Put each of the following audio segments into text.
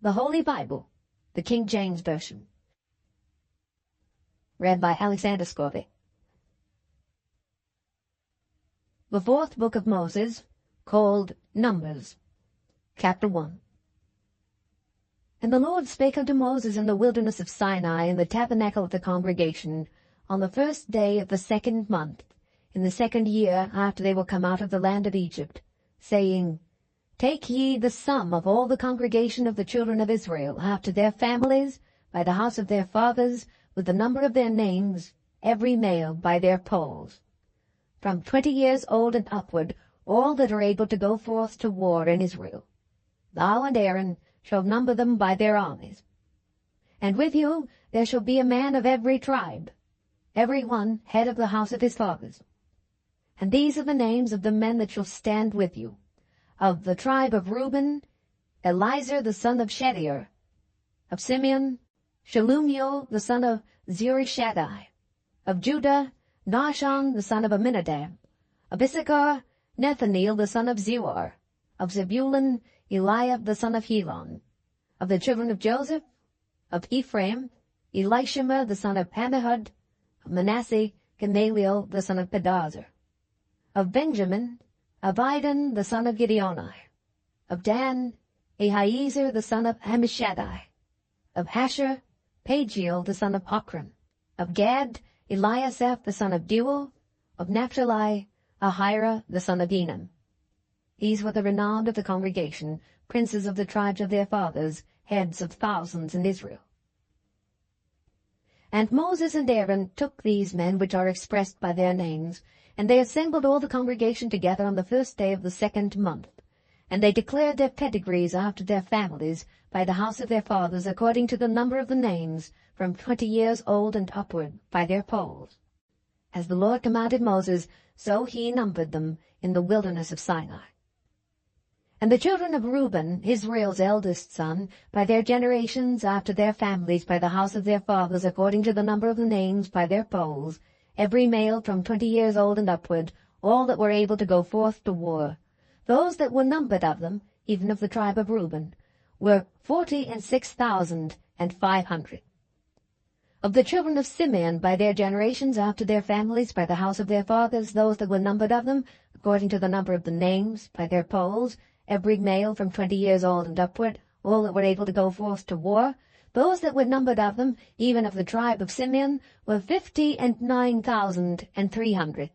The Holy Bible, the King James Version. Read by Alexander Scorby. The fourth book of Moses, called Numbers, Chapter 1. And the Lord spake unto Moses in the wilderness of Sinai in the tabernacle of the congregation, on the first day of the 2nd month, in the 2nd year after they were come out of the land of Egypt, saying, Take ye the sum of all the congregation of the children of Israel after their families, by the house of their fathers, with the number of their names, every male by their polls. From 20 years old and upward, all that are able to go forth to war in Israel. Thou and Aaron shall number them by their armies. And with you there shall be a man of every tribe, every one head of the house of his fathers. And these are the names of the men that shall stand with you. Of the tribe of Reuben, Elizur the son of Shedeur. Of Simeon, Shelumiel the son of Zurishaddai. Of Judah, Nahshon the son of Amminadab. Of Issachar, Nethaneel the son of Zuar. Of Zebulun, Eliab the son of Helon. Of the children of Joseph, of Ephraim, Elishama the son of Ammihud. Of Manasseh, Gamaliel the son of Pedazur. Of Benjamin, Abidan the son of Gideoni. Of Dan, Ahiezer the son of Ammishaddai. Of Asher, Pagiel the son of Ochran. Of Gad, Eliasaph the son of Deuel. Of Naphtali, Ahira the son of Enan. These were the renowned of the congregation, princes of the tribes of their fathers, heads of thousands in Israel. And Moses and Aaron took these men which are expressed by their names, and they assembled all the congregation together on the first day of the 2nd month. And they declared their pedigrees after their families, by the house of their fathers, according to the number of the names, from 20 years old and upward, by their polls. As the Lord commanded Moses, so he numbered them in the wilderness of Sinai. And the children of Reuben, Israel's eldest son, by their generations after their families, by the house of their fathers, according to the number of the names, by their polls, every male from 20 years old and upward, all that were able to go forth to war. Those that were numbered of them, even of the tribe of Reuben, were 46,500. Of the children of Simeon, by their generations after their families, by the house of their fathers, those that were numbered of them, according to the number of the names, by their polls, every male from 20 years old and upward, all that were able to go forth to war, those that were numbered of them, even of the tribe of Simeon, were 59,300.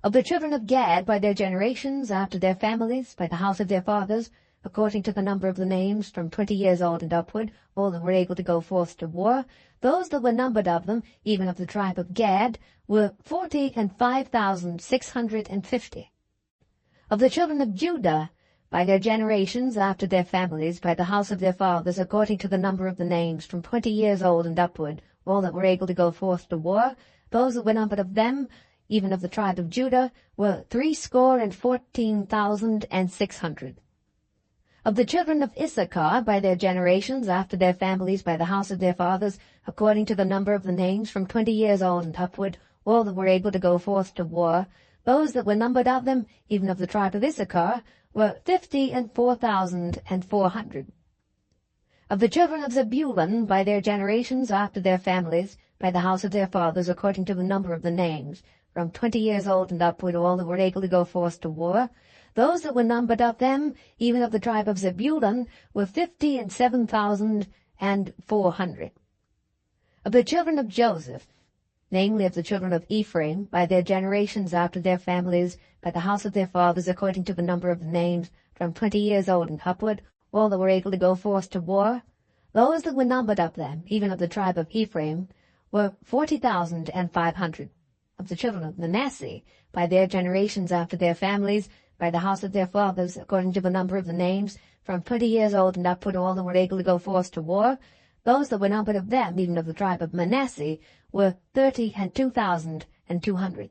Of the children of Gad, by their generations, after their families, by the house of their fathers, according to the number of the names, from 20 years old and upward, all that were able to go forth to war, those that were numbered of them, even of the tribe of Gad, were 45,650. Of the children of Judah, by their generations, after their families, by the house of their fathers, according to the number of the names, from 20 years old and upward, all that were able to go forth to war, those that were numbered of them, even of the tribe of Judah, were 314,600. Of the children of Issachar, by their generations, after their families, by the house of their fathers, according to the number of the names, from 20 years old and upward, all that were able to go forth to war, those that were numbered of them, even of the tribe of Issachar, were 54,400. Of the children of Zebulun, by their generations, after their families, by the house of their fathers, according to the number of the names, from 20 years old and upward, all that were able to go forth to war, those that were numbered of them, even of the tribe of Zebulun, were 57,400. Of the children of Joseph, namely of the children of Ephraim, by their generations after their families, by the house of their fathers, according to the number of the names, from 20 years old and upward, all that were able to go forth to war, those that were numbered of them, even of the tribe of Ephraim, were 40,500. Of the children of Manasseh, by their generations after their families, by the house of their fathers, according to the number of the names, from 20 years old and upward, all that were able to go forth to war, those that were numbered of them, even of the tribe of Manasseh, were 32,200.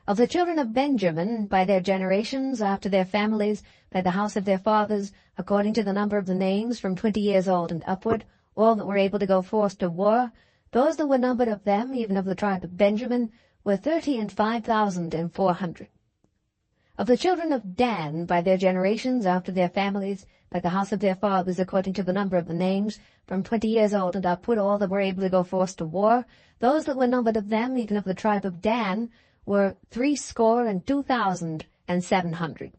Of the children of Benjamin, by their generations, after their families, by the house of their fathers, according to the number of the names, from 20 years old and upward, all that were able to go forth to war, those that were numbered of them, even of the tribe of Benjamin, were 35,400. Of the children of Dan, by their generations, after their families, by the house of their fathers, according to the number of the names, from 20 years old and upward, all that were able to go forth to war, those that were numbered of them, even of the tribe of Dan, were 62,700.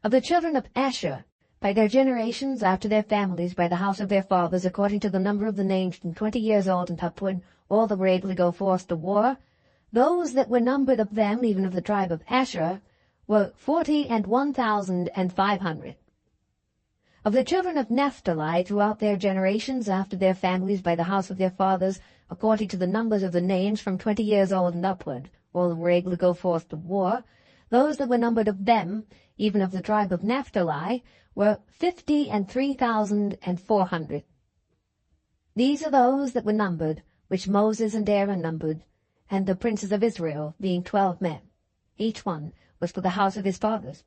Of the children of Asher, by their generations, after their families, by the house of their fathers, according to the number of the names, from 20 years old and upward, all that were able to go forth to war, those that were numbered of them, even of the tribe of Asher, were 41,500. Of the children of Naphtali, throughout their generations, after their families, by the house of their fathers, according to the numbers of the names, from 20 years old and upward, all that were able to go forth to war, those that were numbered of them, even of the tribe of Naphtali, were 53,400. These are those that were numbered, which Moses and Aaron numbered, and the princes of Israel, being 12 men. Each one was for the house of his fathers.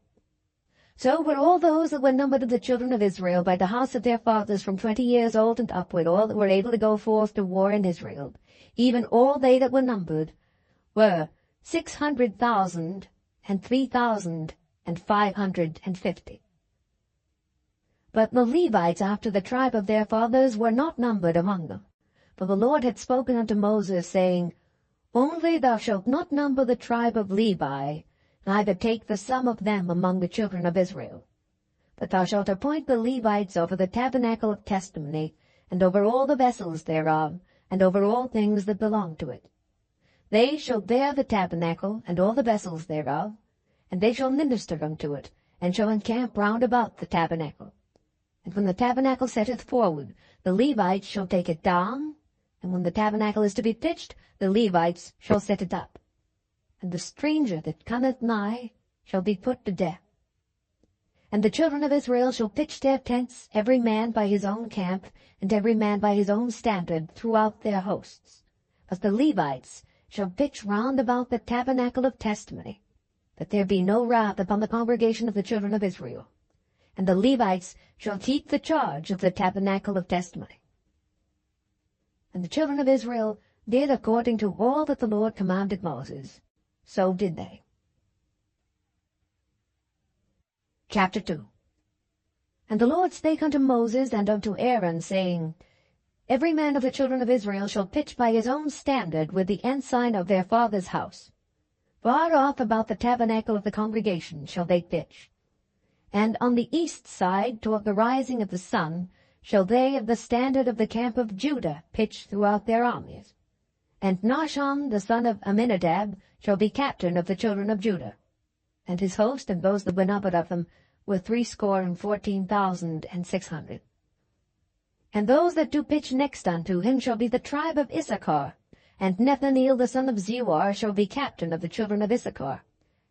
So were all those that were numbered of the children of Israel by the house of their fathers from 20 years old and upward, all that were able to go forth to war in Israel. Even all they that were numbered were 600,003,550. But the Levites after the tribe of their fathers were not numbered among them. For the Lord had spoken unto Moses, saying, Only thou shalt not number the tribe of Levi, neither take the sum of them among the children of Israel. But thou shalt appoint the Levites over the tabernacle of testimony, and over all the vessels thereof, and over all things that belong to it. They shall bear the tabernacle, and all the vessels thereof, and they shall minister unto it, and shall encamp round about the tabernacle. And when the tabernacle setteth forward, the Levites shall take it down, and when the tabernacle is to be pitched, the Levites shall set it up. And the stranger that cometh nigh shall be put to death. And the children of Israel shall pitch their tents, every man by his own camp, and every man by his own standard, throughout their hosts. But the Levites shall pitch round about the tabernacle of testimony, that there be no wrath upon the congregation of the children of Israel. And the Levites shall keep the charge of the tabernacle of testimony. And the children of Israel did according to all that the Lord commanded Moses. So did they. Chapter 2. And the Lord spake unto Moses and unto Aaron, saying, Every man of the children of Israel shall pitch by his own standard with the ensign of their father's house. Far off about the tabernacle of the congregation shall they pitch. And on the east side, toward the rising of the sun, shall they of the standard of the camp of Judah pitch throughout their armies. And Nahshon the son of Amminadab shall be captain of the children of Judah. And his host, and those that were numbered of them, were 614,600. And those that do pitch next unto him shall be the tribe of Issachar. And Nethaneel the son of Zeuar shall be captain of the children of Issachar.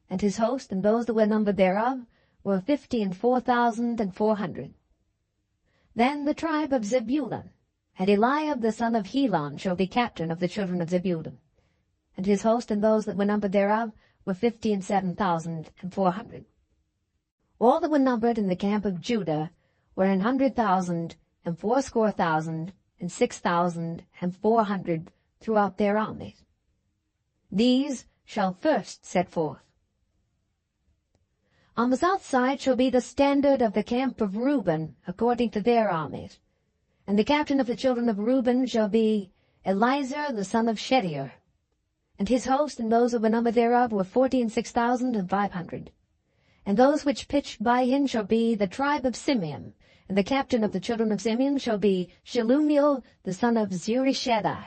And his host, and those that were numbered thereof, were 54,400. Then the tribe of Zebulun, and Eliab the son of Helon shall be captain of the children of Zebulun. And his host and those that were numbered thereof were 57,400. All that were numbered in the camp of Judah were 100,000, and 80,000, and 6,400 throughout their armies. These shall first set forth. On the south side shall be the standard of the camp of Reuben, according to their armies. And the captain of the children of Reuben shall be Elizur the son of Shedeur. And his host and those that were numbered thereof were 46,500. And those which pitched by him shall be the tribe of Simeon. And the captain of the children of Simeon shall be Shelumiel the son of Zurishaddai.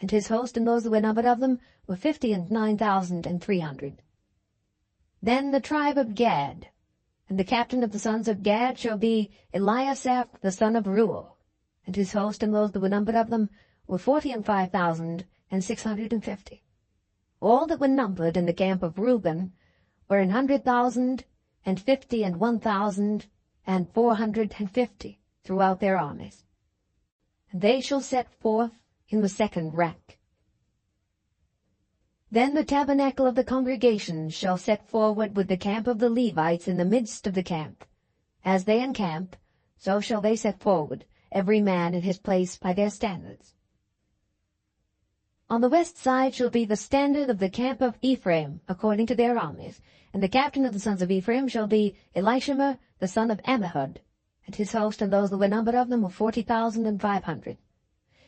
And his host and those that were numbered of them were 59,300. Then the tribe of Gad, and the captain of the sons of Gad shall be Eliasaph the son of Reuel, and his host and those that were numbered of them were 45,650. All that were numbered in the camp of Reuben were 100,000, and 50, and 1,000, and 450 throughout their armies. And they shall set forth in the second rank. Then the tabernacle of the congregation shall set forward with the camp of the Levites in the midst of the camp. As they encamp, so shall they set forward, every man in his place by their standards. On the west side shall be the standard of the camp of Ephraim, according to their armies. And the captain of the sons of Ephraim shall be Elishama, the son of Ammihud, and his host, and those that were numbered of them were 40,500.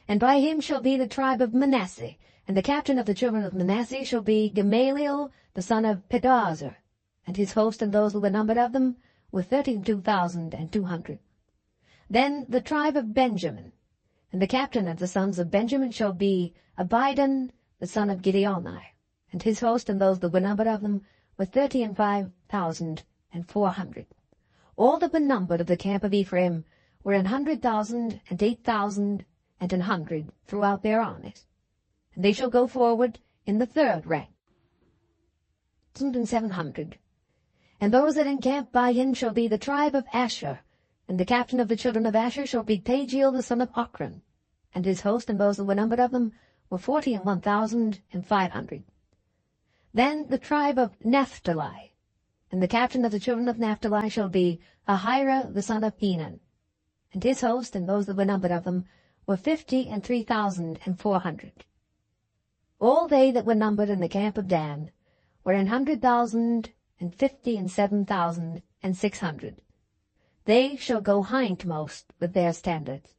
And by him shall be the tribe of Manasseh, and the captain of the children of Manasseh shall be Gamaliel, the son of Pedahzur, and his host, and those that were numbered of them were 32,200. Then the tribe of Benjamin, and the captain of the sons of Benjamin shall be Abidan, the son of Gideoni, and his host, and those that were numbered of them were 35,400. All that were numbered of the camp of Ephraim were 100,000, and 8,000, and 100 throughout their armies. And they shall go forward in the third rank, 700. And those that encamp by him shall be the tribe of Asher, and the captain of the children of Asher shall be Pagiel, the son of Ochran, and his host, and those that were numbered of them were 41,500. Then the tribe of Naphtali, and the captain of the children of Naphtali shall be Ahira, the son of Enan, and his host, and those that were numbered of them were 53,400. All they that were numbered in the camp of Dan were 100,000, and 57,600. They shall go hindmost with their standards.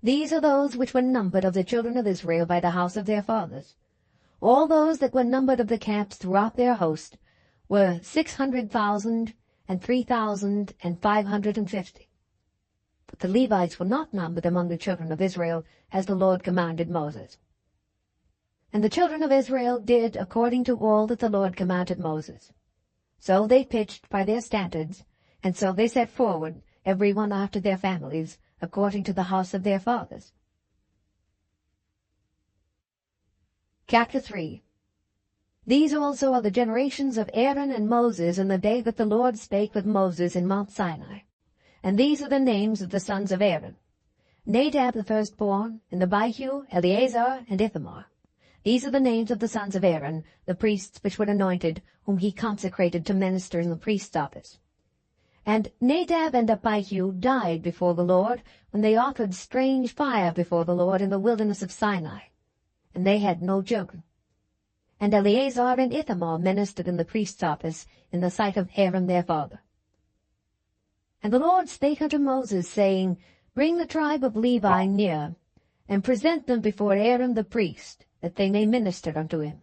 These are those which were numbered of the children of Israel by the house of their fathers. All those that were numbered of the camps throughout their host were 600,000, and 3,550. But the Levites were not numbered among the children of Israel, as the Lord commanded Moses. And the children of Israel did according to all that the Lord commanded Moses. So they pitched by their standards, and so they set forward, every one after their families, according to the house of their fathers. Chapter 3. These also are the generations of Aaron and Moses in the day that the Lord spake with Moses in Mount Sinai. And these are the names of the sons of Aaron: Nadab the firstborn, and Abihu, Eleazar, and Ithamar. These are the names of the sons of Aaron, the priests which were anointed, whom he consecrated to minister in the priest's office. And Nadab and Abihu died before the Lord, when they offered strange fire before the Lord in the wilderness of Sinai. And they had no children. And Eleazar and Ithamar ministered in the priest's office in the sight of Aaron their father. And the Lord spake unto Moses, saying, Bring the tribe of Levi near, and present them before Aaron the priest, that they may minister unto him.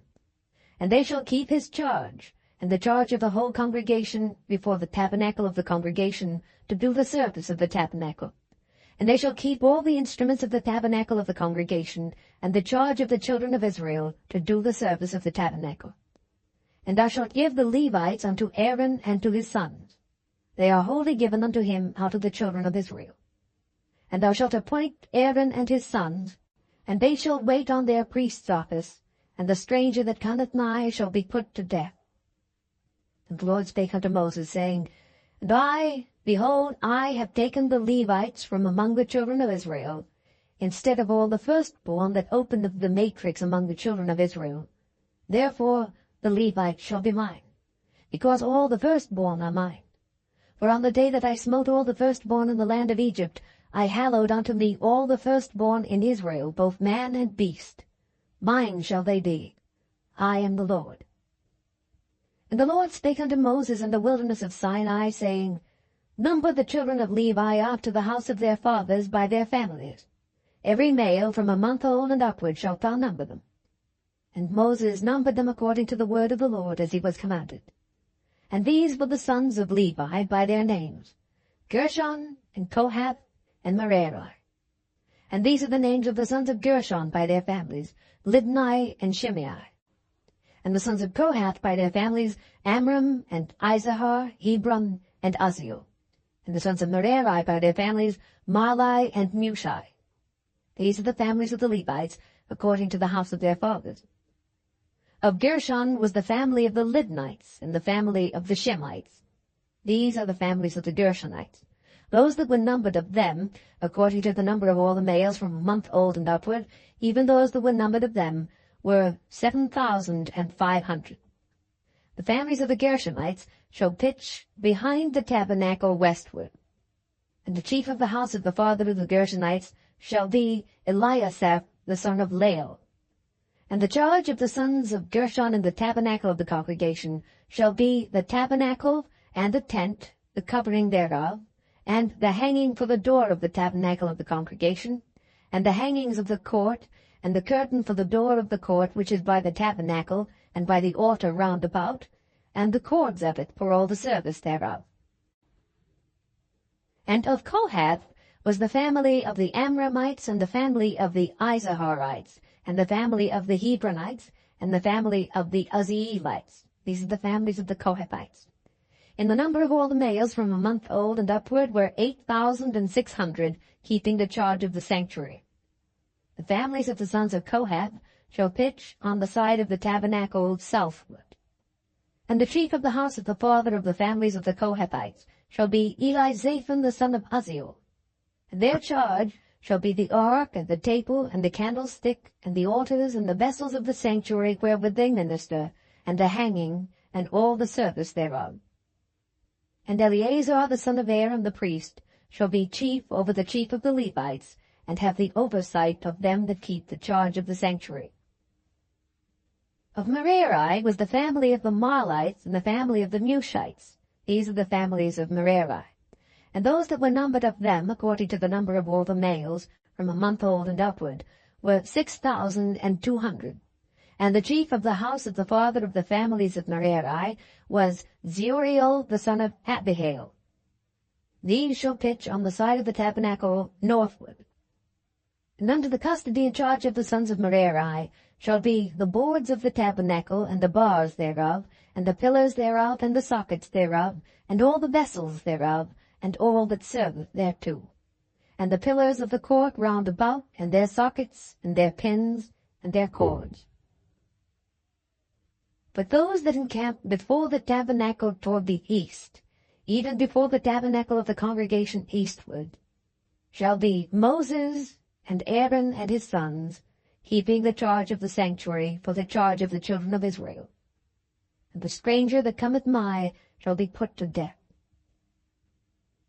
And they shall keep his charge, and the charge of the whole congregation before the tabernacle of the congregation, to do the service of the tabernacle. And they shall keep all the instruments of the tabernacle of the congregation, and the charge of the children of Israel, to do the service of the tabernacle. And thou shalt give the Levites unto Aaron and to his sons. They are wholly given unto him out of the children of Israel. And thou shalt appoint Aaron and his sons, and they shall wait on their priest's office, and the stranger that cometh nigh shall be put to death. And the Lord spake unto Moses, saying, And I, behold, I have taken the Levites from among the children of Israel, instead of all the firstborn that opened of the matrix among the children of Israel. Therefore the Levites shall be mine, because all the firstborn are mine. For on the day that I smote all the firstborn in the land of Egypt, I hallowed unto me all the firstborn in Israel, both man and beast. Mine shall they be. I am the Lord. And the Lord spake unto Moses in the wilderness of Sinai, saying, Number the children of Levi after the house of their fathers by their families. Every male from a month old and upward shalt thou number them. And Moses numbered them according to the word of the Lord, as he was commanded. And these were the sons of Levi by their names, Gershon, and Kohath, and Merari. And these are the names of the sons of Gershon by their families, Libni and Shimei. And the sons of Kohath by their families, Amram, and Izahar, Hebron, and Uzziel. And the sons of Merari by their families, Mahli and Mushi. These are the families of the Levites, according to the house of their fathers. Of Gershon was the family of the Libnites, and the family of the Shemites. These are the families of the Gershonites. Those that were numbered of them, according to the number of all the males from a month old and upward, even those that were numbered of them, were 7,500. The families of the Gershonites shall pitch behind the tabernacle westward. And the chief of the house of the father of the Gershonites shall be Eliasaph the son of Lael. And the charge of the sons of Gershon in the tabernacle of the congregation shall be the tabernacle and the tent, the covering thereof, and the hanging for the door of the tabernacle of the congregation, and the hangings of the court, and the curtain for the door of the court which is by the tabernacle, and by the altar round about, and the cords of it for all the service thereof. And of Kohath was the family of the Amramites, and the family of the Izaharites, and the family of the Hebronites, and the family of the Uzzielites. These are the families of the Kohathites. In the number of all the males from a month old and upward were 8,600, keeping the charge of the sanctuary. The families of the sons of Kohath shall pitch on the side of the tabernacle southward. And the chief of the house of the father of the families of the Kohathites shall be Elizaphan the son of Uzziel. And their charge shall be the ark, and the table, and the candlestick, and the altars, and the vessels of the sanctuary wherewith they minister, and the hanging, and all the service thereof. And Eleazar the son of Aaron the priest shall be chief over the chief of the Levites, and have the oversight of them that keep the charge of the sanctuary. Of Merari was the family of the Mahlites, and the family of the Mushites. These are the families of Merari. And those that were numbered of them, according to the number of all the males, from a month old and upward, were 6,200. And the chief of the house of the father of the families of Merari was Zuriel the son of Abihail. These shall pitch on the side of the tabernacle northward. And under the custody and charge of the sons of Merari shall be the boards of the tabernacle, and the bars thereof, and the pillars thereof, and the sockets thereof, and all the vessels thereof, and all that serveth thereto, and the pillars of the court round about, and their sockets, and their pins, and their cords. But those that encamp before the tabernacle toward the east, even before the tabernacle of the congregation eastward, shall be Moses and Aaron and his sons, keeping the charge of the sanctuary for the charge of the children of Israel. And the stranger that cometh nigh shall be put to death.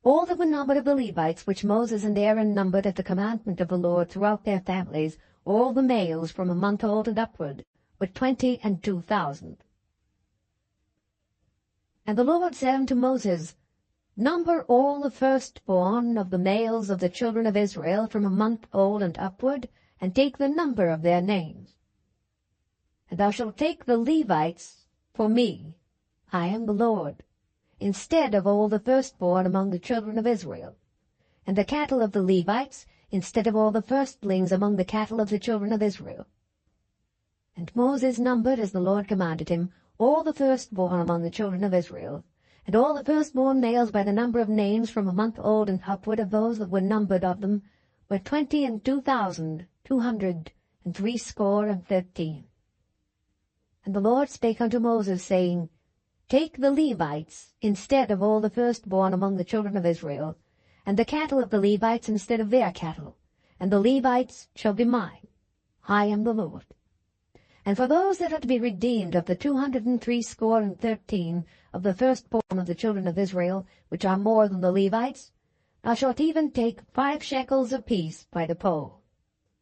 All that were numbered of the Levites, which Moses and Aaron numbered at the commandment of the Lord throughout their families, all the males from a month old and upward, were 22,000. And the Lord said unto Moses, Number all the firstborn of the males of the children of Israel from a month old and upward, and take the number of their names. And thou shalt take the Levites for me, I am the Lord, instead of all the firstborn among the children of Israel, and the cattle of the Levites, instead of all the firstlings among the cattle of the children of Israel. And Moses numbered, as the Lord commanded him, all the firstborn among the children of Israel, and all the firstborn males by the number of names from a month old and upward of those that were numbered of them, were 22,213. And the Lord spake unto Moses, saying, Take the Levites instead of all the firstborn among the children of Israel, and the cattle of the Levites instead of their cattle, and the Levites shall be mine. I am the Lord. And for those that are to be redeemed of the 213 of the firstborn of the children of Israel, which are more than the Levites, thou shalt even take 5 shekels apiece by the poll.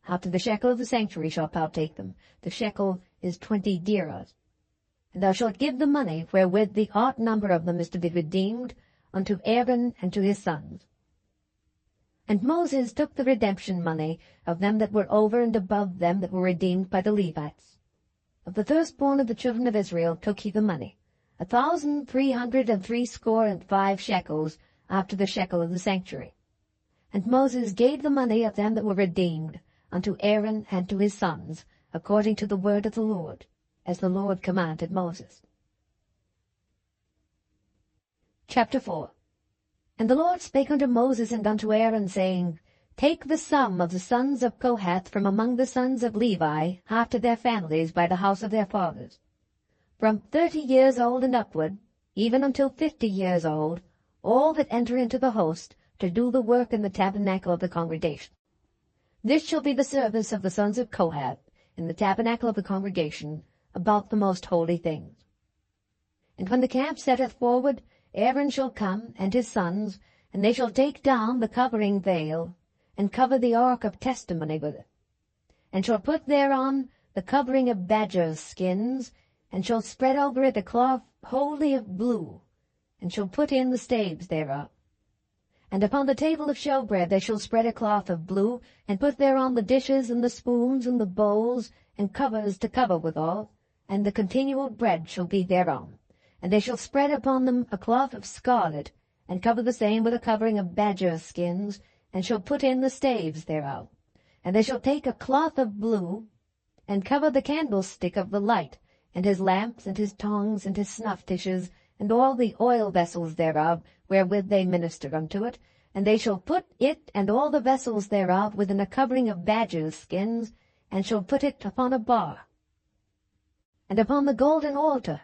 After the shekel of the sanctuary shalt thou take them. The shekel is 20 dirhams. And thou shalt give the money wherewith the odd number of them is to be redeemed unto Aaron and to his sons. And Moses took the redemption money of them that were over and above them that were redeemed by the Levites. Of the firstborn of the children of Israel took he the money, 1,365 shekels, after the shekel of the sanctuary. And Moses gave the money of them that were redeemed unto Aaron and to his sons, according to the word of the Lord, as the Lord commanded Moses. Chapter 4. And the Lord spake unto Moses and unto Aaron, saying, Take the sum of the sons of Kohath from among the sons of Levi, after their families by the house of their fathers, from 30 years old and upward, even until 50 years old, all that enter into the host, to do the work in the tabernacle of the congregation. This shall be the service of the sons of Kohath in the tabernacle of the congregation, about the most holy things. And when the camp setteth forward, Aaron shall come, and his sons, and they shall take down the covering veil, and cover the ark of testimony with it. and shall put thereon the covering of badgers' skins, and shall spread over it a cloth wholly of blue, and shall put in the staves thereof. And upon the table of showbread they shall spread a cloth of blue, and put thereon the dishes and the spoons and the bowls, and covers to cover withal, and the continual bread shall be thereon. And they shall spread upon them a cloth of scarlet, and cover the same with a covering of badgers' skins, and shall put in the staves thereof. And they shall take a cloth of blue, and cover the candlestick of the light, and his lamps, and his tongs, and his snuff dishes, and all the oil vessels thereof, wherewith they minister unto it. And they shall put it and all the vessels thereof within a covering of badgers' skins, and shall put it upon a bar. And upon the golden altar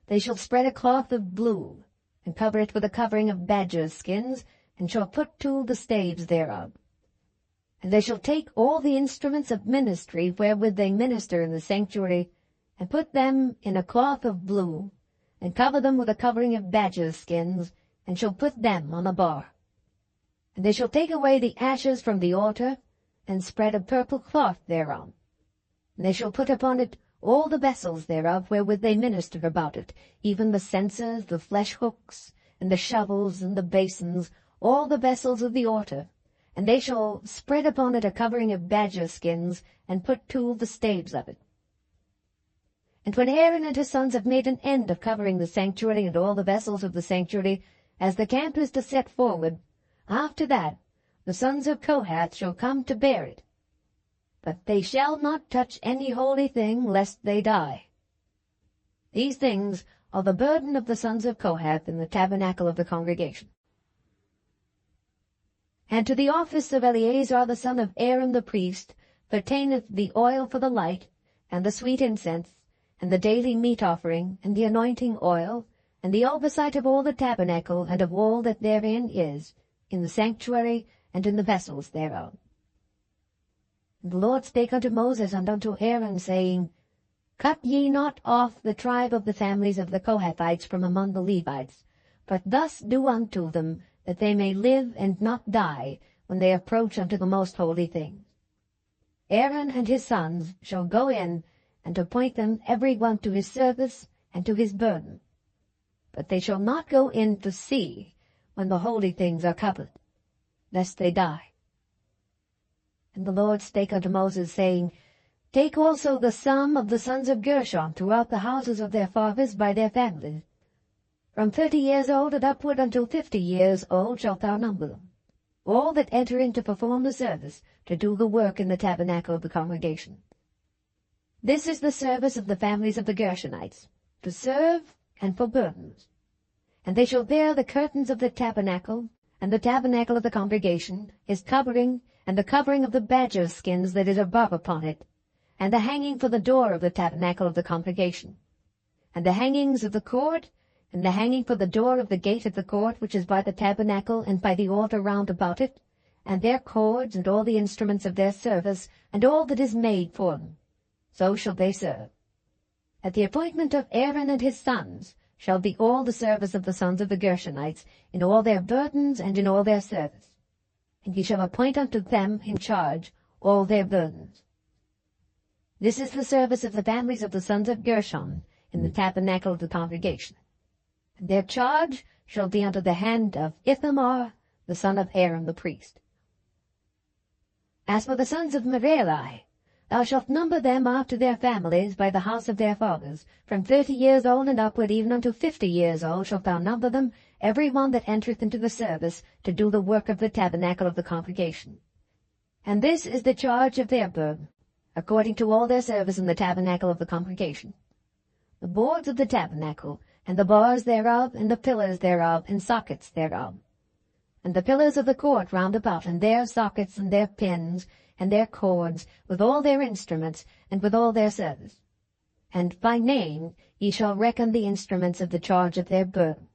they shall spread a cloth of blue, and cover it with a covering of badgers' skins, and shall put to the staves thereof. And they shall take all the instruments of ministry wherewith they minister in the sanctuary, and put them in a cloth of blue, and cover them with a covering of badgers' skins, and shall put them on a bar. And they shall take away the ashes from the altar, and spread a purple cloth thereon. And they shall put upon it all the vessels thereof wherewith they minister about it, even the censers, the flesh hooks, and the shovels, and the basins, all the vessels of the altar. And they shall spread upon it a covering of badger skins, and put two of the staves of it. And when Aaron and his sons have made an end of covering the sanctuary and all the vessels of the sanctuary, as the camp is to set forward, after that the sons of Kohath shall come to bear it. But they shall not touch any holy thing, lest they die. These things are the burden of the sons of Kohath in the tabernacle of the congregation. And to the office of Eleazar the son of Aaron the priest pertaineth the oil for the light, and the sweet incense, and the daily meat offering, and the anointing oil, and the oversight of all the tabernacle, and of all that therein is, in the sanctuary, and in the vessels thereof. And the Lord spake unto Moses and unto Aaron, saying, Cut ye not off the tribe of the families of the Kohathites from among the Levites, but thus do unto them, that they may live and not die, when they approach unto the most holy things. Aaron and his sons shall go in, and appoint them every one to his service and to his burden. But they shall not go in to see when the holy things are covered, lest they die. And the Lord spake unto Moses, saying, Take also the sum of the sons of Gershon throughout the houses of their fathers by their families. From 30 years old and upward until 50 years old shalt thou number them, all that enter in to perform the service, to do the work in the tabernacle of the congregation. This is the service of the families of the Gershonites, to serve and for burdens. And they shall bear the curtains of the tabernacle, and the tabernacle of the congregation, his covering, and the covering of the badger skins that is above upon it, and the hanging for the door of the tabernacle of the congregation, and the hangings of the court, and the hanging for the door of the gate of the court which is by the tabernacle and by the altar round about it, and their cords, and all the instruments of their service, and all that is made for them. So shall they serve. At the appointment of Aaron and his sons shall be all the service of the sons of the Gershonites, in all their burdens and in all their service. And ye shall appoint unto them in charge all their burdens. This is the service of the families of the sons of Gershon in the tabernacle of the congregation. And their charge shall be unto the hand of Ithamar, the son of Aaron the priest. As for the sons of Merari, thou shalt number them after their families by the house of their fathers. From 30 years old and upward, even unto 50 years old, shalt thou number them, every one that entereth into the service, to do the work of the tabernacle of the congregation. And this is the charge of their burden, according to all their service in the tabernacle of the congregation. The boards of the tabernacle, and the bars thereof, and the pillars thereof, and sockets thereof. And the pillars of the court round about, and their sockets, and their pins, and their cords, with all their instruments, and with all their service. And by name ye shall reckon the instruments of the charge of their burden.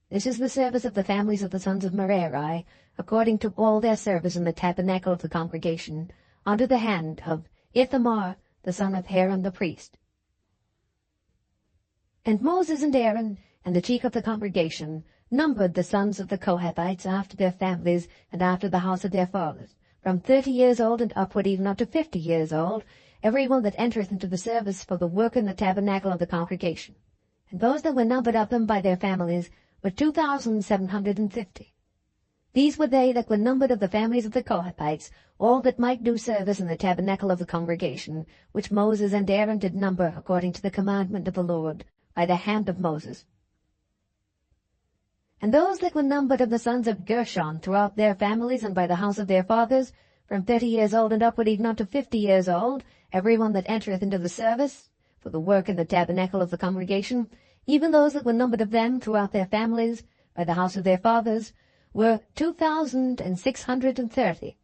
This is the service of the families of the sons of Merari, according to all their service in the tabernacle of the congregation, under the hand of Ithamar, the son of Aaron the priest. And Moses and Aaron, and the chief of the congregation, numbered the sons of the Kohathites after their families, and after the house of their fathers, from 30 years old and upward, even unto 50 years old, every one that entereth into the service for the work in the tabernacle of the congregation. And those that were numbered of them by their families were 2,750. These were they that were numbered of the families of the Kohathites, all that might do service in the tabernacle of the congregation, which Moses and Aaron did number according to the commandment of the Lord, by the hand of Moses. And those that were numbered of the sons of Gershon throughout their families and by the house of their fathers, from 30 years old and upward, even unto 50 years old, every one that entereth into the service, for the work in the tabernacle of the congregation, even those that were numbered of them throughout their families, by the house of their fathers, were 2,630.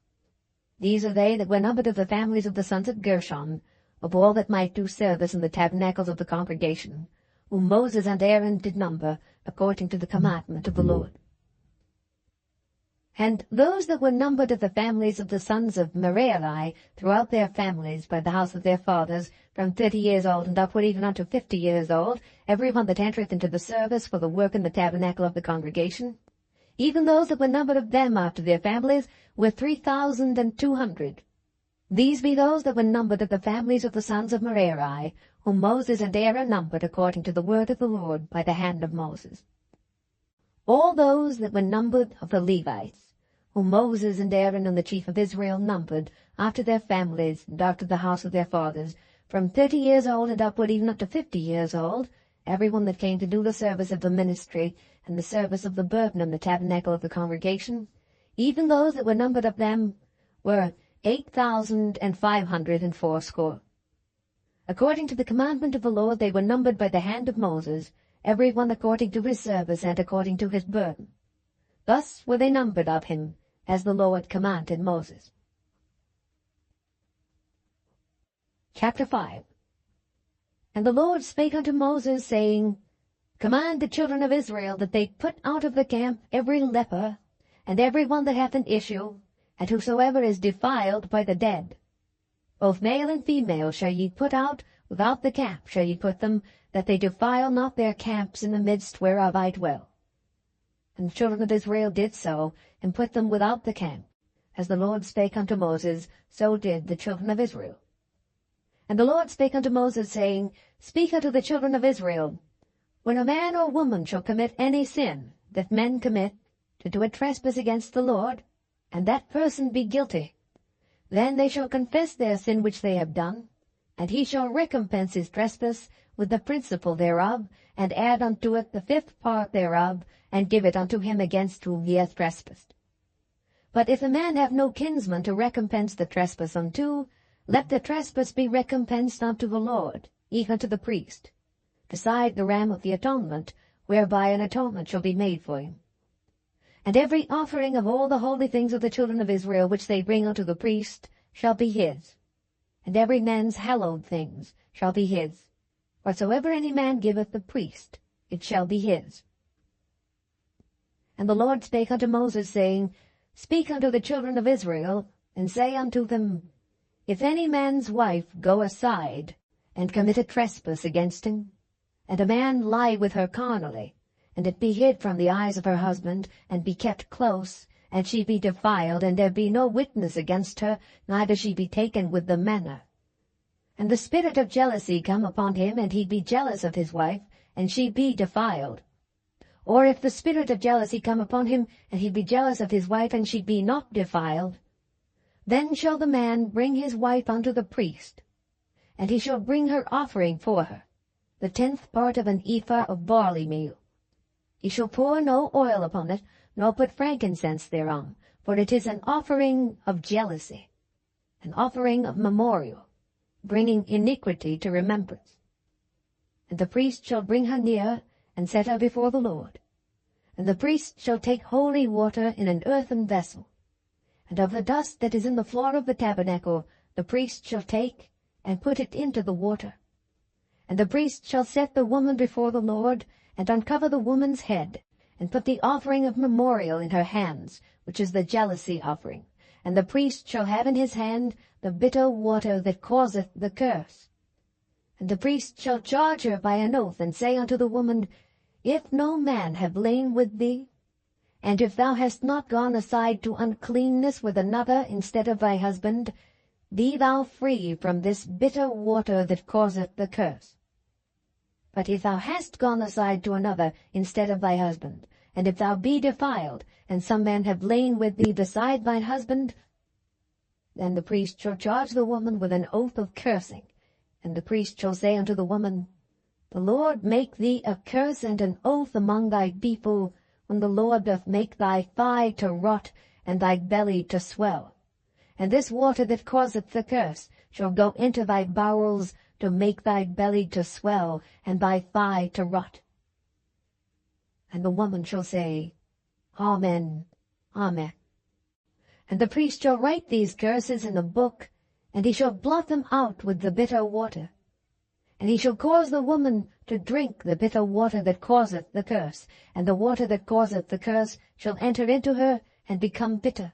These are they that were numbered of the families of the sons of Gershon, of all that might do service in the tabernacles of the congregation, whom Moses and Aaron did number, according to the commandment of the Lord. And those that were numbered of the families of the sons of Merari throughout their families by the house of their fathers, from 30 years old and upward, even unto 50 years old, every one that entereth into the service for the work in the tabernacle of the congregation, even those that were numbered of them after their families, were 3,200. These be those that were numbered of the families of the sons of Merari, whom Moses and Aaron numbered according to the word of the Lord by the hand of Moses. All those that were numbered of the Levites, whom Moses and Aaron and the chief of Israel numbered, after their families and after the house of their fathers, from 30 years old and upward, even up to 50 years old, every one that came to do the service of the ministry and the service of the burden in the tabernacle of the congregation, even those that were numbered of them were 8,580. According to the commandment of the Lord, they were numbered by the hand of Moses, every one according to his service and according to his burden. Thus were they numbered of him, as the Lord commanded Moses. Chapter 5. And the Lord spake unto Moses, saying, Command the children of Israel that they put out of the camp every leper, and every one that hath an issue, and whosoever is defiled by the dead. Both male and female shall ye put out, without the camp shall ye put them, that they defile not their camps in the midst whereof I dwell. And the children of Israel did so, and put them without the camp. As the Lord spake unto Moses, so did the children of Israel. And the Lord spake unto Moses, saying, Speak unto the children of Israel, When a man or woman shall commit any sin that men commit, to do a trespass against the Lord, and that person be guilty, then they shall confess their sin which they have done, and he shall recompense his trespass with the principal thereof, and add unto it the 5th part thereof, and give it unto him against whom he hath trespassed. But if a man have no kinsman to recompense the trespass unto, let the trespass be recompensed unto the Lord, even to the priest, beside the ram of the atonement, whereby an atonement shall be made for him. And every offering of all the holy things of the children of Israel which they bring unto the priest shall be his, and every man's hallowed things shall be his. Whatsoever any man giveth the priest, it shall be his. And the Lord spake unto Moses, saying, Speak unto the children of Israel, and say unto them, If any man's wife go aside, and commit a trespass against him, and a man lie with her carnally, and it be hid from the eyes of her husband, and be kept close, and she be defiled, and there be no witness against her, neither she be taken with the manner. And the spirit of jealousy come upon him, and he be jealous of his wife, and she be defiled. Or if the spirit of jealousy come upon him, and he be jealous of his wife, and she be not defiled, then shall the man bring his wife unto the priest, and he shall bring her offering for her, the 10th part of an ephah of barley meal. He shall pour no oil upon it, nor put frankincense thereon, for it is an offering of jealousy, an offering of memorial, bringing iniquity to remembrance. And the priest shall bring her near, and set her before the Lord. And the priest shall take holy water in an earthen vessel, and of the dust that is in the floor of the tabernacle the priest shall take, and put it into the water. And the priest shall set the woman before the Lord, and uncover the woman's head, and put the offering of memorial in her hands, which is the jealousy offering. And the priest shall have in his hand the bitter water that causeth the curse. And the priest shall charge her by an oath, and say unto the woman, If no man have lain with thee, And if thou hast not gone aside to uncleanness with another instead of thy husband, be thou free from this bitter water that causeth the curse. But if thou hast gone aside to another instead of thy husband, and if thou be defiled, and some man have lain with thee beside thine husband, then the priest shall charge the woman with an oath of cursing, and the priest shall say unto the woman, The Lord make thee a curse and an oath among thy people, when the Lord doth make thy thigh to rot, and thy belly to swell. And this water that causeth the curse shall go into thy bowels, to make thy belly to swell, and thy thigh to rot. And the woman shall say, Amen, Amen. And the priest shall write these curses in a book, and he shall blot them out with the bitter water. And he shall cause the woman to drink the bitter water that causeth the curse, and the water that causeth the curse shall enter into her, and become bitter.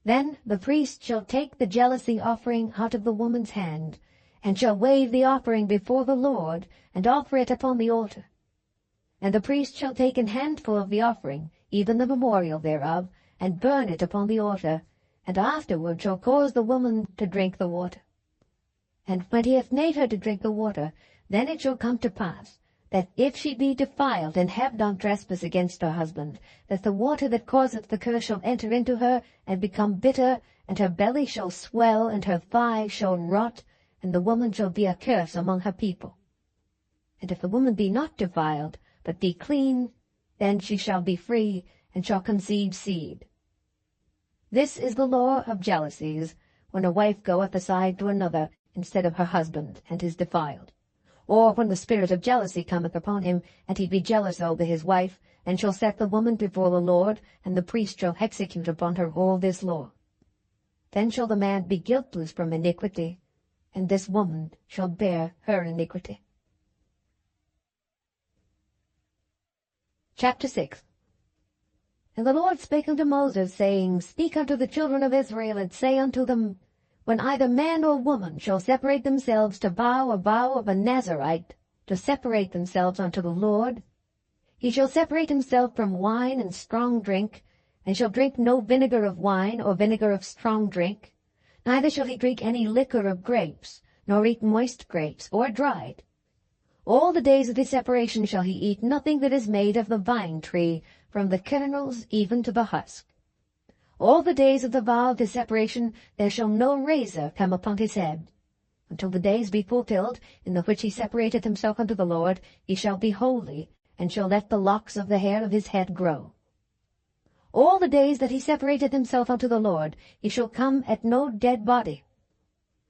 Then the priest shall take the jealousy offering out of the woman's hand, and shall wave the offering before the Lord, and offer it upon the altar. And the priest shall take an handful of the offering, even the memorial thereof, and burn it upon the altar, and afterward shall cause the woman to drink the water. And when he hath made her to drink the water, then it shall come to pass, that if she be defiled and have done trespass against her husband, that the water that causeth the curse shall enter into her, and become bitter, and her belly shall swell, and her thigh shall rot, and the woman shall be a curse among her people. And if the woman be not defiled, but be clean, then she shall be free, and shall conceive seed. This is the law of jealousies, when a wife goeth aside to another instead of her husband, and is defiled. Or when the spirit of jealousy cometh upon him, and he be jealous over his wife, and shall set the woman before the Lord, and the priest shall execute upon her all this law. Then shall the man be guiltless from iniquity, and this woman shall bear her iniquity. Chapter 6. And the Lord spake unto Moses, saying, Speak unto the children of Israel, and say unto them, When either man or woman shall separate themselves to vow a vow of a Nazarite, to separate themselves unto the Lord, he shall separate himself from wine and strong drink, and shall drink no vinegar of wine or vinegar of strong drink, neither shall he drink any liquor of grapes, nor eat moist grapes, or dried. All the days of his separation shall he eat nothing that is made of the vine tree, from the kernels even to the husk. All the days of the vow of his separation there shall no razor come upon his head. Until the days be fulfilled, in the which he separateth himself unto the Lord, he shall be holy, and shall let the locks of the hair of his head grow. All the days that he separateth himself unto the Lord, he shall come at no dead body.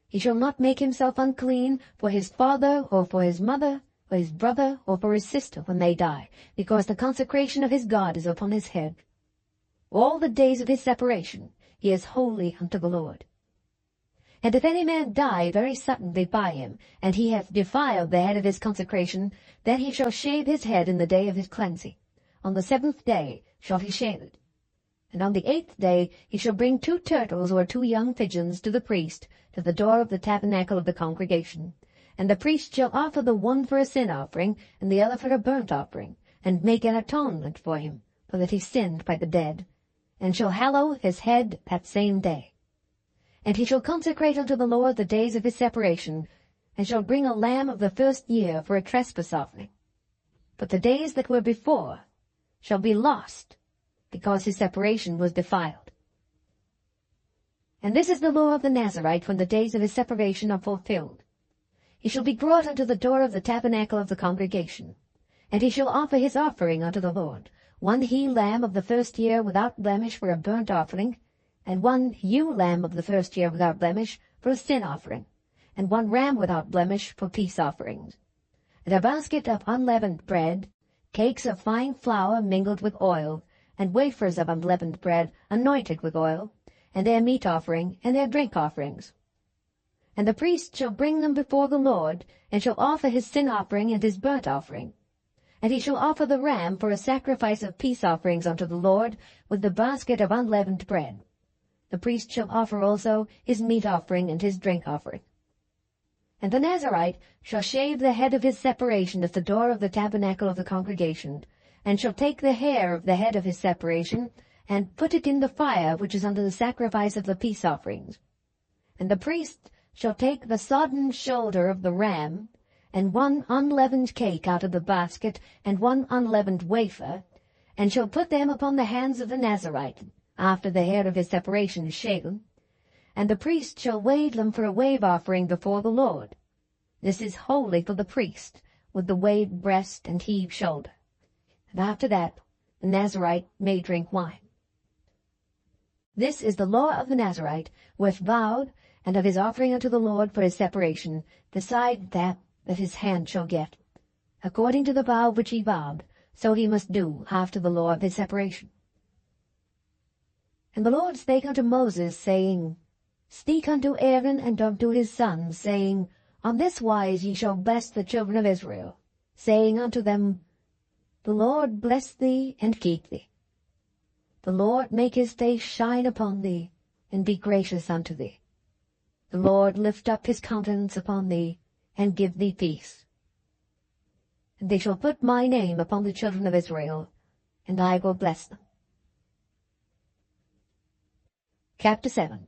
He shall not make himself unclean for his father, or for his mother, for his brother, or for his sister when they die, because the consecration of his God is upon his head. All the days of his separation he is holy unto the Lord. And if any man die very suddenly by him, and he hath defiled the head of his consecration, then he shall shave his head in the day of his cleansing. On the 7th day shall he shave it. And on the 8th day he shall bring 2 turtles or 2 young pigeons to the priest, to the door of the tabernacle of the congregation. And the priest shall offer the one for a sin offering, and the other for a burnt offering, and make an atonement for him, for that he sinned by the dead, and shall hallow his head that same day. And he shall consecrate unto the Lord the days of his separation, and shall bring a lamb of the first year for a trespass offering. But the days that were before shall be lost, because his separation was defiled. And this is the law of the Nazarite when the days of his separation are fulfilled. He shall be brought unto the door of the tabernacle of the congregation, and he shall offer his offering unto the Lord, 1 he-lamb of the first year without blemish for a burnt offering, and 1 ewe-lamb of the first year without blemish for a sin offering, and 1 ram without blemish for peace offerings, and a basket of unleavened bread, cakes of fine flour mingled with oil, and wafers of unleavened bread anointed with oil, and their meat offering, and their drink offerings. And the priest shall bring them before the Lord, and shall offer his sin offering and his burnt offering. And he shall offer the ram for a sacrifice of peace offerings unto the Lord, with the basket of unleavened bread. The priest shall offer also his meat offering and his drink offering. And the Nazarite shall shave the head of his separation at the door of the tabernacle of the congregation, and shall take the hair of the head of his separation, and put it in the fire which is under the sacrifice of the peace offerings. And the priest shall take the sodden shoulder of the ram, and one unleavened cake out of the basket, and one unleavened wafer, and shall put them upon the hands of the Nazarite, after the hair of his separation is shaven, and the priest shall wave them for a wave offering before the Lord. This is holy for the priest, with the waved breast and heaved shoulder. And after that, the Nazarite may drink wine. This is the law of the Nazarite, which vowed, and of his offering unto the Lord for his separation, beside that his hand shall get. According to the vow which he vowed, so he must do after the law of his separation. And the Lord spake unto Moses, saying, Speak unto Aaron and unto his sons, saying, On this wise ye shall bless the children of Israel, saying unto them, The Lord bless thee and keep thee. The Lord make his face shine upon thee, and be gracious unto thee. The Lord lift up his countenance upon thee, and give thee peace. And they shall put my name upon the children of Israel, and I will bless them. Chapter 7.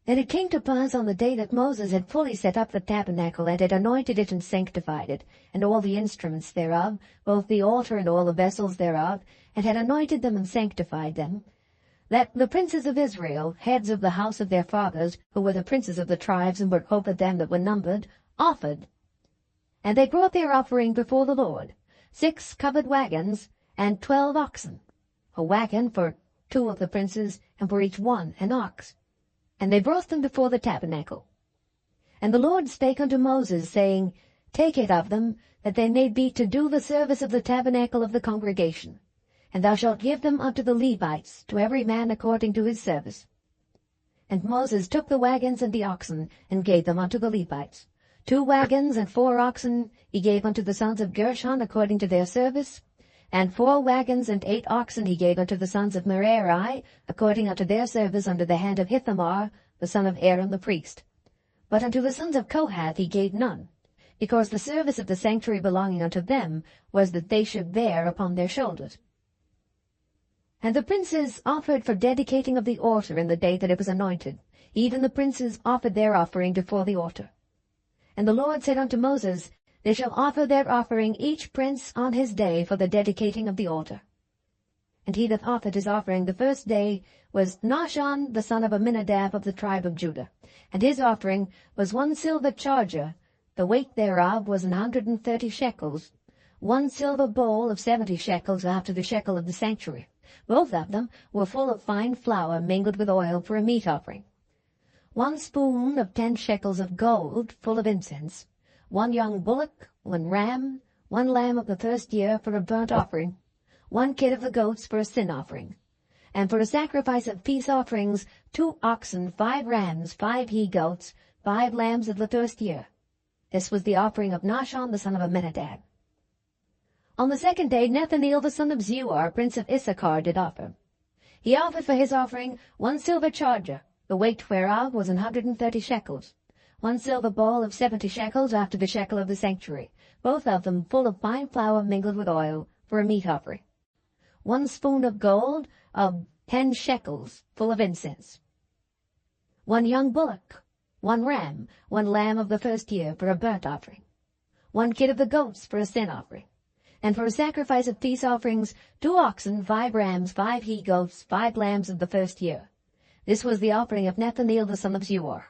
And it came to pass on the day that Moses had fully set up the tabernacle, and had anointed it and sanctified it, and all the instruments thereof, both the altar and all the vessels thereof, and had anointed them and sanctified them, that the princes of Israel, heads of the house of their fathers, who were the princes of the tribes, and were over them that were numbered, offered. And they brought their offering before the Lord, 6 covered wagons, and 12 oxen, a wagon for 2 of the princes, and for each one an ox. And they brought them before the tabernacle. And the Lord spake unto Moses, saying, Take it of them, that they may be to do the service of the tabernacle of the congregation. And thou shalt give them unto the Levites, to every man according to his service. And Moses took the wagons and the oxen, and gave them unto the Levites. 2 wagons and 4 oxen he gave unto the sons of Gershon according to their service, and 4 wagons and 8 oxen he gave unto the sons of Merari, according unto their service under the hand of Ithamar, the son of Aaron the priest. But unto the sons of Kohath he gave none, because the service of the sanctuary belonging unto them was that they should bear upon their shoulders. And the princes offered for dedicating of the altar in the day that it was anointed. Even the princes offered their offering before the altar. And the Lord said unto Moses, They shall offer their offering each prince on his day for the dedicating of the altar. And he that offered his offering the first day was Nahshon the son of Amminadab of the tribe of Judah. And his offering was 1 silver charger, the weight thereof was 130 shekels, 1 silver bowl of 70 shekels after the shekel of the sanctuary. Both of them were full of fine flour mingled with oil for a meat offering. 1 spoon of 10 shekels of gold full of incense, 1 young bullock, 1 ram, 1 lamb of the first year for a burnt offering, 1 kid of the goats for a sin offering, and for a sacrifice of peace offerings 2 oxen, 5 rams, 5 he-goats, 5 lambs of the first year. This was the offering of Nahshon the son of Amminadab. On the second day Nethaneel the son of Zeuar, prince of Issachar, did offer. He offered for his offering 1 silver charger, the weight whereof was 130 shekels, 1 silver bowl of 70 shekels after the shekel of the sanctuary, both of them full of fine flour mingled with oil, for a meat offering. 1 spoon of gold of 10 shekels, full of incense. 1 young bullock, 1 ram, 1 lamb of the first year for a burnt offering. 1 kid of the goats for a sin offering. And for a sacrifice of peace offerings 2 oxen, 5 rams, 5 he-goats, 5 lambs of the first year. This was the offering of Nethaneel the son of Zeuar.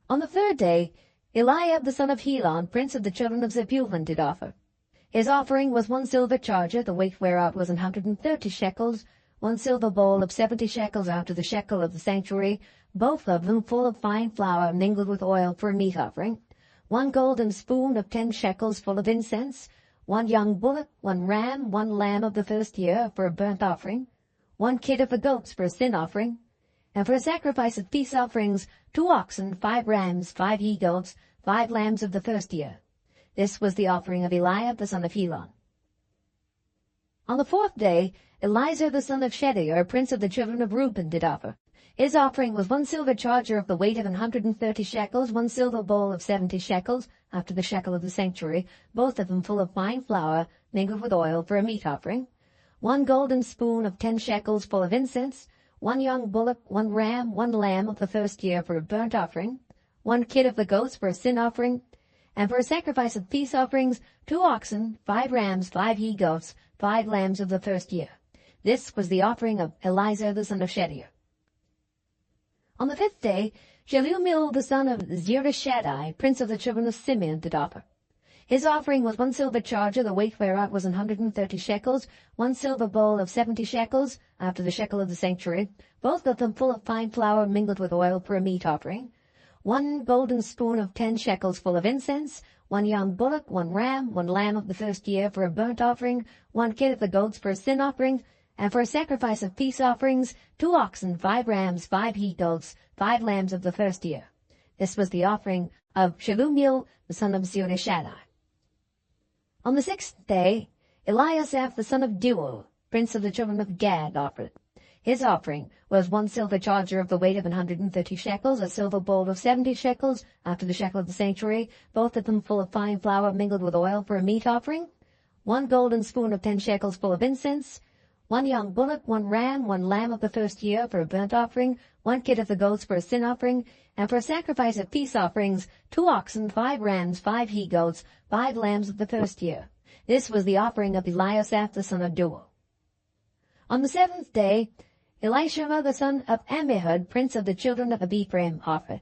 On the third day, Eliab the son of Helon, prince of the children of Zebulun, did offer. His offering was 1 silver charger, the weight whereof was 130 shekels, 1 silver bowl of 70 shekels after the shekel of the sanctuary, both of them full of fine flour mingled with oil for a meat offering, 1 golden spoon of 10 shekels full of incense, 1 young bullock, 1 ram, 1 lamb of the first year for a burnt offering, 1 kid of the goats for a sin offering, and for a sacrifice of peace offerings 2 oxen, 5 rams, 5 he-goats, 5 lambs of the first year. This was the offering of Eliab the son of Helon. On the fourth day, Elizur the son of Shedeur, prince of the children of Reuben, did offer. His offering was 1 silver charger of the weight of 130 shekels, 1 silver bowl of 70 shekels, after the shekel of the sanctuary, both of them full of fine flour, mingled with oil, for a meat offering. 1 golden spoon of 10 shekels full of incense, 1 young bullock, 1 ram, 1 lamb of the first year for a burnt offering, 1 kid of the goats for a sin offering, and for a sacrifice of peace offerings, 2 oxen, 5 rams, 5 he-goats, 5 lambs of the first year. This was the offering of Eliezer the son of Shedeur. On the 5th day, Shelumiel the son of Zurishaddai, prince of the children of Simeon, did offer. His offering was 1 silver charger, the weight whereof was 130 shekels, 1 silver bowl of 70 shekels, after the shekel of the sanctuary, both of them full of fine flour mingled with oil for a meat offering, 1 golden spoon of 10 shekels full of incense, 1 young bullock, 1 ram, 1 lamb of the first year for a burnt offering, 1 kid of the goats for a sin offering, and for a sacrifice of peace offerings, 2 oxen, 5 rams, 5 he-goats, 5 lambs of the first year. This was the offering of Shelumiel the son of Zurishaddai. On the 6th day, Eliasaph the son of Deuel, prince of the children of Gad, offered. His offering was 1 silver charger of the weight of 130 shekels, a silver bowl of 70 shekels, after the shekel of the sanctuary, both of them full of fine flour mingled with oil for a meat offering, 1 golden spoon of 10 shekels full of incense, 1 young bullock, 1 ram, 1 lamb of the first year for a burnt offering, 1 kid of the goats for a sin offering, and for a sacrifice of peace offerings, 2 oxen, 5 rams, 5 he-goats, 5 lambs of the first year. This was the offering of Eliasaph the son of Deuel. On the 7th day, Elishama the son of Ammihud, prince of the children of Ephraim, offered.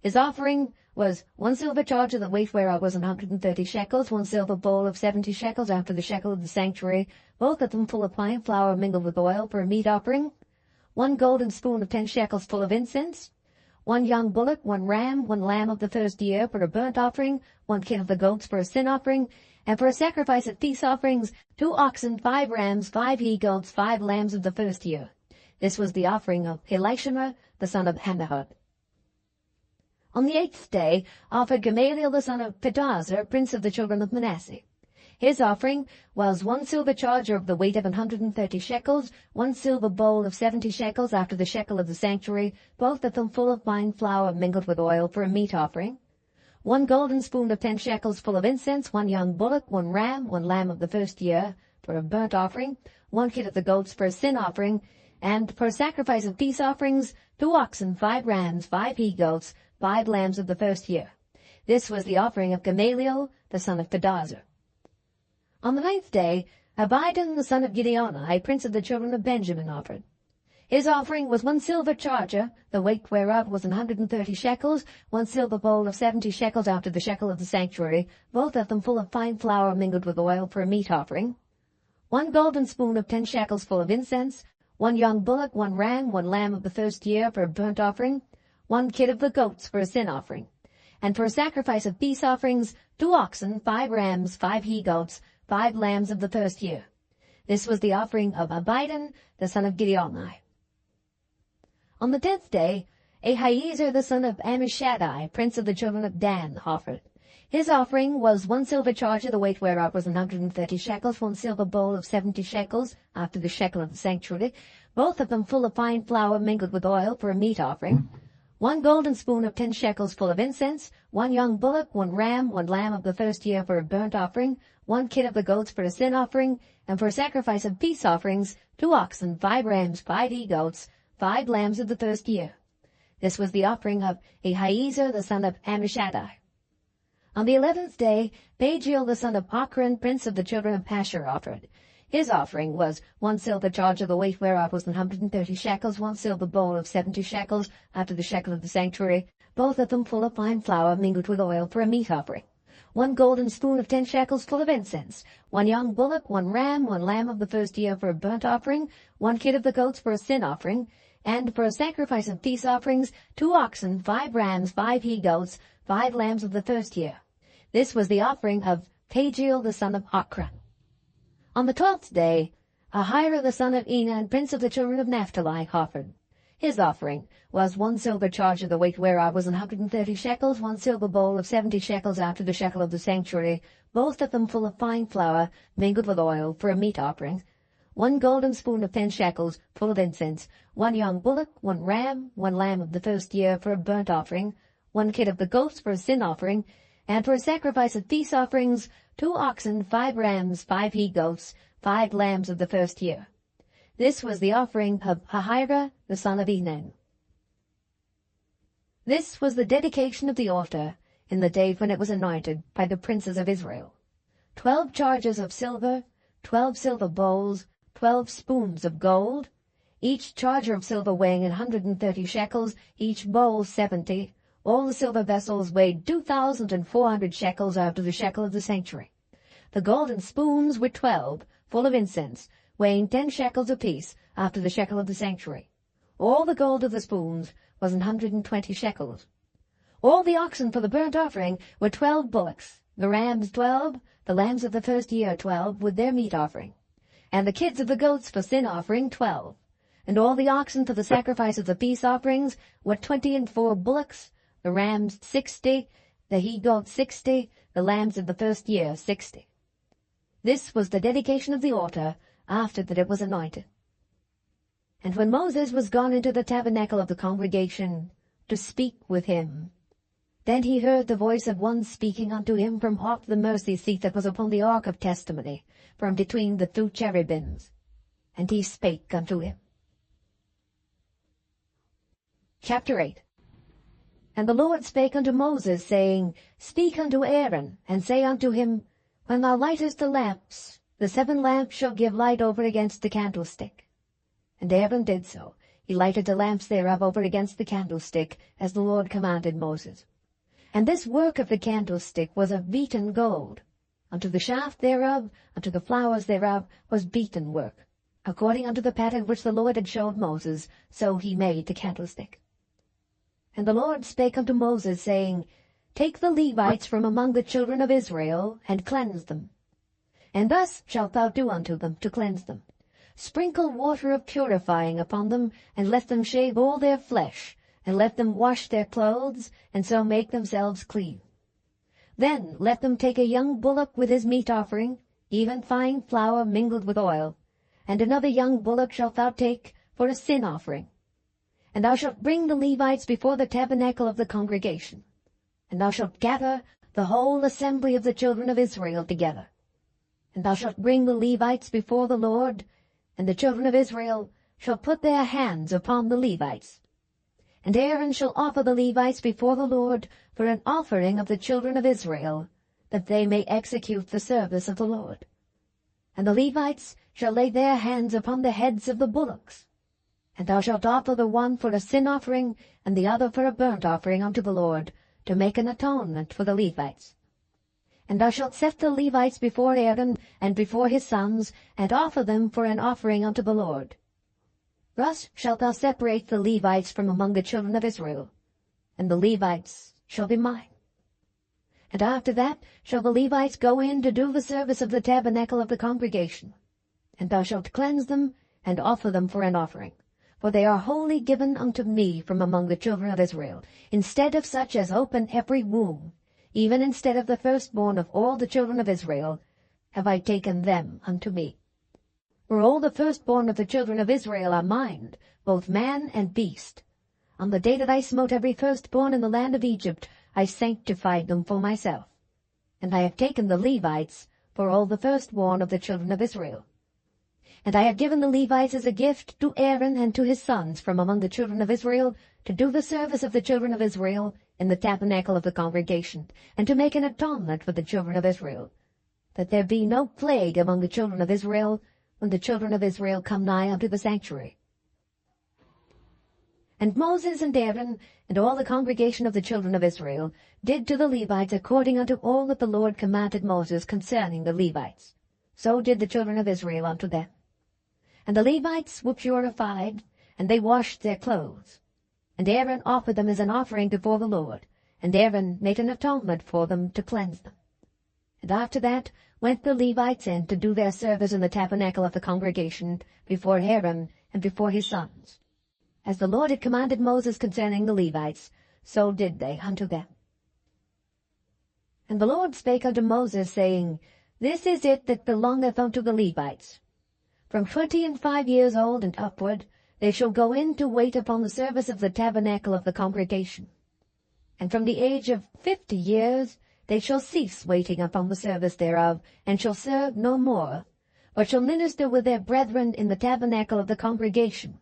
His offering was 1 silver charger, the weight whereof was 130 shekels, 1 silver bowl of 70 shekels after the shekel of the sanctuary, both of them full of fine flour mingled with oil for a meat offering, 1 golden spoon of 10 shekels full of incense, 1 young bullock, 1 ram, 1 lamb of the first year for a burnt offering, 1 kid of the goats for a sin offering, and for a sacrifice of peace offerings, 2 oxen, 5 rams, 5 he-goats, 5 lambs of the first year. This was the offering of Elishama the son of Ammihud. On the 8th day, offered Gamaliel the son of Pedazur, prince of the children of Manasseh. His offering was 1 silver charger of the weight of 130 shekels, 1 silver bowl of 70 shekels after the shekel of the sanctuary, both of them full of fine flour mingled with oil for a meat offering, 1 golden spoon of 10 shekels full of incense, 1 young bullock, 1 ram, 1 lamb of the first year for a burnt offering, 1 kid of the goats for a sin offering, and for a sacrifice of peace offerings, 2 oxen, 5 rams, 5 he-goats, 5 lambs of the first year. This was the offering of Gamaliel the son of Pedazur. On the 9th day, Abidan the son of Gideoni, prince of the children of Benjamin, offered. His offering was 1 silver charger, the weight whereof was 130 shekels, 1 silver bowl of 70 shekels after the shekel of the sanctuary, both of them full of fine flour mingled with oil for a meat offering, 1 golden spoon of 10 shekels full of incense, 1 young bullock, 1 ram, 1 lamb of the first year for a burnt offering, 1 kid of the goats for a sin offering, and for a sacrifice of peace offerings, 2 oxen, 5 rams, 5 he-goats, 5 lambs of the first year. This was the offering of Abidan the son of Gideoni. On the 10th day, Ahiezer the son of Ammishaddai, prince of the children of Dan, offered. His offering was 1 silver charger, the weight whereof was 130 shekels, 1 silver bowl of 70 shekels, after the shekel of the sanctuary, both of them full of fine flour mingled with oil for a meat offering, 1 golden spoon of 10 shekels full of incense, 1 young bullock, 1 ram, 1 lamb of the first year for a burnt offering, 1 kid of the goats for a sin offering, and for a sacrifice of peace offerings, 2 oxen, 5 rams, 5 he-goats, 5 lambs of the first year. This was the offering of Ahiezer the son of Ammishaddai. On the 11th day, Pagiel the son of Ochran, prince of the children of Pashur, offered. His offering was 1 silver charger, the weight whereof was 130 shekels, 1 silver bowl of 70 shekels, after the shekel of the sanctuary, both of them full of fine flour mingled with oil for a meat offering, 1 golden spoon of 10 shekels full of incense, 1 young bullock, 1 ram, 1 lamb of the first year for a burnt offering, 1 kid of the goats for a sin offering, and for a sacrifice of peace offerings, 2 oxen, 5 rams, 5 he-goats, 5 lambs of the first year. This was the offering of Pagiel the son of Ochran. On the 12th day, Ahira the son of Enan, prince of the children of Naphtali, offered. His offering was 1 silver charger, the weight whereof was 130 shekels, 1 silver bowl of 70 shekels after the shekel of the sanctuary, both of them full of fine flour mingled with oil for a meat offering, 1 golden spoon of 10 shekels full of incense, 1 young bullock, 1 ram, 1 lamb of the first year for a burnt offering, 1 kid of the goats for a sin offering, and for a sacrifice of peace offerings, 2 oxen, 5 rams, 5 he-goats, 5 lambs of the first year. This was the offering of Ahira the son of Enan. This was the dedication of the altar in the day when it was anointed by the princes of Israel. 12 chargers of silver, 12 silver bowls, 12 spoons of gold, each charger of silver weighing 130 shekels, each bowl 70. All the silver vessels weighed 2,400 shekels after the shekel of the sanctuary. The golden spoons were 12, full of incense, weighing 10 shekels apiece after the shekel of the sanctuary. All the gold of the spoons was 120 shekels. All the oxen for the burnt offering were 12 bullocks, the rams 12, the lambs of the first year 12, with their meat offering, and the kids of the goats for sin offering 12. And all the oxen for the sacrifice of the peace offerings were 24 bullocks, the rams 60, the he-goats 60, the lambs of the first year 60. This was the dedication of the altar after that it was anointed. And when Moses was gone into the tabernacle of the congregation to speak with him, then he heard the voice of one speaking unto him from off the mercy seat that was upon the ark of testimony, from between the 2 cherubims. And he spake unto him. Chapter 8. And the Lord spake unto Moses, saying, Speak unto Aaron, and say unto him, When thou lightest the lamps, the 7 lamps shall give light over against the candlestick. And Aaron did so. He lighted the lamps thereof over against the candlestick, as the Lord commanded Moses. And this work of the candlestick was of beaten gold. Unto the shaft thereof, unto the flowers thereof, was beaten work. According unto the pattern which the Lord had showed Moses, so he made the candlestick. And the Lord spake unto Moses, saying, Take the Levites from among the children of Israel, and cleanse them. And thus shalt thou do unto them, to cleanse them. Sprinkle water of purifying upon them, and let them shave all their flesh, and let them wash their clothes, and so make themselves clean. Then let them take a young bullock with his meat offering, even fine flour mingled with oil, and another young bullock shalt thou take for a sin offering. And thou shalt bring the Levites before the tabernacle of the congregation, and thou shalt gather the whole assembly of the children of Israel together. And thou shalt bring the Levites before the Lord, and the children of Israel shall put their hands upon the Levites. And Aaron shall offer the Levites before the Lord for an offering of the children of Israel, that they may execute the service of the Lord. And the Levites shall lay their hands upon the heads of the bullocks. And thou shalt offer the one for a sin offering, and the other for a burnt offering unto the Lord, to make an atonement for the Levites. And thou shalt set the Levites before Aaron and before his sons, and offer them for an offering unto the Lord. Thus shalt thou separate the Levites from among the children of Israel, and the Levites shall be mine. And after that shall the Levites go in to do the service of the tabernacle of the congregation. And thou shalt cleanse them, and offer them for an offering. For they are wholly given unto me from among the children of Israel, instead of such as open every womb, even instead of the firstborn of all the children of Israel, have I taken them unto me. For all the firstborn of the children of Israel are mine, both man and beast. On the day that I smote every firstborn in the land of Egypt, I sanctified them for myself. And I have taken the Levites for all the firstborn of the children of Israel. And I have given the Levites as a gift to Aaron and to his sons from among the children of Israel, to do the service of the children of Israel in the tabernacle of the congregation, and to make an atonement for the children of Israel, that there be no plague among the children of Israel, when the children of Israel come nigh unto the sanctuary. And Moses and Aaron and all the congregation of the children of Israel did to the Levites according unto all that the Lord commanded Moses concerning the Levites. So did the children of Israel unto them. And the Levites were purified, and they washed their clothes. And Aaron offered them as an offering before the Lord, and Aaron made an atonement for them to cleanse them. And after that went the Levites in to do their service in the tabernacle of the congregation before Aaron and before his sons. As the Lord had commanded Moses concerning the Levites, so did they unto them. And the Lord spake unto Moses, saying, This is it that belongeth unto the Levites. From 25 years old and upward, they shall go in to wait upon the service of the tabernacle of the congregation. And from the age of 50 years they shall cease waiting upon the service thereof, and shall serve no more, but shall minister with their brethren in the tabernacle of the congregation,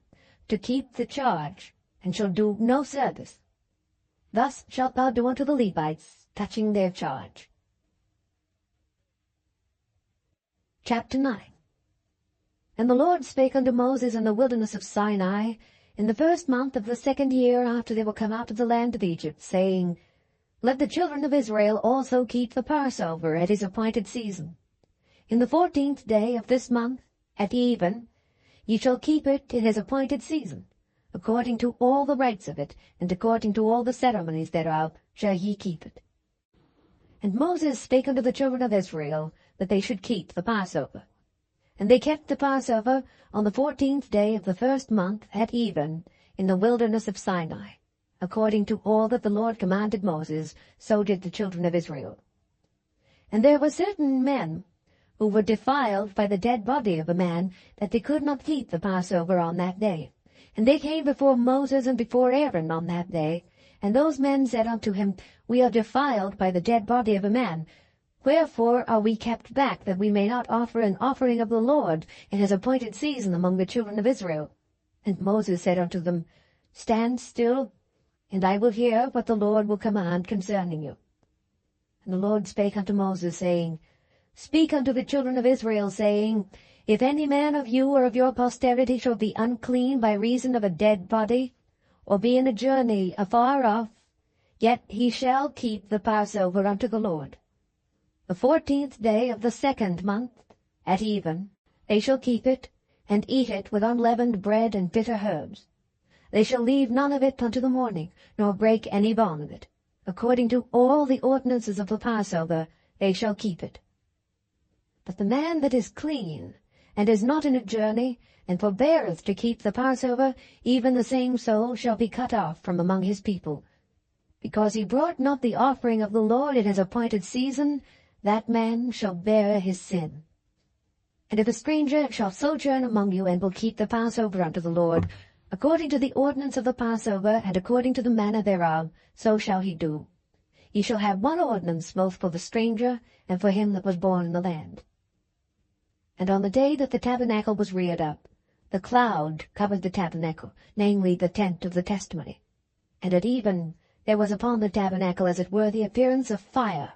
to keep the charge, and shall do no service. Thus shalt thou do unto the Levites, touching their charge. Chapter 9. And the Lord spake unto Moses in the wilderness of Sinai, in the 1st month of the 2nd year after they were come out of the land of Egypt, saying, Let the children of Israel also keep the Passover at his appointed season. In the 14th day of this month, at even, ye shall keep it in his appointed season. According to all the rites of it, and according to all the ceremonies thereof, shall ye keep it. And Moses spake unto the children of Israel, that they should keep the Passover. And they kept the Passover on the 14th day of the 1st month at even, in the wilderness of Sinai. According to all that the Lord commanded Moses, so did the children of Israel. And there were certain men who were defiled by the dead body of a man, that they could not keep the Passover on that day. And they came before Moses and before Aaron on that day. And those men said unto him, We are defiled by the dead body of a man. Wherefore are we kept back, that we may not offer an offering of the Lord in his appointed season among the children of Israel? And Moses said unto them, Stand still, and I will hear what the Lord will command concerning you. And the Lord spake unto Moses, saying, Speak unto the children of Israel, saying, If any man of you or of your posterity shall be unclean by reason of a dead body, or be in a journey afar off, yet he shall keep the Passover unto the Lord. The 14th day of the 2nd month, at even, they shall keep it, and eat it with unleavened bread and bitter herbs. They shall leave none of it unto the morning, nor break any bone of it. According to all the ordinances of the Passover, they shall keep it. But the man that is clean, and is not in a journey, and forbeareth to keep the Passover, even the same soul shall be cut off from among his people. Because he brought not the offering of the Lord in his appointed season, that man shall bear his sin. And if a stranger shall sojourn among you, and will keep the Passover unto the Lord, according to the ordinance of the Passover, and according to the manner thereof, so shall he do. Ye shall have one ordinance both for the stranger, and for him that was born in the land. And on the day that the tabernacle was reared up, the cloud covered the tabernacle, namely the tent of the testimony. And at even there was upon the tabernacle as it were the appearance of fire,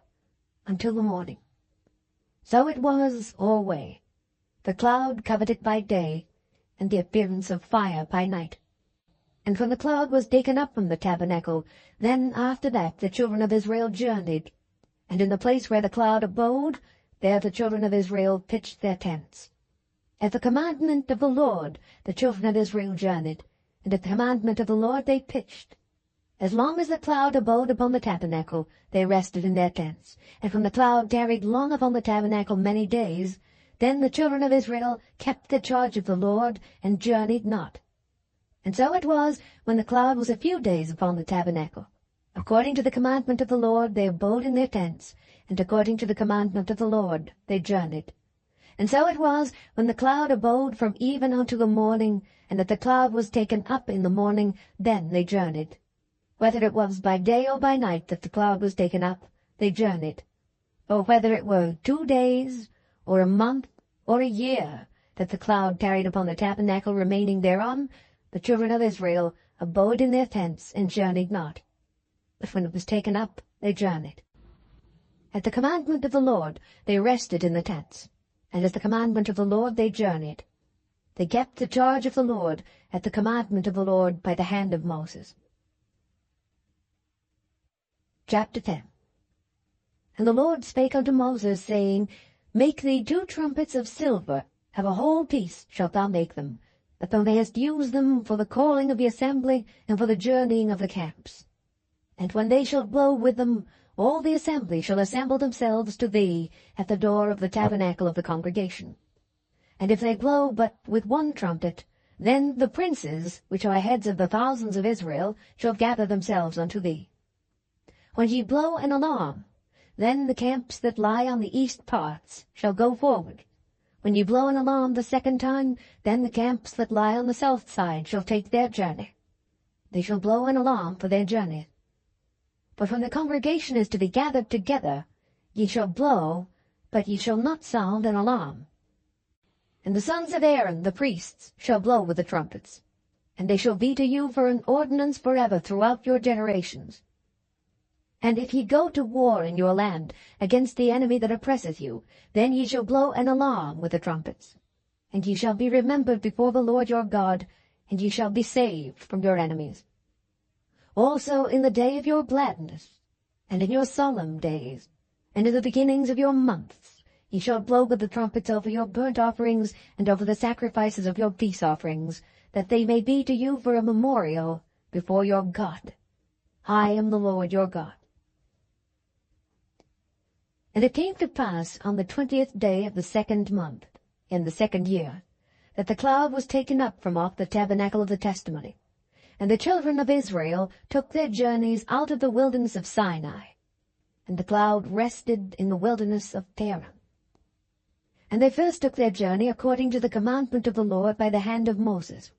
until the morning. So it was alway. The cloud covered it by day, and the appearance of fire by night. And when the cloud was taken up from the tabernacle, then after that the children of Israel journeyed. And in the place where the cloud abode, there the children of Israel pitched their tents. At the commandment of the Lord the children of Israel journeyed, and at the commandment of the Lord they pitched. As long as the cloud abode upon the tabernacle, they rested in their tents. And when the cloud tarried long upon the tabernacle many days, then the children of Israel kept the charge of the Lord, and journeyed not. And so it was, when the cloud was a few days upon the tabernacle. According to the commandment of the Lord they abode in their tents, and according to the commandment of the Lord they journeyed. And so it was, when the cloud abode from even unto the morning, and that the cloud was taken up in the morning, then they journeyed. Whether it was by day or by night that the cloud was taken up, they journeyed. Or whether it were 2 days, or a month, or a year, that the cloud tarried upon the tabernacle remaining thereon, the children of Israel abode in their tents, and journeyed not. But when it was taken up, they journeyed. At the commandment of the Lord they rested in the tents, and at the commandment of the Lord they journeyed. They kept the charge of the Lord at the commandment of the Lord by the hand of Moses. Chapter 10. And the Lord spake unto Moses, saying, Make thee 2 trumpets of silver, of a whole piece shalt thou make them, that thou mayest use them for the calling of the assembly, and for the journeying of the camps. And when they shall blow with them, all the assembly shall assemble themselves to thee at the door of the tabernacle of the congregation. And if they blow but with 1 trumpet, then the princes, which are heads of the thousands of Israel, shall gather themselves unto thee. When ye blow an alarm, then the camps that lie on the east parts shall go forward, When you blow an alarm the second time, then the camps that lie on the south side shall take their journey. They shall blow an alarm for their journey. But when the congregation is to be gathered together, ye shall blow, but ye shall not sound an alarm. And the sons of Aaron, the priests, shall blow with the trumpets, and they shall be to you for an ordinance forever throughout your generations. And if ye go to war in your land against the enemy that oppresseth you, then ye shall blow an alarm with the trumpets. And ye shall be remembered before the Lord your God, and ye shall be saved from your enemies. Also in the day of your gladness, and in your solemn days, and in the beginnings of your months, ye shall blow with the trumpets over your burnt offerings and over the sacrifices of your peace offerings, that they may be to you for a memorial before your God. I am the Lord your God. And it came to pass on the 20th day of the 2nd month, in the 2nd year, that the cloud was taken up from off the tabernacle of the testimony. And the children of Israel took their journeys out of the wilderness of Sinai. And the cloud rested in the wilderness of Paran. And they first took their journey according to the commandment of the Lord by the hand of Moses.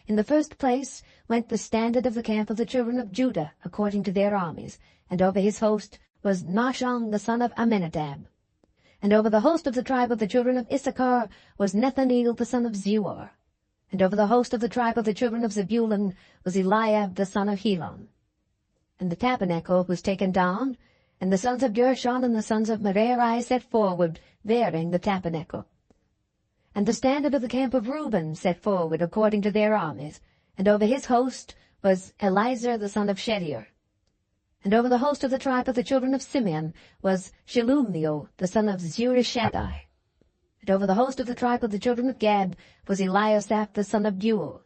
In the first place went the standard of the camp of the children of Judah according to their armies, and over his host was Nahshon the son of Amminadab. And over the host of the tribe of the children of Issachar was Nethaneel the son of Zeuar. And over the host of the tribe of the children of Zebulun was Eliab the son of Helon. And the tabernacle was taken down, and the sons of Gershon and the sons of Merari set forward, bearing the tabernacle. And the standard of the camp of Reuben set forward according to their armies, and over his host was Elizur the son of Shedeur. And over the host of the tribe of the children of Simeon was Shelumiel the son of Zurishaddai. And over the host of the tribe of the children of Gad was Eliasaph the son of Deuel.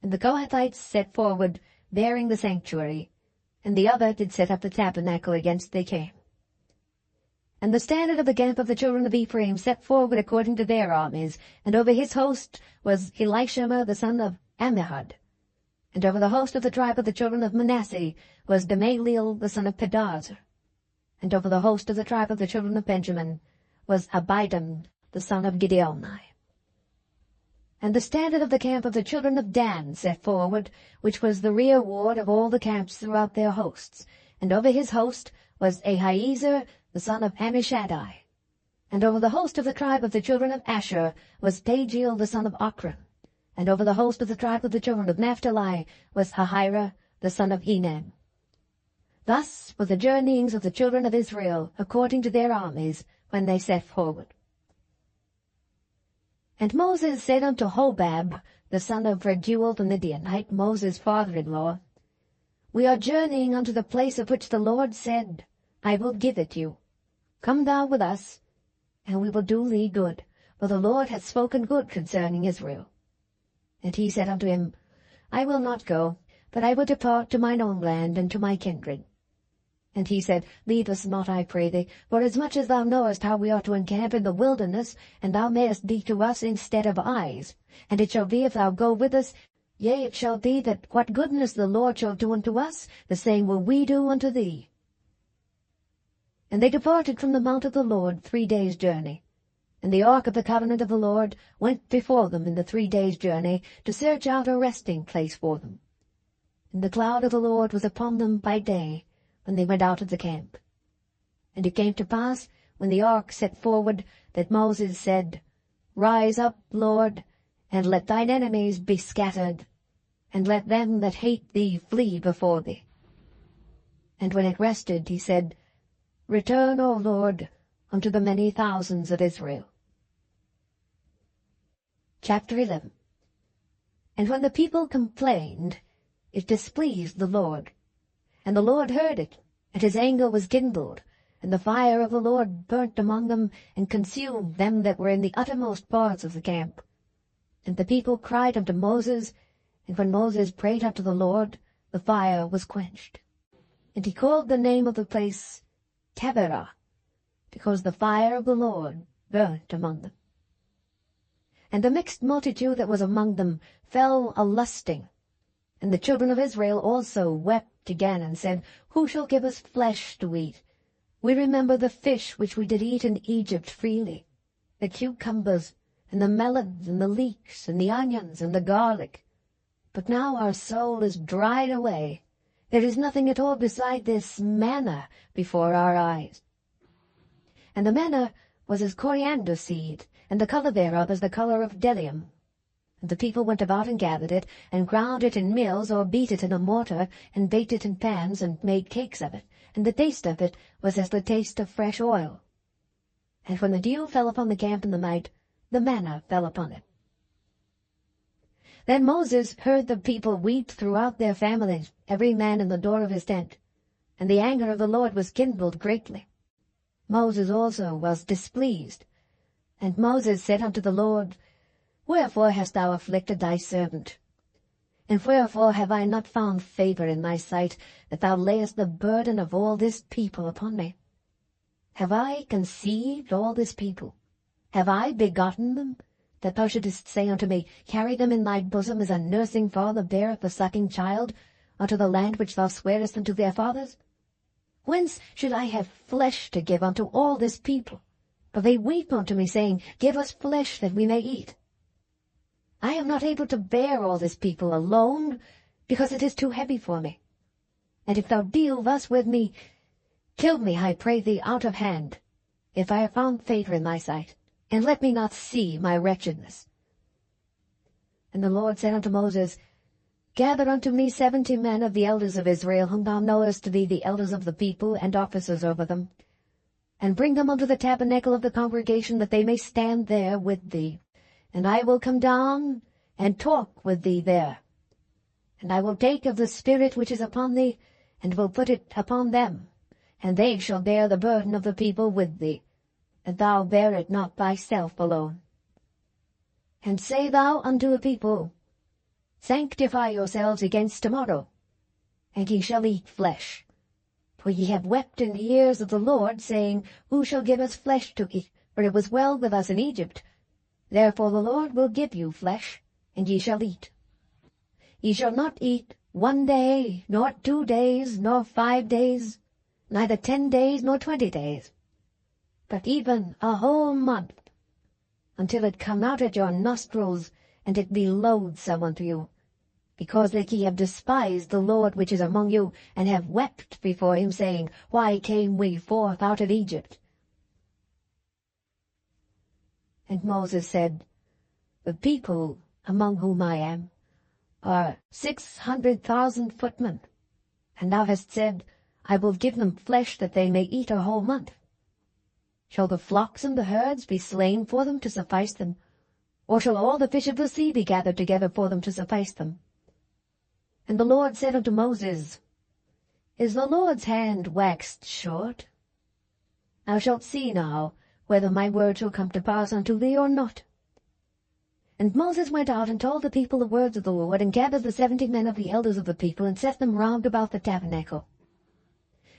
And the Kohathites set forward, bearing the sanctuary, and the other did set up the tabernacle against they came. And the standard of the camp of the children of Ephraim set forward according to their armies, and over his host was Elishama the son of Ammihud. And over the host of the tribe of the children of Manasseh was Gamaliel the son of Pedazur. And over the host of the tribe of the children of Benjamin was Abidam the son of Gideoni. And the standard of the camp of the children of Dan set forward, which was the rear ward of all the camps throughout their hosts. And over his host was Ahiezer the son of Ammishaddai. And over the host of the tribe of the children of Asher was Pagiel the son of Ochran. And over the host of the tribe of the children of Naphtali was Ahira the son of Enan. Thus were the journeyings of the children of Israel according to their armies when they set forward. And Moses said unto Hobab the son of Reguel the Midianite, Moses' father-in-law, We are journeying unto the place of which the Lord said, I will give it you. Come thou with us, and we will do thee good, for the Lord hath spoken good concerning Israel. And he said unto him, I will not go, but I will depart to mine own land and to my kindred. And he said, Leave us not, I pray thee, for as much as thou knowest how we ought to encamp in the wilderness, and thou mayest be to us instead of eyes. And it shall be, if thou go with us, yea, it shall be that what goodness the Lord shall do unto us, the same will we do unto thee. And they departed from the mount of the Lord 3 days' journey. And the ark of the covenant of the Lord went before them in the 3 days' journey, to search out a resting place for them. And the cloud of the Lord was upon them by day, when they went out of the camp. And it came to pass, when the ark set forward, that Moses said, Rise up, Lord, and let thine enemies be scattered, and let them that hate thee flee before thee. And when it rested, he said, Return, O Lord, unto the many thousands of Israel. Chapter 11. And when the people complained, it displeased the Lord. And the Lord heard it, and his anger was kindled, and the fire of the Lord burnt among them, and consumed them that were in the uttermost parts of the camp. And the people cried unto Moses, and when Moses prayed unto the Lord, the fire was quenched. And he called the name of the place Taberah, because the fire of the Lord burnt among them. And the mixed multitude that was among them fell a-lusting. And the children of Israel also wept again, and said, Who shall give us flesh to eat? We remember the fish which we did eat in Egypt freely. the cucumbers, and the melons, and the leeks, and the onions, and the garlic. But now our soul is dried away. There is nothing at all beside this manna before our eyes. And the manna was as coriander seed, and the color thereof as the color of bdellium. And the people went about and gathered it, and ground it in mills, or beat it in a mortar, and baked it in pans, and made cakes of it. And the taste of it was as the taste of fresh oil. And when the dew fell upon the camp in the night, the manna fell upon it. Then Moses heard the people weep throughout their families, every man in the door of his tent. And the anger of the Lord was kindled greatly. Moses also was displeased. And Moses said unto the Lord, Wherefore hast thou afflicted thy servant? And wherefore have I not found favor in thy sight, that thou layest the burden of all this people upon me? Have I conceived all this people? Have I begotten them, that thou shouldest say unto me, Carry them in thy bosom as a nursing father beareth a sucking child, unto the land which thou swarest unto their fathers? Whence should I have flesh to give unto all this people? For they weep unto me, saying, Give us flesh that we may eat. I am not able to bear all this people alone, because it is too heavy for me. And if thou deal thus with me, kill me, I pray thee, out of hand, if I have found favor in thy sight, and let me not see my wretchedness. And the Lord said unto Moses, Gather unto me 70 men of the elders of Israel, whom thou knowest to be the elders of the people, and officers over them, and bring them unto the tabernacle of the congregation, that they may stand there with thee. And I will come down and talk with thee there. And I will take of the Spirit which is upon thee, and will put it upon them, and they shall bear the burden of the people with thee, that thou bear it not thyself alone. And say thou unto the people, Sanctify yourselves against tomorrow, and ye shall eat flesh. For ye have wept in the ears of the Lord, saying, Who shall give us flesh to eat? For it was well with us in Egypt. Therefore the Lord will give you flesh, and ye shall eat. Ye shall not eat 1 day, nor 2 days, nor 5 days, neither 10 days, nor 20 days, but even a whole month, until it come out at your nostrils, and it be loathsome unto you, because that ye have despised the Lord which is among you, and have wept before him, saying, Why came we forth out of Egypt? And Moses said, The people among whom I am are 600,000 footmen, and thou hast said, I will give them flesh that they may eat a whole month. Shall the flocks and the herds be slain for them to suffice them, or shall all the fish of the sea be gathered together for them to suffice them? And the Lord said unto Moses, Is the Lord's hand waxed short? Thou shalt see now whether my word shall come to pass unto thee or not. And Moses went out and told the people the words of the Lord, and gathered the 70 men of the elders of the people, and set them round about the tabernacle.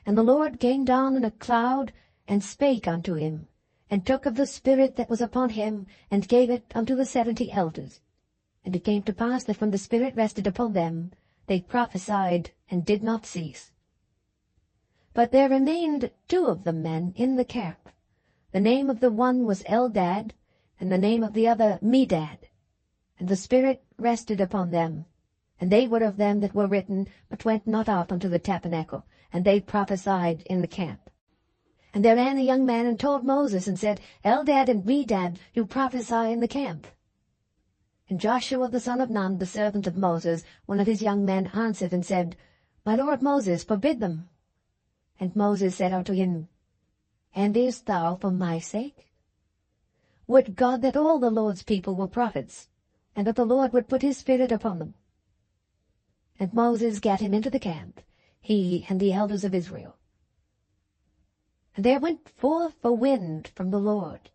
And the Lord came down in a cloud, and spake unto him, and took of the Spirit that was upon him, and gave it unto the 70 elders. And it came to pass that when the Spirit rested upon them, they prophesied, and did not cease. But there remained 2 of the men in the camp. The name of the one was Eldad, and the name of the other Medad. And the Spirit rested upon them. And they were of them that were written, but went not out unto the tabernacle, and they prophesied in the camp. And there ran a young man and told Moses, and said, Eldad and Medad do prophesy in the camp. And Joshua the son of Nun, the servant of Moses, one of his young men, answered and said, My lord Moses, forbid them. And Moses said unto him, Enviest thou for my sake? Would God that all the Lord's people were prophets, and that the Lord would put his Spirit upon them. And Moses gat him into the camp, he and the elders of Israel. And there went forth a wind from the Lord,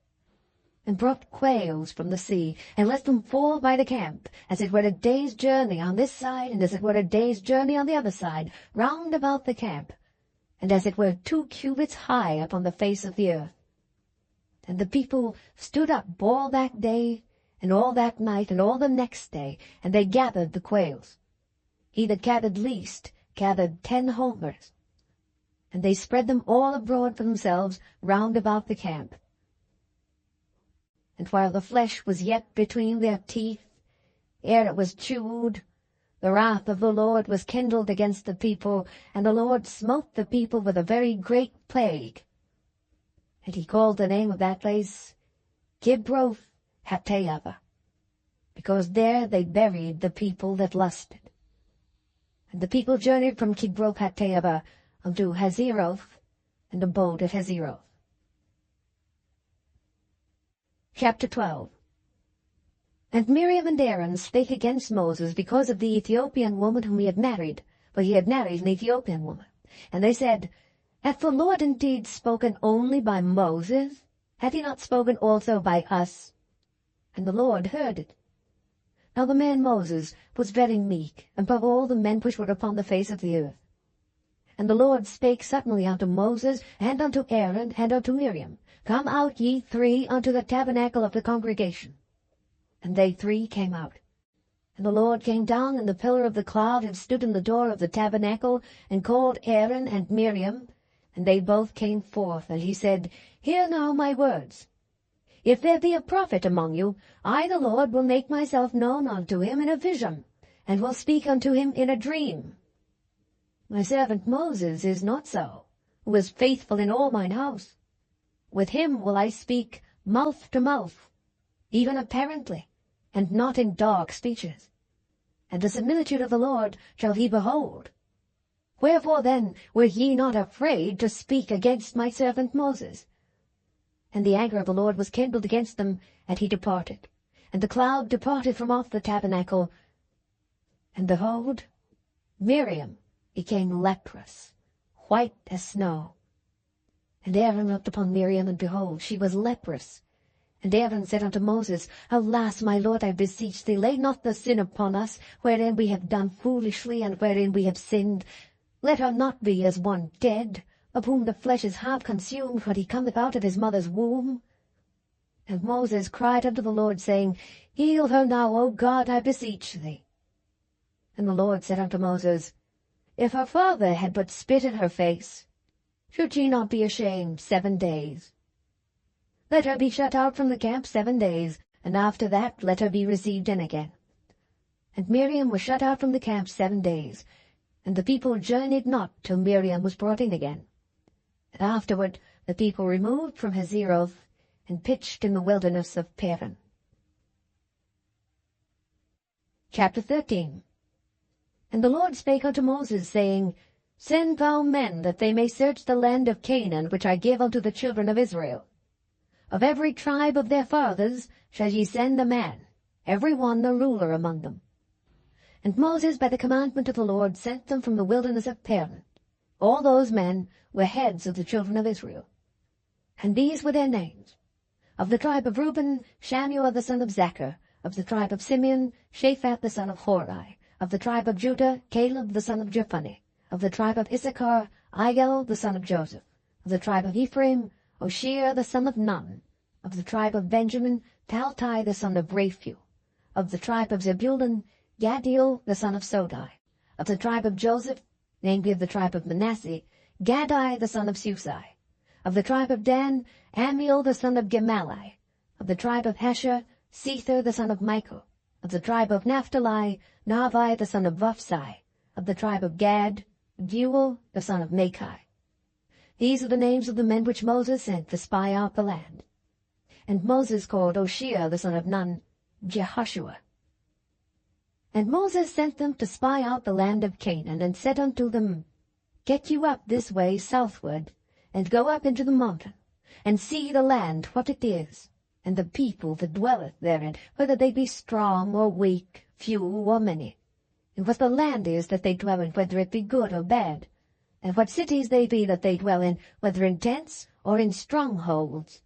and brought quails from the sea, and let them fall by the camp, as it were a day's journey on this side, and as it were a day's journey on the other side, round about the camp, and as it were 2 cubits high upon the face of the earth. And the people stood up all that day, and all that night, and all the next day, and they gathered the quails. He that gathered least gathered 10 homers. And they spread them all abroad for themselves round about the camp. and while the flesh was yet between their teeth, ere it was chewed, the wrath of the Lord was kindled against the people, and the Lord smote the people with a very great plague. And he called the name of that place Kibroth Hattaavah, because there they buried the people that lusted. And the people journeyed from Kibroth Hattaavah unto Hazeroth, and abode at Hazeroth. Chapter 12. And Miriam and Aaron spake against Moses because of the Ethiopian woman whom he had married, for he had married an Ethiopian woman. And they said, Hath the Lord indeed spoken only by Moses? Hath he not spoken also by us? And the Lord heard it. Now the man Moses was very meek above all the men which were upon the face of the earth. And the Lord spake suddenly unto Moses, and unto Aaron, and unto Miriam, Come out ye three unto the tabernacle of the congregation. And they three came out. And the Lord came down in the pillar of the cloud, and stood in the door of the tabernacle, and called Aaron and Miriam, and they both came forth. And he said, Hear now my words. If there be a prophet among you, I the Lord will make myself known unto him in a vision, and will speak unto him in a dream. My servant Moses is not so, who is faithful in all mine house. With him will I speak mouth to mouth, even apparently, and not in dark speeches. And the similitude of the Lord shall he behold. Wherefore then were ye not afraid to speak against my servant Moses? And the anger of the Lord was kindled against them, and he departed. And the cloud departed from off the tabernacle. And behold, Miriam became leprous, white as snow. And Aaron looked upon Miriam, and behold, she was leprous. And Aaron said unto Moses, Alas, my Lord, I beseech thee, lay not the sin upon us, wherein we have done foolishly, and wherein we have sinned. Let her not be as one dead, of whom the flesh is half consumed when he cometh out of his mother's womb. And Moses cried unto the Lord, saying, Heal her now, O God, I beseech thee. And the Lord said unto Moses, If her father had but spit in her face, should she not be ashamed 7 days? Let her be shut out from the camp 7 days, and after that let her be received in again. And Miriam was shut out from the camp 7 days, and the people journeyed not till Miriam was brought in again. And afterward the people removed from Hazeroth, and pitched in the wilderness of Paran. Chapter 13. And the Lord spake unto Moses, saying, Send thou men, that they may search the land of Canaan, which I give unto the children of Israel. Of every tribe of their fathers shall ye send a man, every one a ruler among them. And Moses by the commandment of the Lord sent them from the wilderness of Paran. All those men were heads of the children of Israel. And these were their names. Of the tribe of Reuben, Shammua the son of Zachar. Of the tribe of Simeon, Shaphat the son of Hori. Of the tribe of Judah, Caleb the son of Jephunneh. Of the tribe of Issachar, Igel the son of Joseph. Of the tribe of Ephraim, Oshir the son of Nun. Of the tribe of Benjamin, Paltai the son of Raphu. Of the tribe of Zebulun, Gadiel the son of Sodai. Of the tribe of Joseph, namely of the tribe of Manasseh, Gadai the son of Susai. Of the tribe of Dan, Amiel the son of Gemalli. Of the tribe of Hasher, Sether the son of Michael. Of the tribe of Naphtali, Navi the son of Vophsi. Of the tribe of Gad, Geuel the son of Machi. These are the names of the men which Moses sent to spy out the land. And Moses called Oshir the son of Nun, Jehoshua. And Moses sent them to spy out the land of Canaan, and said unto them, Get you up this way southward, and go up into the mountain, and see the land what it is, and the people that dwelleth therein, whether they be strong or weak, few or many, and what the land is that they dwell in, whether it be good or bad, and what cities they be that they dwell in, whether in tents or in strongholds,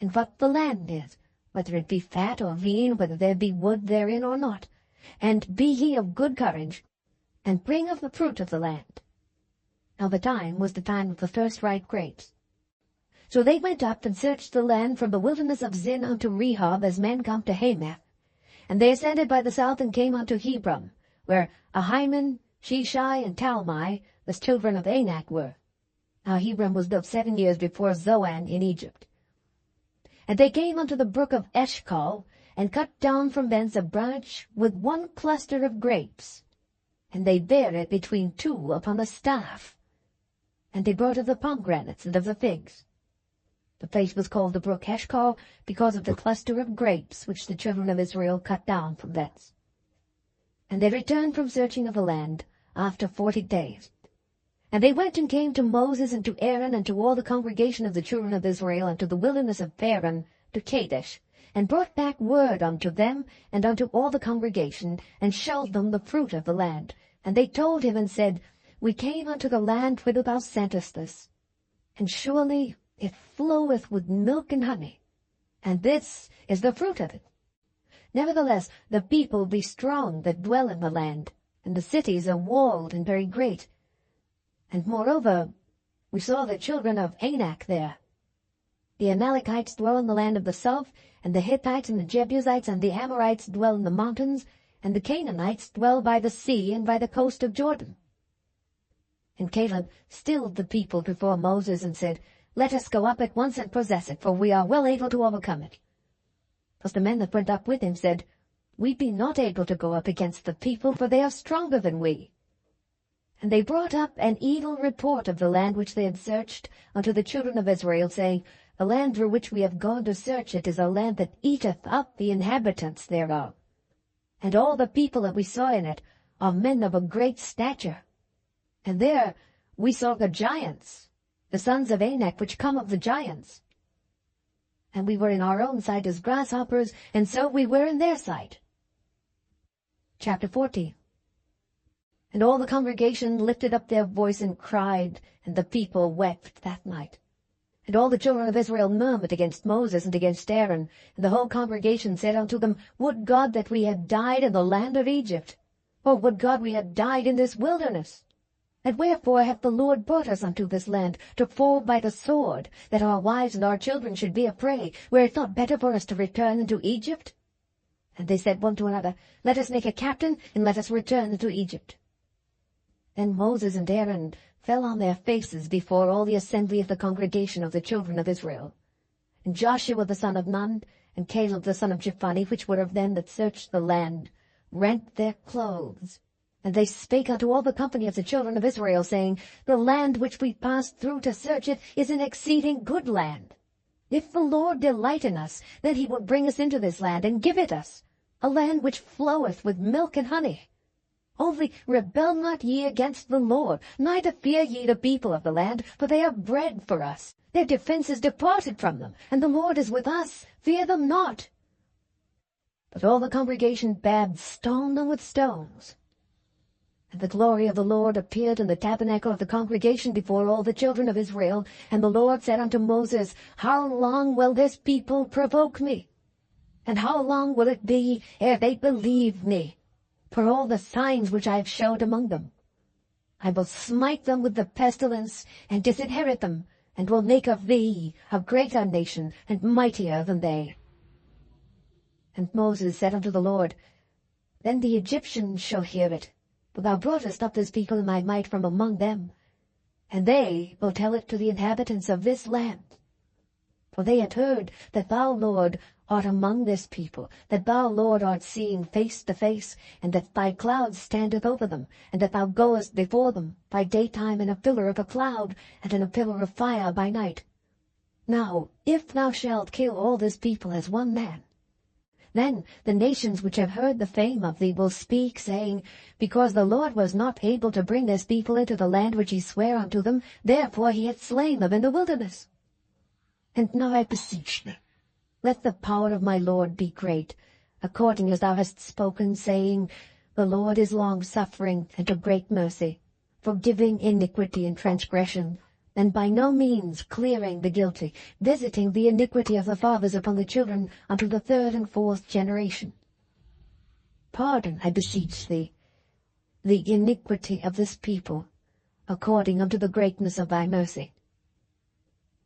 and what the land is, whether it be fat or lean, whether there be wood therein or not. And be ye of good courage, and bring of the fruit of the land. Now the time was the time of the first ripe grapes. So they went up and searched the land from the wilderness of Zin unto Rehob, as men come to Hamath. And they ascended by the south, and came unto Hebron, where Ahiman, Sheshai, and Talmai, the children of Anak, were. Now Hebron was built 7 years before Zoan in Egypt. And they came unto the brook of Eshcol, and cut down from thence a branch with one cluster of grapes, and they bare it between two upon a staff. And they brought of the pomegranates and of the figs. The place was called the brook Eshcol, because of the cluster of grapes which the children of Israel cut down from thence. And they returned from searching of the land after 40 days. And they went and came to Moses and to Aaron and to all the congregation of the children of Israel unto the wilderness of Paran, to Kadesh, and brought back word unto them and unto all the congregation, and showed them the fruit of the land. And they told him and said, We came unto the land whither thou sentest us, and surely it floweth with milk and honey, and this is the fruit of it. Nevertheless the people be strong that dwell in the land, and the cities are walled and very great. And moreover, we saw the children of Anak there. The Amalekites dwell in the land of the south, and the Hittites and the Jebusites and the Amorites dwell in the mountains, and the Canaanites dwell by the sea and by the coast of Jordan. And Caleb stilled the people before Moses, and said, Let us go up at once and possess it, for we are well able to overcome it. But the men that went up with him said, We be not able to go up against the people, for they are stronger than we. And they brought up an evil report of the land which they had searched unto the children of Israel, saying, The land through which we have gone to search it is a land that eateth up the inhabitants thereof. And all the people that we saw in it are men of a great stature. And there we saw the giants, the sons of Anak, which come of the giants. And we were in our own sight as grasshoppers, and so we were in their sight. Chapter 40. And all the congregation lifted up their voice and cried, and the people wept that night. And all the children of Israel murmured against Moses and against Aaron, and the whole congregation said unto them, Would God that we had died in the land of Egypt, or would God we had died in this wilderness? And wherefore hath the Lord brought us unto this land, to fall by the sword, that our wives and our children should be a prey? Were it not better for us to return into Egypt? And they said one to another, Let us make a captain, and let us return into Egypt. Then Moses and Aaron fell on their faces before all the assembly of the congregation of the children of Israel. And Joshua the son of Nun, and Caleb the son of Jephunneh, which were of them that searched the land, rent their clothes. And they spake unto all the company of the children of Israel, saying, The land which we passed through to search it is an exceeding good land. If the Lord delight in us, then he will bring us into this land, and give it us, a land which floweth with milk and honey. Only rebel not ye against the Lord, neither fear ye the people of the land, for they are bread for us. Their defense is departed from them, and the Lord is with us. Fear them not. But all the congregation bade stone them with stones. And the glory of the Lord appeared in the tabernacle of the congregation before all the children of Israel. And the Lord said unto Moses, How long will this people provoke me? And how long will it be ere they believe me, for all the signs which I have showed among them? I will smite them with the pestilence, and disinherit them, and will make of thee a greater nation, and mightier than they. And Moses said unto the Lord, Then the Egyptians shall hear it, for thou broughtest up this people in thy might from among them, and they will tell it to the inhabitants of this land. For they had heard that thou, Lord, art among this people, that thou, Lord, art seeing face to face, and that thy cloud standeth over them, and that thou goest before them by daytime in a pillar of a cloud, and in a pillar of fire by night. Now, if thou shalt kill all this people as one man, then the nations which have heard the fame of thee will speak, saying, Because the Lord was not able to bring this people into the land which he sware unto them, therefore he hath slain them in the wilderness. And now I beseech thee, let the power of my Lord be great, according as thou hast spoken, saying, The Lord is long-suffering and of great mercy, forgiving iniquity and transgression, and by no means clearing the guilty, visiting the iniquity of the fathers upon the children unto the 3rd and 4th generation. Pardon, I beseech thee, the iniquity of this people, according unto the greatness of thy mercy.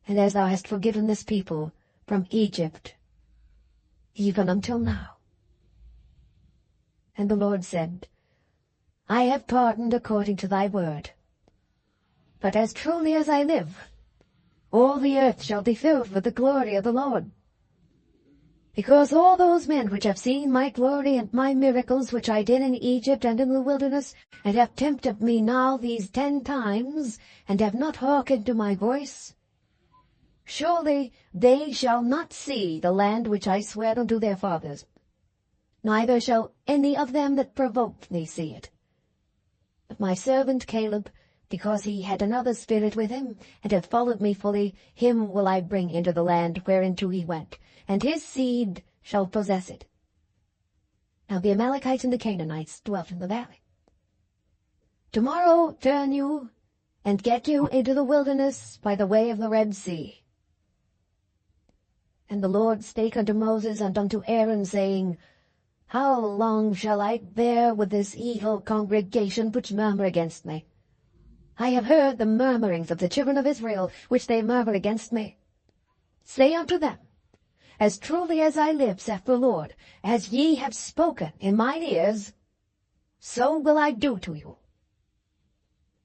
And as thou hast forgiven this people from Egypt, even until now. And the Lord said, I have pardoned according to thy word. But as truly as I live, all the earth shall be filled with the glory of the Lord, Because all those men which have seen my glory and my miracles which I did in Egypt and in the wilderness, and have tempted me now these 10 times, and have not hearkened to my voice, surely they shall not see the land which I sware unto their fathers, neither shall any of them that provoked me see it. But my servant Caleb, because he had another spirit with him, and had followed me fully, him will I bring into the land whereinto he went, and his seed shall possess it. Now the Amalekites and the Canaanites dwelt in the valley. Tomorrow turn you, and get you into the wilderness by the way of the Red Sea. And the Lord spake unto Moses and unto Aaron, saying, How long shall I bear with this evil congregation which murmur against me? I have heard the murmurings of the children of Israel, which they murmur against me. Say unto them, As truly as I live, saith the Lord, as ye have spoken in mine ears, so will I do to you.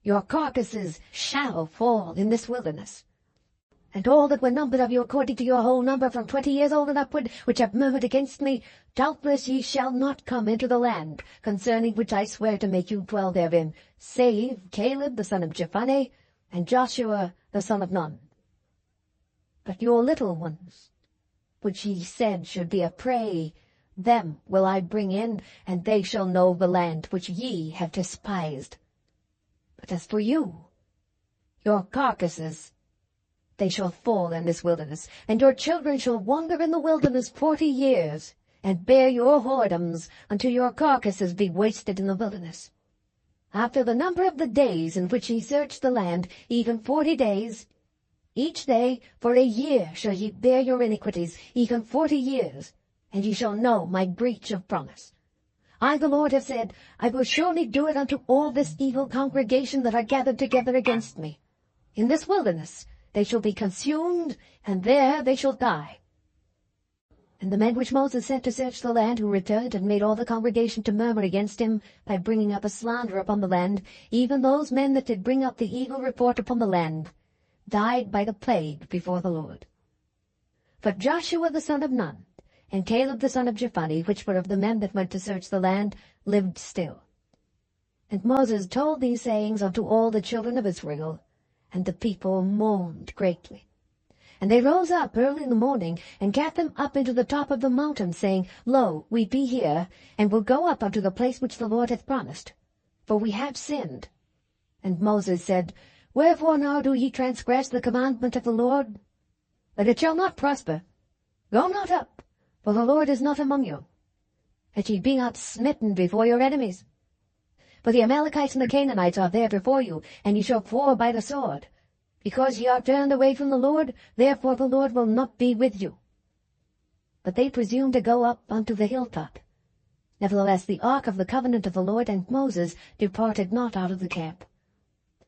Your carcasses shall fall in this wilderness. And all that were numbered of you according to your whole number from 20 years old and upward, which have murmured against me, doubtless ye shall not come into the land, concerning which I swear to make you dwell therein, save Caleb the son of Jephunneh, and Joshua the son of Nun. But your little ones, which ye said should be a prey, them will I bring in, and they shall know the land which ye have despised. But as for you, your carcasses, they shall fall in this wilderness, and your children shall wander in the wilderness 40 years, and bear your whoredoms until your carcasses be wasted in the wilderness. After the number of the days in which ye search the land, even 40 days, each day for a year shall ye bear your iniquities, even 40 years, and ye shall know my breach of promise. I, the Lord, have said, I will surely do it unto all this evil congregation that are gathered together against me. In this wilderness they shall be consumed, and there they shall die. And the men which Moses sent to search the land, who returned and made all the congregation to murmur against him, by bringing up a slander upon the land, even those men that did bring up the evil report upon the land, died by the plague before the Lord. But Joshua the son of Nun, and Caleb the son of Jephunneh, which were of the men that went to search the land, lived still. And Moses told these sayings unto all the children of Israel, and the people mourned greatly. And they rose up early in the morning, and gat them up into the top of the mountain, saying, Lo, we be here, and will go up unto the place which the Lord hath promised, for we have sinned. And Moses said, Wherefore now do ye transgress the commandment of the Lord? That it shall not prosper. Go not up, for the Lord is not among you, that ye be not smitten before your enemies. For the Amalekites and the Canaanites are there before you, and ye shall fall by the sword. Because ye are turned away from the Lord, therefore the Lord will not be with you. But they presumed to go up unto the hilltop. Nevertheless the ark of the covenant of the Lord and Moses departed not out of the camp.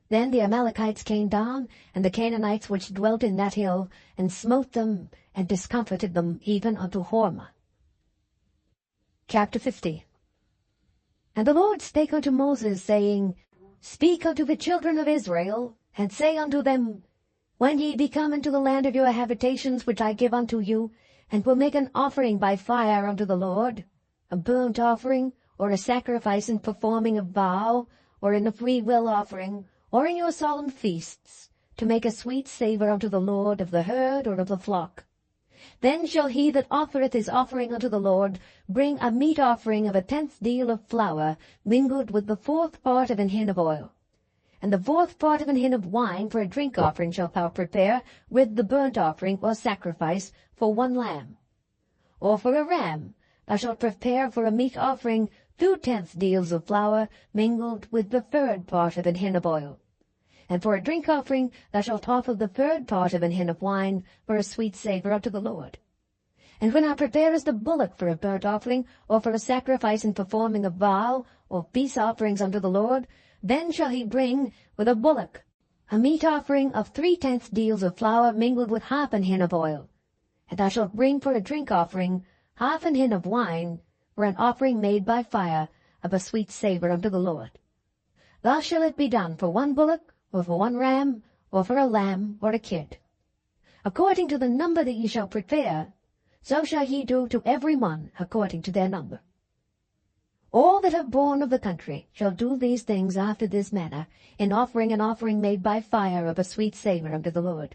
Then the Amalekites came down, and the Canaanites which dwelt in that hill, and smote them, and discomfited them even unto Hormah. Chapter 50. And the Lord spake unto Moses, saying, Speak unto the children of Israel, and say unto them, When ye be come into the land of your habitations which I give unto you, and will make an offering by fire unto the Lord, a burnt offering, or a sacrifice in performing a vow, or in a freewill offering, or in your solemn feasts, to make a sweet savour unto the Lord of the herd or of the flock, then shall he that offereth his offering unto the Lord bring a meat offering of 1/10 deal of flour, mingled with the 4th part of an hin of oil. And the 4th part of an hin of wine for a drink offering shalt thou prepare with the burnt offering or sacrifice for 1 lamb. Or for a ram thou shalt prepare for a meat offering 2/10 deals of flour, mingled with the 3rd part of an hin of oil. And for a drink offering thou shalt offer the 3rd part of an hin of wine for a sweet savour unto the Lord. And when thou preparest a bullock for a burnt offering, or for a sacrifice in performing a vow, or peace offerings unto the Lord, then shall he bring with a bullock a meat offering of 3/10 deals of flour mingled with 1/2 an hin of oil. And thou shalt bring for a drink offering 1/2 an hin of wine, for an offering made by fire of a sweet savour unto the Lord. Thus shall it be done for 1 bullock, or for 1 ram, or for a lamb, or a kid. According to the number that ye shall prepare, so shall ye do to every one according to their number. All that are born of the country shall do these things after this manner, in offering an offering made by fire of a sweet savour unto the Lord.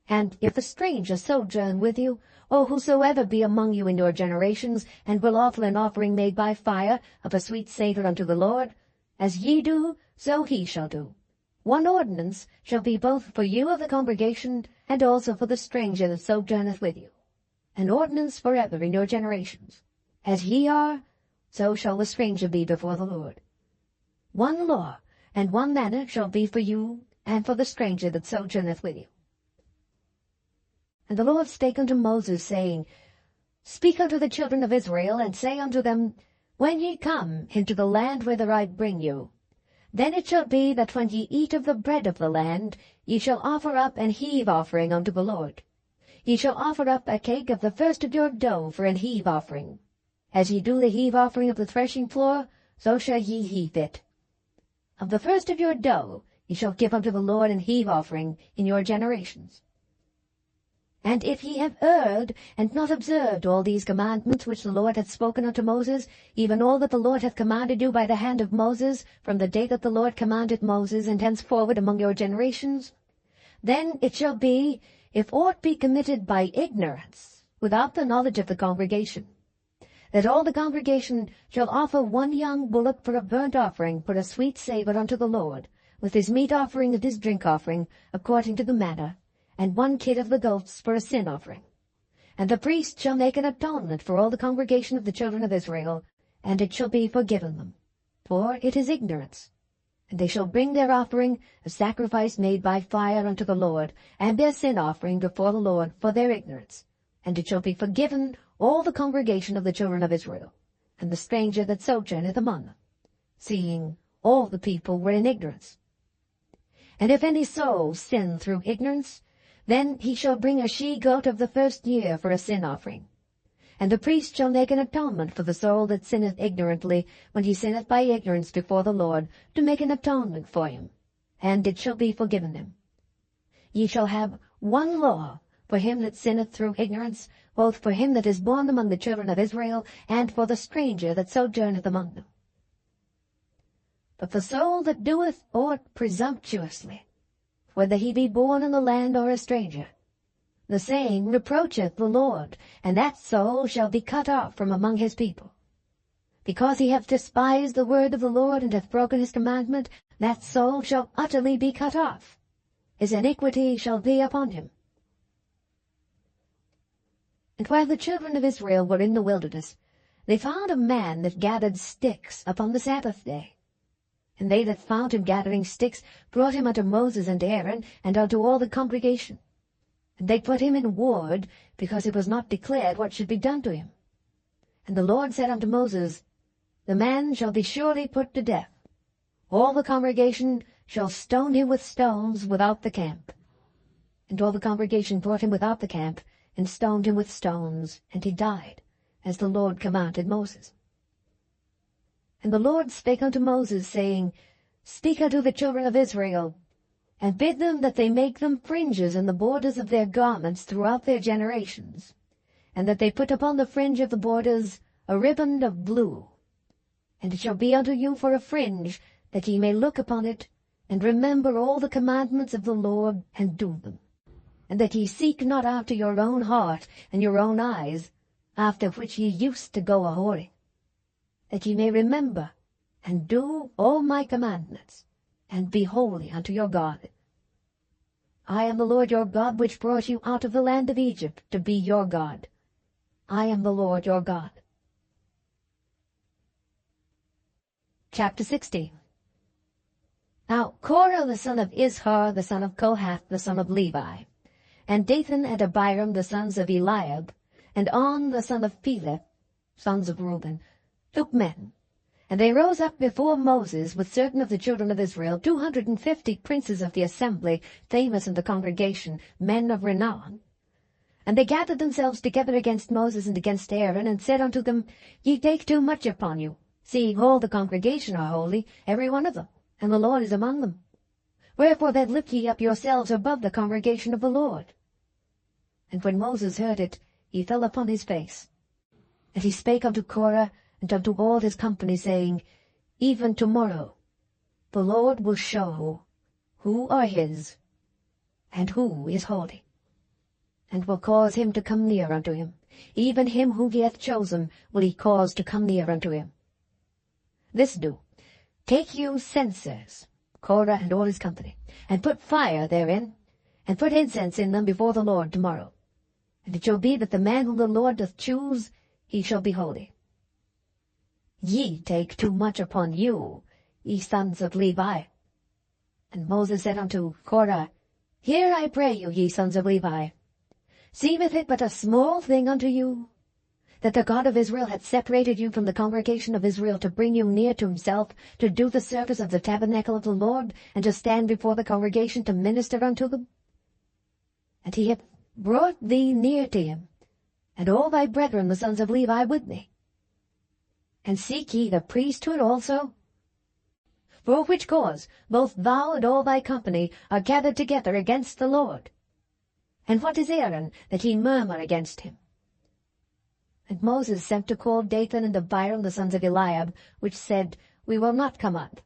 And if a stranger sojourn with you, or whosoever be among you in your generations, and will offer an offering made by fire of a sweet savour unto the Lord, as ye do, so he shall do. One ordinance shall be both for you of the congregation, and also for the stranger that sojourneth with you. An ordinance for ever in your generations. As ye are, so shall the stranger be before the Lord. One law and one manner shall be for you, and for the stranger that sojourneth with you. And the Lord spake unto Moses, saying, Speak unto the children of Israel, and say unto them, When ye come into the land whither I bring you, then it shall be that when ye eat of the bread of the land, ye shall offer up an heave offering unto the Lord. Ye shall offer up a cake of the first of your dough for an heave offering. As ye do the heave offering of the threshing floor, so shall ye heave it. Of the first of your dough ye shall give unto the Lord an heave offering in your generations. And if ye have erred, and not observed all these commandments which the Lord hath spoken unto Moses, even all that the Lord hath commanded you by the hand of Moses, from the day that the Lord commanded Moses, and henceforward among your generations, then it shall be, if aught be committed by ignorance, without the knowledge of the congregation, that all the congregation shall offer one young bullock for a burnt offering, for a sweet savour unto the Lord, with his meat offering and his drink offering, according to the manner, and one kid of the goats for a sin offering. And the priest shall make an atonement for all the congregation of the children of Israel, and it shall be forgiven them. For it is ignorance. And they shall bring their offering, a sacrifice made by fire unto the Lord, and their sin offering before the Lord for their ignorance. And it shall be forgiven all the congregation of the children of Israel, and the stranger that sojourneth among them, seeing all the people were in ignorance. And if any soul sin through ignorance, then he shall bring a she-goat of the first year for a sin offering. And the priest shall make an atonement for the soul that sinneth ignorantly, when he sinneth by ignorance before the Lord, to make an atonement for him, and it shall be forgiven him. Ye shall have one law for him that sinneth through ignorance, both for him that is born among the children of Israel, and for the stranger that sojourneth among them. But the soul that doeth aught presumptuously, whether he be born in the land or a stranger, the same reproacheth the Lord, and that soul shall be cut off from among his people. Because he hath despised the word of the Lord, and hath broken his commandment, that soul shall utterly be cut off. His iniquity shall be upon him. And while the children of Israel were in the wilderness, they found a man that gathered sticks upon the Sabbath day. And they that found him gathering sticks brought him unto Moses and Aaron, and unto all the congregation. And they put him in ward, because it was not declared what should be done to him. And the Lord said unto Moses, The man shall be surely put to death. All the congregation shall stone him with stones without the camp. And all the congregation brought him without the camp, and stoned him with stones, and he died, as the Lord commanded Moses. And the Lord spake unto Moses, saying, Speak unto the children of Israel, and bid them that they make them fringes in the borders of their garments throughout their generations, and that they put upon the fringe of the borders a riband of blue. And it shall be unto you for a fringe, that ye may look upon it, and remember all the commandments of the Lord, and do them. And that ye seek not after your own heart and your own eyes, after which ye used to go a-whoring, that ye may remember and do all my commandments, and be holy unto your God. I am the Lord your God, which brought you out of the land of Egypt, to be your God. I am the Lord your God. Chapter 16. Now Korah the son of Izhar, the son of Kohath, the son of Levi, and Dathan and Abiram, the sons of Eliab, and On, the son of Peleth, sons of Reuben, took men, and they rose up before Moses with certain of the children of Israel, 250 princes of the assembly, famous in the congregation, men of renown. And they gathered themselves together against Moses and against Aaron, and said unto them, Ye take too much upon you, seeing all the congregation are holy, every one of them, and the Lord is among them. Wherefore then lift ye up yourselves above the congregation of the Lord. And when Moses heard it, he fell upon his face. And he spake unto Korah and unto all his company, saying, Even tomorrow the Lord will show who are his, and who is holy, and will cause him to come near unto him. Even him whom he hath chosen will he cause to come near unto him. This do, take you censers, Korah and all his company, and put fire therein, and put incense in them before the Lord tomorrow. And it shall be that the man whom the Lord doth choose, he shall be holy. Ye take too much upon you, ye sons of Levi. And Moses said unto Korah, Hear, I pray you, ye sons of Levi. Seemeth it but a small thing unto you, that the God of Israel hath separated you from the congregation of Israel to bring you near to himself, to do the service of the tabernacle of the Lord, and to stand before the congregation to minister unto them? And he hath brought thee near to him, and all thy brethren the sons of Levi with thee. And seek ye the priesthood also? For which cause both thou and all thy company are gathered together against the Lord. And what is Aaron, that ye murmur against him? And Moses sent to call Dathan and Abiram the sons of Eliab, which said, We will not come up.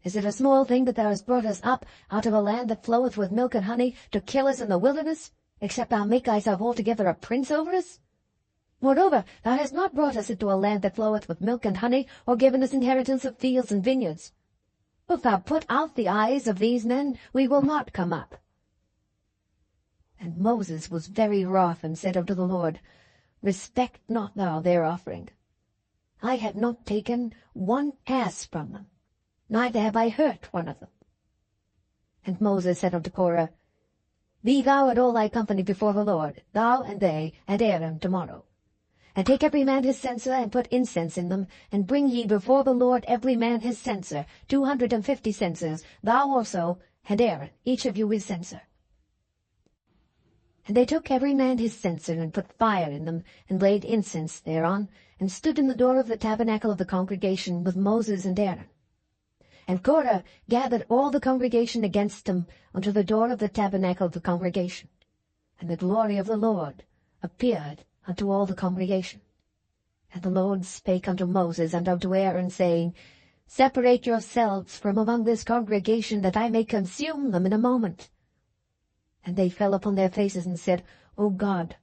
Is it a small thing that thou hast brought us up out of a land that floweth with milk and honey, to kill us in the wilderness, except thou make thyself altogether a prince over us? Moreover, thou hast not brought us into a land that floweth with milk and honey, or given us inheritance of fields and vineyards. If thou put out the eyes of these men, we will not come up. And Moses was very wroth, and said unto the Lord, Respect not thou their offering. I have not taken one ass from them, neither have I hurt one of them. And Moses said unto Korah, Be thou and all thy company before the Lord, thou and they, and Aaron tomorrow. And take every man his censer, and put incense in them, and bring ye before the Lord every man his censer, 250 censers, thou also, and Aaron, each of you his censer. And they took every man his censer, and put fire in them, and laid incense thereon, and stood in the door of the tabernacle of the congregation with Moses and Aaron. And Korah gathered all the congregation against him unto the door of the tabernacle of the congregation. And the glory of the Lord appeared unto all the congregation. And the Lord spake unto Moses and unto Aaron, saying, Separate yourselves from among this congregation, that I may consume them in a moment. And they fell upon their faces, and said, O God,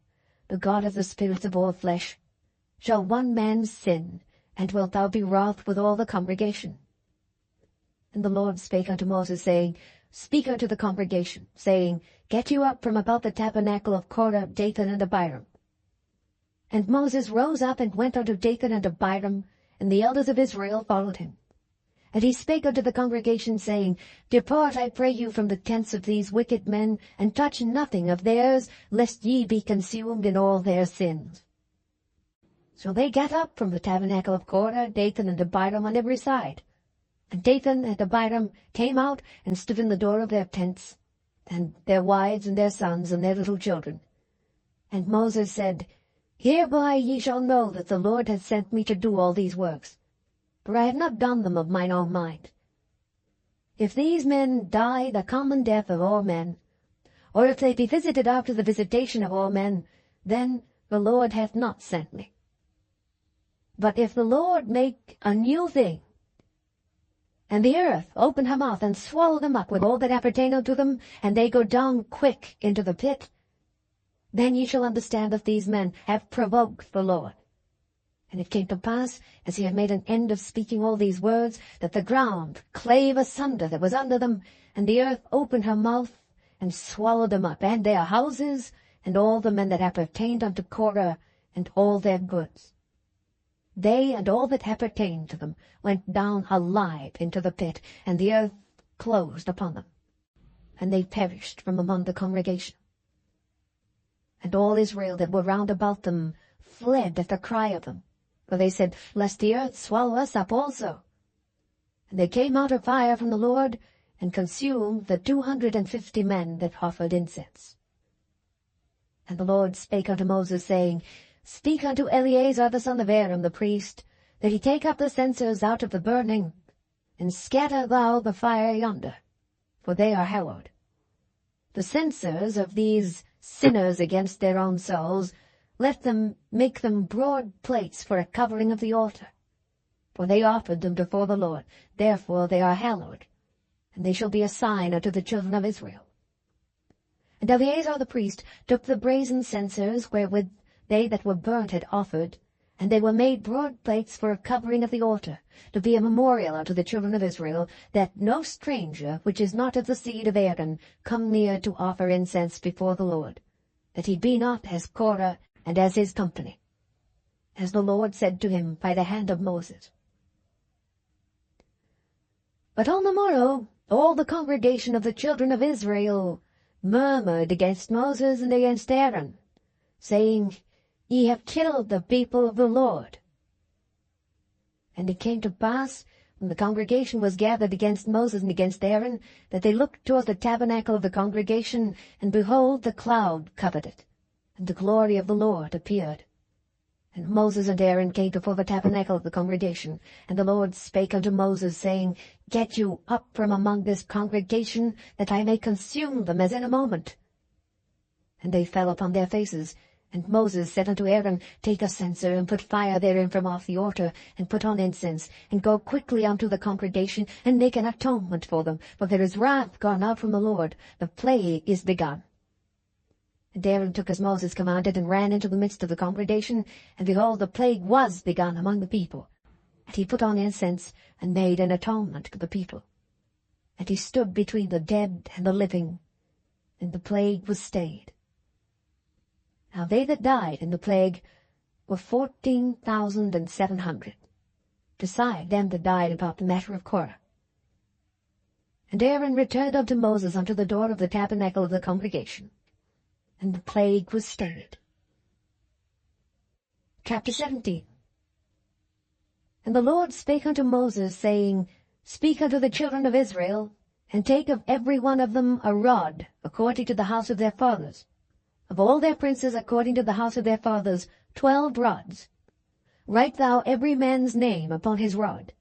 the God of the spirits of all flesh, shall one man sin, and wilt thou be wroth with all the congregation? And the Lord spake unto Moses, saying, Speak unto the congregation, saying, Get you up from about the tabernacle of Korah, Dathan, and Abiram. And Moses rose up and went unto Dathan and Abiram, and the elders of Israel followed him. And he spake unto the congregation, saying, Depart, I pray you, from the tents of these wicked men, and touch nothing of theirs, lest ye be consumed in all their sins. So they gat up from the tabernacle of Korah, Dathan, and Abiram on every side. And Dathan and Abiram came out and stood in the door of their tents, and their wives and their sons and their little children. And Moses said, Hereby ye shall know that the Lord hath sent me to do all these works, for I have not done them of mine own mind. If these men die the common death of all men, or if they be visited after the visitation of all men, then the Lord hath not sent me. But if the Lord make a new thing, and the earth open her mouth, and swallow them up with all that appertain unto them, and they go down quick into the pit, then ye shall understand that these men have provoked the Lord. And it came to pass, as he had made an end of speaking all these words, that the ground clave asunder that was under them, and the earth opened her mouth, and swallowed them up, and their houses, and all the men that appertained unto Korah, and all their goods. They and all that appertained to them went down alive into the pit, and the earth closed upon them, and they perished from among the congregation. And all Israel that were round about them fled at the cry of them, for they said, Lest the earth swallow us up also. And they came out of fire from the Lord, and consumed the 250 men that offered incense. And the Lord spake unto Moses, saying, Speak unto Eleazar the son of Aaron the priest, that he take up the censers out of the burning, and scatter thou the fire yonder, for they are hallowed. The censers of these sinners against their own souls let them make them broad plates for a covering of the altar. For they offered them before the Lord, therefore they are hallowed, and they shall be a sign unto the children of Israel. And Eleazar the priest took the brazen censers wherewith they that were burnt had offered, and they were made broad plates for a covering of the altar, to be a memorial unto the children of Israel, that no stranger which is not of the seed of Aaron come near to offer incense before the Lord, that he be not as Korah and as his company, as the Lord said to him by the hand of Moses. But on the morrow all the congregation of the children of Israel murmured against Moses and against Aaron, saying, Ye have killed the people of the Lord. And it came to pass, when the congregation was gathered against Moses and against Aaron, that they looked toward the tabernacle of the congregation, and behold, the cloud covered it, and the glory of the Lord appeared. And Moses and Aaron came before the tabernacle of the congregation, and the Lord spake unto Moses, saying, Get you up from among this congregation, that I may consume them as in a moment. And they fell upon their faces. And Moses said unto Aaron, Take a censer, and put fire therein from off the altar, and put on incense, and go quickly unto the congregation, and make an atonement for them, for there is wrath gone out from the Lord, the plague is begun. And Aaron took as Moses commanded, and ran into the midst of the congregation, and behold, the plague was begun among the people. And he put on incense, and made an atonement for the people. And he stood between the dead and the living, and the plague was stayed. Now they that died in the plague were 14,700, beside them that died about the matter of Korah. And Aaron returned unto Moses unto the door of the tabernacle of the congregation, and the plague was stayed. Chapter 17. And the Lord spake unto Moses, saying, Speak unto the children of Israel, and take of every one of them a rod, according to the house of their fathers. Of all their princes according to the house of their fathers, 12 rods. Write thou every man's name upon his rod.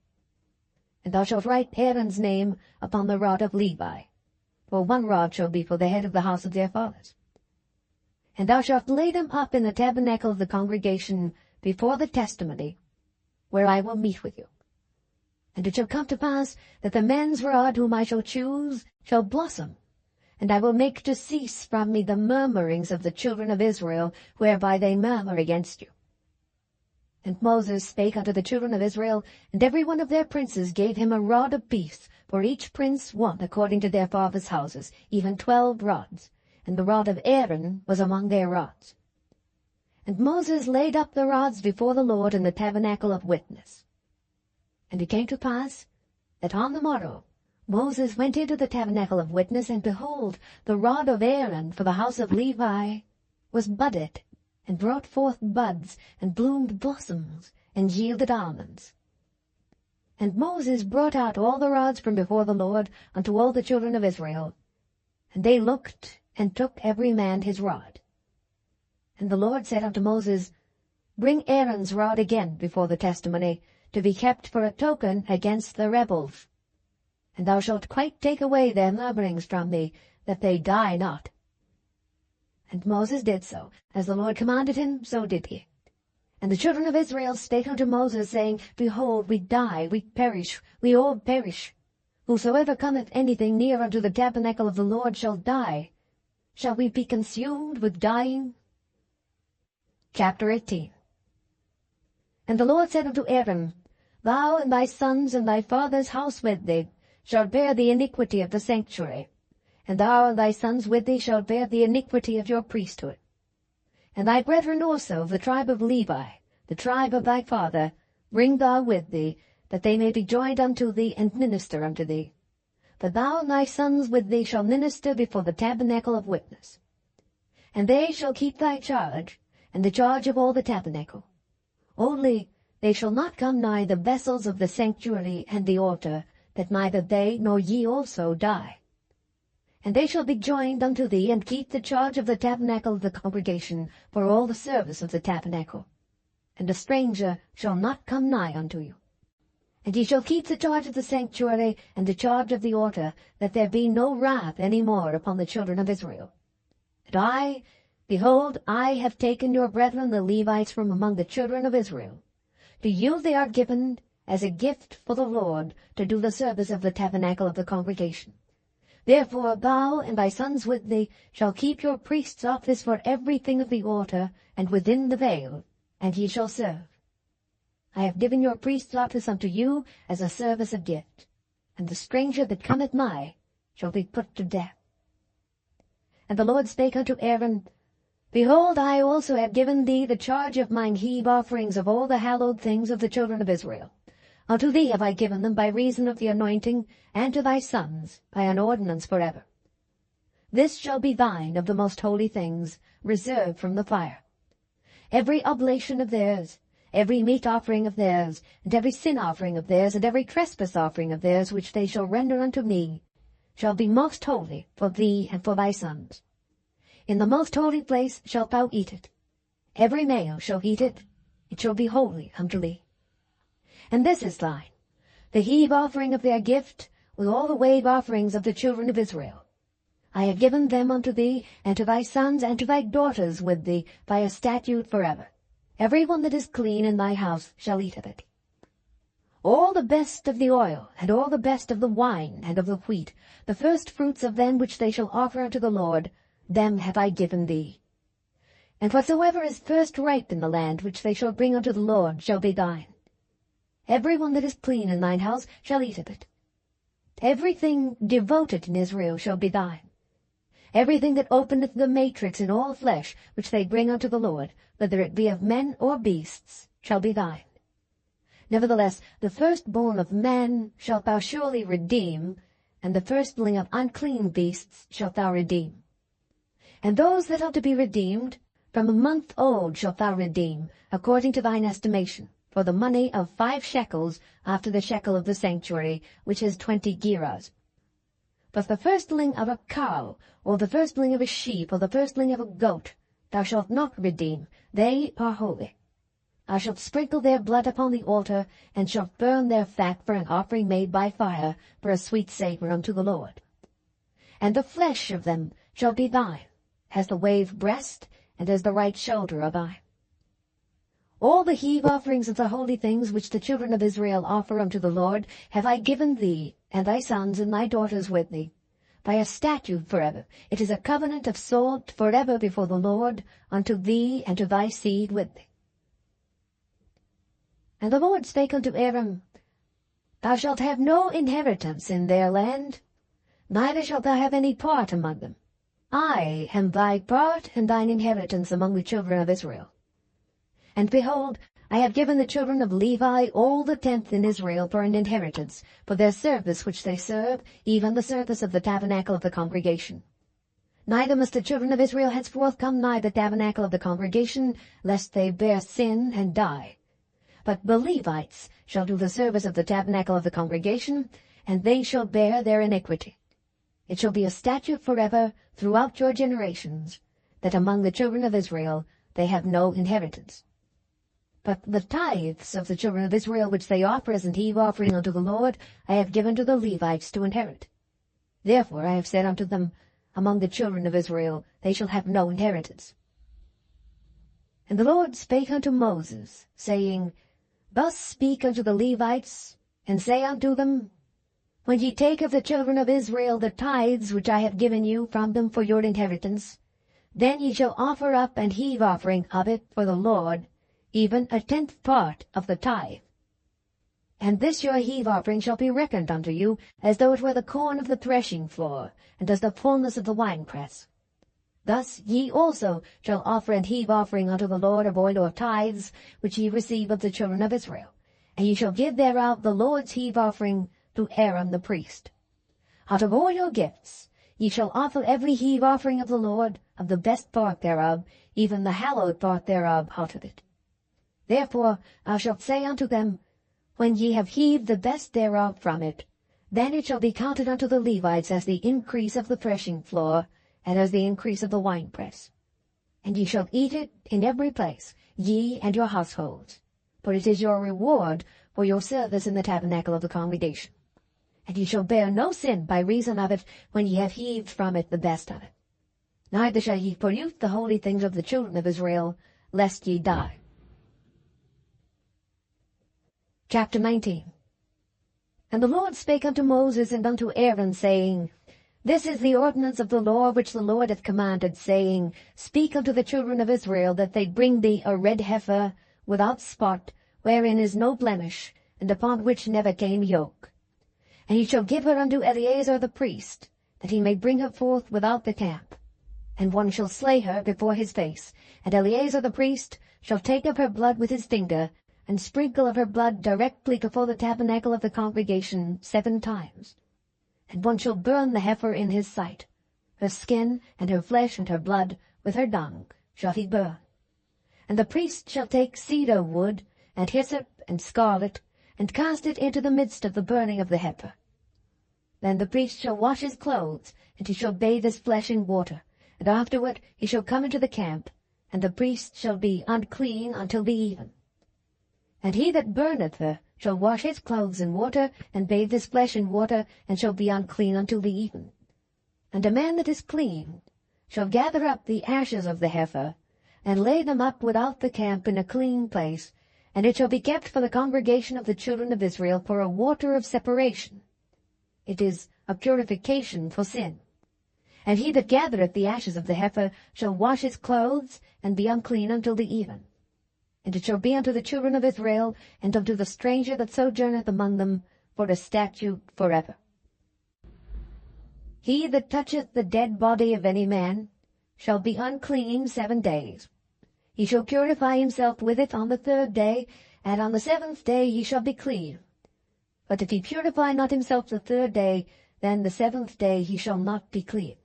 And thou shalt write Aaron's name upon the rod of Levi, for 1 rod shall be for the head of the house of their fathers. And thou shalt lay them up in the tabernacle of the congregation before the testimony, where I will meet with you. And it shall come to pass that the man's rod whom I shall choose shall blossom, and I will make to cease from me the murmurings of the children of Israel, whereby they murmur against you. And Moses spake unto the children of Israel, and every one of their princes gave him a rod apiece, for each prince 1 according to their fathers' houses, even 12 rods, and the rod of Aaron was among their rods. And Moses laid up the rods before the Lord in the tabernacle of witness. And it came to pass that on the morrow Moses went into the tabernacle of witness, and behold, the rod of Aaron for the house of Levi was budded, and brought forth buds, and bloomed blossoms, and yielded almonds. And Moses brought out all the rods from before the Lord unto all the children of Israel. And they looked, and took every man his rod. And the Lord said unto Moses, Bring Aaron's rod again before the testimony, to be kept for a token against the rebels. And thou shalt quite take away their murmurings from thee, that they die not. And Moses did so, as the Lord commanded him, so did he. And the children of Israel spake unto Moses, saying, Behold, we die, we perish, we all perish. Whosoever cometh anything near unto the tabernacle of the Lord shall die. Shall we be consumed with dying? Chapter 18. And the Lord said unto Aaron, Thou and thy sons and thy father's house with thee shalt bear the iniquity of the sanctuary, and thou and thy sons with thee shalt bear the iniquity of your priesthood. And thy brethren also of the tribe of Levi, the tribe of thy father, bring thou with thee, that they may be joined unto thee and minister unto thee. For thou and thy sons with thee shall minister before the tabernacle of witness. And they shall keep thy charge, and the charge of all the tabernacle. Only they shall not come nigh the vessels of the sanctuary and the altar, that neither they nor ye also die. And they shall be joined unto thee, and keep the charge of the tabernacle of the congregation, for all the service of the tabernacle. And a stranger shall not come nigh unto you. And ye shall keep the charge of the sanctuary, and the charge of the altar, that there be no wrath any more upon the children of Israel. And I Behold, I have taken your brethren the Levites from among the children of Israel. To you they are given as a gift for the Lord to do the service of the tabernacle of the congregation. Therefore thou and thy sons with thee shall keep your priest's office for everything of the altar and within the veil, and ye shall serve. I have given your priest's office unto you as a service of gift, and the stranger that cometh nigh shall be put to death. And the Lord spake unto Aaron, Behold, I also have given thee the charge of mine heave offerings of all the hallowed things of the children of Israel. Unto thee have I given them by reason of the anointing, and to thy sons by an ordinance forever. This shall be thine of the most holy things, reserved from the fire. Every oblation of theirs, every meat offering of theirs, and every sin offering of theirs, and every trespass offering of theirs, which they shall render unto me, shall be most holy for thee and for thy sons. In the most holy place shalt thou eat it. Every male shall eat it. It shall be holy unto thee. And this is thine, the heave offering of their gift, with all the wave offerings of the children of Israel. I have given them unto thee, and to thy sons, and to thy daughters with thee, by a statute forever. Every one that is clean in thy house shall eat of it. All the best of the oil, and all the best of the wine, and of the wheat, the first fruits of them which they shall offer unto the Lord, them have I given thee. And whatsoever is first ripe in the land, which they shall bring unto the Lord, shall be thine. Every one that is clean in thine house shall eat of it. Everything devoted in Israel shall be thine. Everything that openeth the matrix in all flesh, which they bring unto the Lord, whether it be of men or beasts, shall be thine. Nevertheless, the firstborn of man shalt thou surely redeem, and the firstling of unclean beasts shalt thou redeem. And those that are to be redeemed, from a month old shalt thou redeem, according to thine estimation, for the money of 5 shekels after the shekel of the sanctuary, which is 20 gerahs. But the firstling of a cow, or the firstling of a sheep, or the firstling of a goat, thou shalt not redeem. They are holy. Thou shalt sprinkle their blood upon the altar, and shalt burn their fat for an offering made by fire, for a sweet savour unto the Lord. And the flesh of them shall be thine, as the wave breast, and as the right shoulder are thine. All the heave offerings of the holy things which the children of Israel offer unto the Lord have I given thee, and thy sons and thy daughters with thee, by a statute forever. It is a covenant of salt forever before the Lord, unto thee and to thy seed with thee. And the Lord spake unto Aaron, Thou shalt have no inheritance in their land, neither shalt thou have any part among them. I am thy part and thine inheritance among the children of Israel. And behold, I have given the children of Levi all the 10th in Israel for an inheritance, for their service which they serve, even the service of the tabernacle of the congregation. Neither must the children of Israel henceforth come nigh the tabernacle of the congregation, lest they bear sin and die. But the Levites shall do the service of the tabernacle of the congregation, and they shall bear their iniquity. It shall be a statute forever throughout your generations, that among the children of Israel they have no inheritance. But the tithes of the children of Israel which they offer as an heave offering unto the Lord, I have given to the Levites to inherit. Therefore I have said unto them, Among the children of Israel they shall have no inheritance. And the Lord spake unto Moses, saying, Thus speak unto the Levites, and say unto them, When ye take of the children of Israel the tithes which I have given you from them for your inheritance, then ye shall offer up an heave offering of it for the Lord, even a 10th part of the tithe. And this your heave offering shall be reckoned unto you, as though it were the corn of the threshing floor, and as the fullness of the winepress. Thus ye also shall offer an heave offering unto the Lord of oil or tithes, which ye receive of the children of Israel. And ye shall give thereof the Lord's heave offering to Aaron the priest. Out of all your gifts ye shall offer every heave offering of the Lord, of the best part thereof, even the hallowed part thereof out of it. Therefore thou shalt say unto them, When ye have heaved the best thereof from it, then it shall be counted unto the Levites as the increase of the threshing floor, and as the increase of the winepress. And ye shall eat it in every place, ye and your households, for it is your reward for your service in the tabernacle of the congregation. And ye shall bear no sin by reason of it, when ye have heaved from it the best of it. neither shall ye pollute the holy things of the children of Israel, lest ye die. Chapter 19. And the Lord spake unto Moses and unto Aaron, saying, This is the ordinance of the law which the Lord hath commanded, saying, Speak unto the children of Israel, that they bring thee a red heifer without spot, wherein is no blemish, and upon which never came yoke. And he shall give her unto Eleazar the priest, that he may bring her forth without the camp. And one shall slay her before his face, and Eleazar the priest shall take of her blood with his finger, and sprinkle of her blood directly before the tabernacle of the congregation 7 times. And one shall burn the heifer in his sight. Her skin, and her flesh, and her blood, with her dung, shall he burn. And the priest shall take cedar wood, and hyssop, and scarlet, and cast it into the midst of the burning of the heifer. Then the priest shall wash his clothes, and he shall bathe his flesh in water, and afterward he shall come into the camp, and the priest shall be unclean until the even. And he that burneth her shall wash his clothes in water, and bathe his flesh in water, and shall be unclean until the even. And a man that is clean shall gather up the ashes of the heifer, and lay them up without the camp in a clean place, and it shall be kept for the congregation of the children of Israel for a water of separation. It is a purification for sin. And he that gathereth the ashes of the heifer shall wash his clothes, and be unclean until the even. And it shall be unto the children of Israel, and unto the stranger that sojourneth among them, for a statute forever. He that toucheth the dead body of any man shall be unclean 7 days. He shall purify himself with it on the 3rd day, and on the 7th day he shall be clean. But if he purify not himself the 3rd day, then the 7th day he shall not be clean.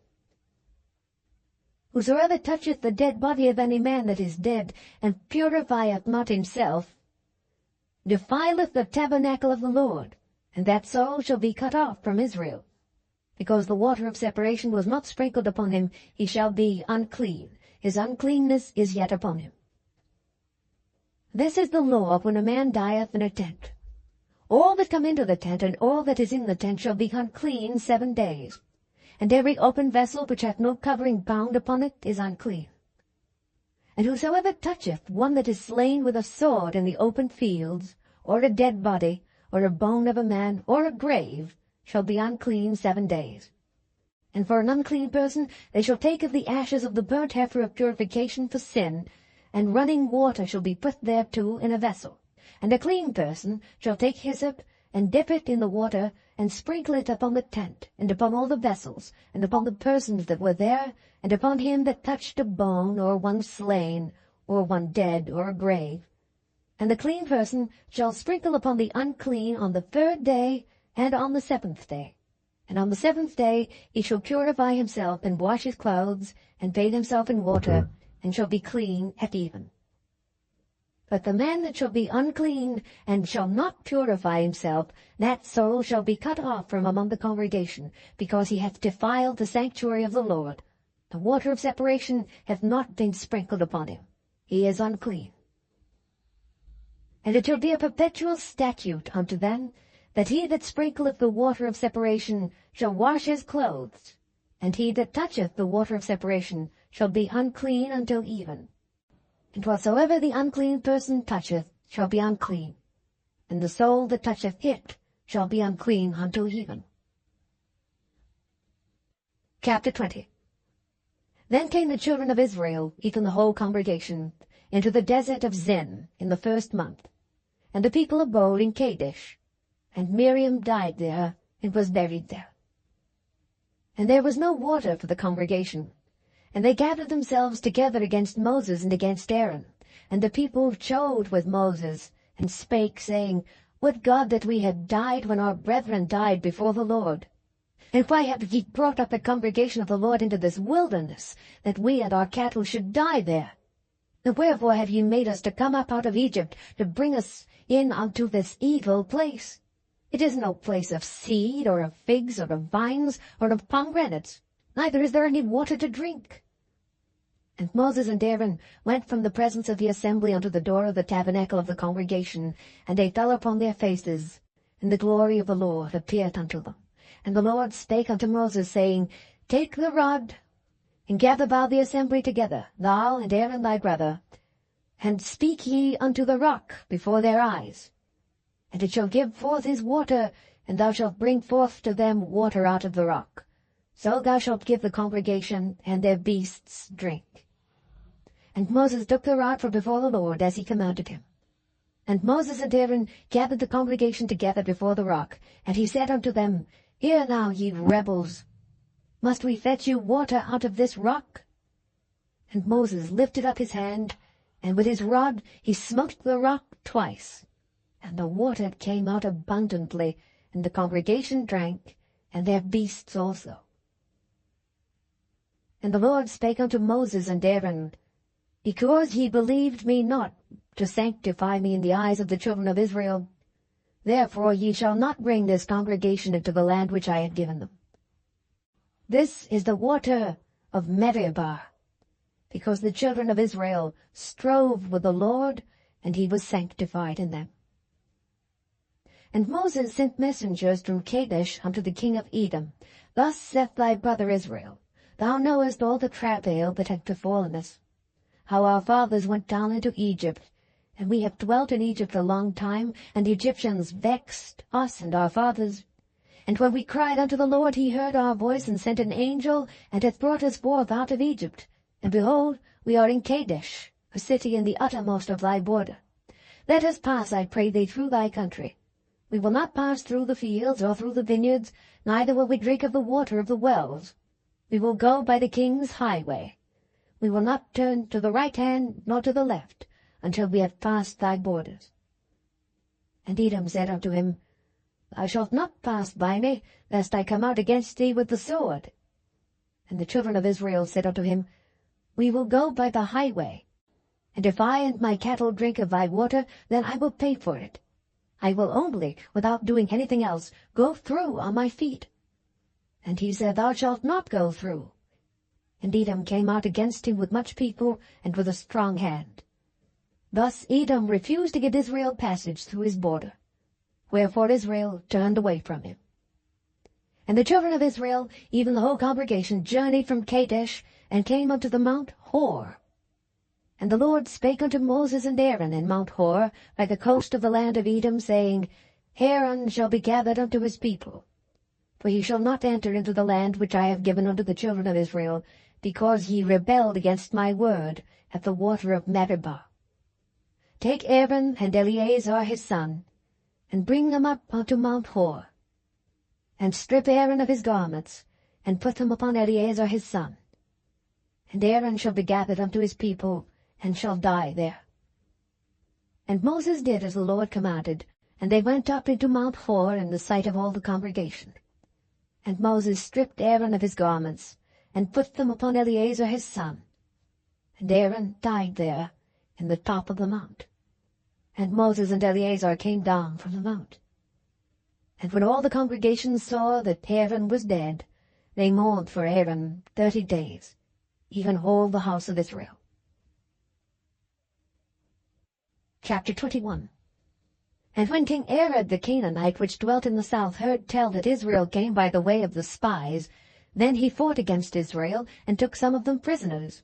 Whosoever toucheth the dead body of any man that is dead, and purifieth not himself, defileth the tabernacle of the Lord, and that soul shall be cut off from Israel. Because the water of separation was not sprinkled upon him, he shall be unclean. His uncleanness is yet upon him. This is the law when a man dieth in a tent. All that come into the tent, and all that is in the tent, shall be unclean 7 days. And every open vessel which hath no covering bound upon it is unclean. And whosoever toucheth one that is slain with a sword in the open fields, or a dead body, or a bone of a man, or a grave, shall be unclean 7 days. And for an unclean person they shall take of the ashes of the burnt heifer of purification for sin, and running water shall be put thereto in a vessel. And a clean person shall take hyssop, and dip it in the water, and sprinkle it upon the tent, and upon all the vessels, and upon the persons that were there, and upon him that touched a bone, or one slain, or one dead, or a grave. And the clean person shall sprinkle upon the unclean on the 3rd day, and on the 7th day. And on the 7th day he shall purify himself, and wash his clothes, and bathe himself in water, and shall be clean at even. But the man that shall be unclean, and shall not purify himself, that soul shall be cut off from among the congregation, because he hath defiled the sanctuary of the Lord. The water of separation hath not been sprinkled upon him. He is unclean. And it shall be a perpetual statute unto them, that he that sprinkleth the water of separation shall wash his clothes, and he that toucheth the water of separation shall be unclean until even. And whatsoever the unclean person toucheth shall be unclean, and the soul that toucheth it shall be unclean until even. Chapter 20. Then came the children of Israel, even the whole congregation, into the desert of Zin in the 1st month. And the people abode in Kadesh. And Miriam died there, and was buried there. And there was no water for the congregation. And they gathered themselves together against Moses and against Aaron. And the people chode with Moses, and spake, saying, Would God that we had died when our brethren died before the Lord! And why have ye brought up the congregation of the Lord into this wilderness, that we and our cattle should die there? And wherefore have ye made us to come up out of Egypt, to bring us in unto this evil place? It is no place of seed, or of figs, or of vines, or of pomegranates, neither is there any water to drink. And Moses and Aaron went from the presence of the assembly unto the door of the tabernacle of the congregation, and they fell upon their faces, and the glory of the Lord appeared unto them. And the Lord spake unto Moses, saying, Take the rod, And gather thou the assembly together, thou and Aaron thy brother, and speak ye unto the rock before their eyes. And it shall give forth his water, and thou shalt bring forth to them water out of the rock. So thou shalt give the congregation and their beasts drink. And Moses took the rod from before the Lord, as he commanded him. And Moses and Aaron gathered the congregation together before the rock, and he said unto them, Hear now, ye rebels, must we fetch you water out of this rock? And Moses lifted up his hand, and with his rod he smote the rock twice, and the water came out abundantly, and the congregation drank, and their beasts also. And the Lord spake unto Moses and Aaron, Because ye believed me not to sanctify me in the eyes of the children of Israel, therefore ye shall not bring this congregation into the land which I had given them. This is the water of Meribah, because the children of Israel strove with the Lord, and he was sanctified in them. And Moses sent messengers from Kadesh unto the king of Edom. Thus saith thy brother Israel, Thou knowest all the travail that hath befallen us, how our fathers went down into Egypt, and we have dwelt in Egypt a long time, and the Egyptians vexed us and our fathers. And when we cried unto the Lord, he heard our voice, and sent an angel, and hath brought us forth out of Egypt. And behold, we are in Kadesh, a city in the uttermost of thy border. Let us pass, I pray thee, through thy country. We will not pass through the fields, or through the vineyards, neither will we drink of the water of the wells. We will go by the king's highway. We will not turn to the right hand, nor to the left, until we have passed thy borders. And Edom said unto him, Thou shalt not pass by me, lest I come out against thee with the sword. And the children of Israel said unto him, We will go by the highway, and if I and my cattle drink of thy water, then I will pay for it. I will only, without doing anything else, go through on my feet. And he said, Thou shalt not go through. And Edom came out against him with much people, and with a strong hand. Thus Edom refused to give Israel passage through his border, wherefore Israel turned away from him. And the children of Israel, even the whole congregation, journeyed from Kadesh, and came unto the Mount Hor. And the Lord spake unto Moses and Aaron in Mount Hor, by the coast of the land of Edom, saying, Aaron shall be gathered unto his people, for he shall not enter into the land which I have given unto the children of Israel, because ye rebelled against my word at the water of Meribah. Take Aaron and Eleazar his son, and bring them up unto Mount Hor, and strip Aaron of his garments, and put them upon Eleazar his son. And Aaron shall be gathered unto his people, and shall die there. And Moses did as the Lord commanded, and they went up into Mount Hor in the sight of all the congregation. And Moses stripped Aaron of his garments, and put them upon Eleazar his son. And Aaron died there in the top of the mount. And Moses and Eleazar came down from the mount. And when all the congregation saw that Aaron was dead, they mourned for Aaron 30 days, even all the house of Israel. Chapter 21. And when King Arad the Canaanite, which dwelt in the south, heard tell that Israel came by the way of the spies, then he fought against Israel, and took some of them prisoners.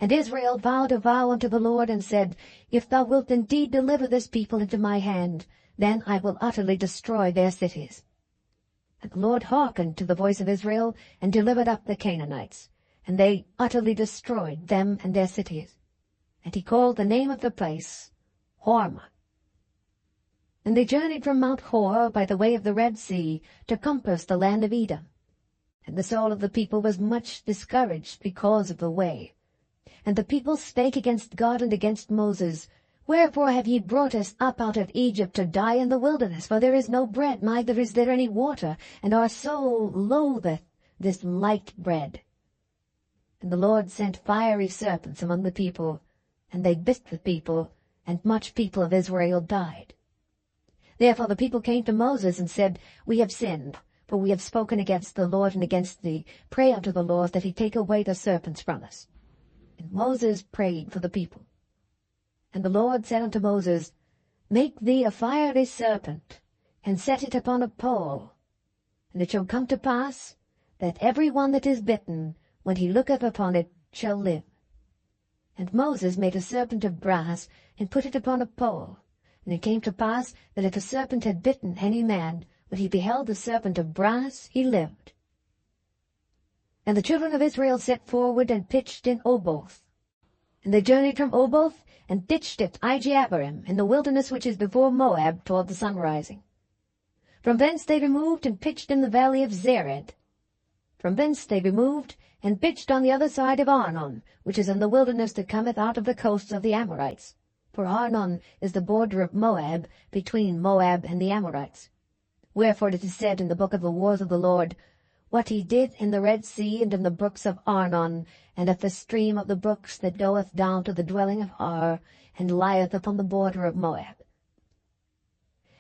And Israel vowed a vow unto the Lord, and said, If thou wilt indeed deliver this people into my hand, then I will utterly destroy their cities. And the Lord hearkened to the voice of Israel, and delivered up the Canaanites, and they utterly destroyed them and their cities. And he called the name of the place Hormah. And they journeyed from Mount Hor by the way of the Red Sea to compass the land of Edom. And the soul of the people was much discouraged because of the way. And the people spake against God and against Moses, Wherefore have ye brought us up out of Egypt to die in the wilderness? For there is no bread, neither is there any water, and our soul loatheth this light bread. And the Lord sent fiery serpents among the people, and they bit the people, and much people of Israel died. Therefore the people came to Moses and said, We have sinned, for we have spoken against the Lord and against thee. Pray unto the Lord that he take away the serpents from us. And Moses prayed for the people. And the Lord said unto Moses, Make thee a fiery serpent, and set it upon a pole. And it shall come to pass, that every one that is bitten when he looketh upon it, shall live. And Moses made a serpent of brass, and put it upon a pole. And it came to pass, that if a serpent had bitten any man, when he beheld the serpent of brass, he lived. And the children of Israel set forward, and pitched in Oboth. And they journeyed from Oboth, and ditched at Ijeabarim, in the wilderness which is before Moab, toward the sunrising. From thence they removed, and pitched in the valley of Zered. From thence they removed, and pitched on the other side of Arnon, which is in the wilderness that cometh out of the coasts of the Amorites. For Arnon is the border of Moab, between Moab and the Amorites. Wherefore it is said in the book of the wars of the Lord, what he did in the Red Sea, and in the brooks of Arnon, and at the stream of the brooks that goeth down to the dwelling of Ar, and lieth upon the border of Moab.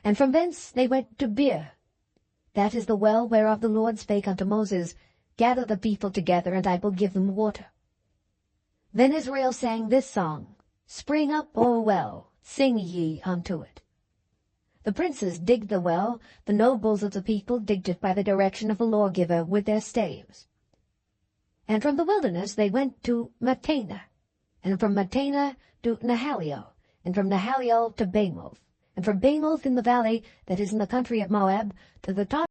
And from thence they went to Beer. That is the well whereof the Lord spake unto Moses, Gather the people together, and I will give them water. Then Israel sang this song, Spring up, O well, sing ye unto it. The princes digged the well, the nobles of the people digged it by the direction of the lawgiver with their staves. And from the wilderness they went to Mattanah, and from Mattanah to Nahaliel, and from Nahaliel to Bamoth, and from Bamoth in the valley that is in the country of Moab, to the top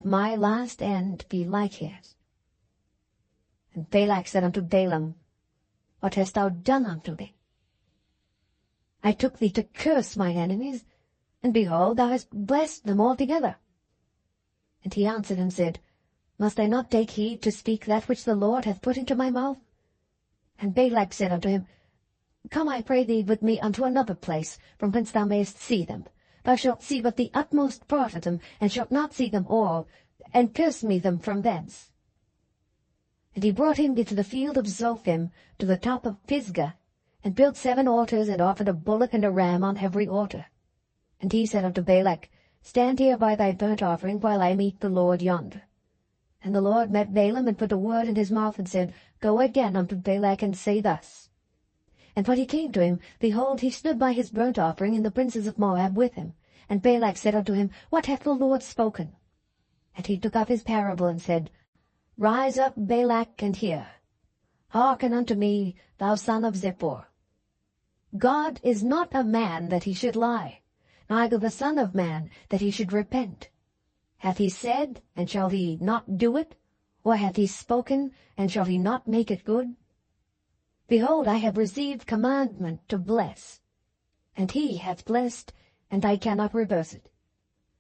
my last end be like his. And Balak said unto Balaam, What hast thou done unto thee? I took thee to curse mine enemies, and behold, thou hast blessed them altogether. And he answered and said, Must I not take heed to speak that which the Lord hath put into my mouth? And Balak said unto him, Come, I pray thee, with me unto another place, from whence thou mayest see them. Thou shalt see but the utmost part of them, and shalt not see them all, and curse me them from thence. And he brought him into the field of Zophim, to the top of Pisgah, and built 7 altars, and offered a bullock and a ram on every altar. And he said unto Balak, Stand here by thy burnt offering, while I meet the Lord yonder. And the Lord met Balaam, and put a word in his mouth, and said, Go again unto Balak, and say thus. And when he came to him, behold, he stood by his burnt offering, and the princes of Moab with him. And Balak said unto him, What hath the Lord spoken? And he took up his parable, and said, Rise up, Balak, and hear. Hearken unto me, thou son of Zippor. God is not a man that he should lie, neither the Son of Man that he should repent. Hath he said, and shall he not do it? Or hath he spoken, and shall he not make it good? Behold, I have received commandment to bless. And he hath blessed, and I cannot reverse it.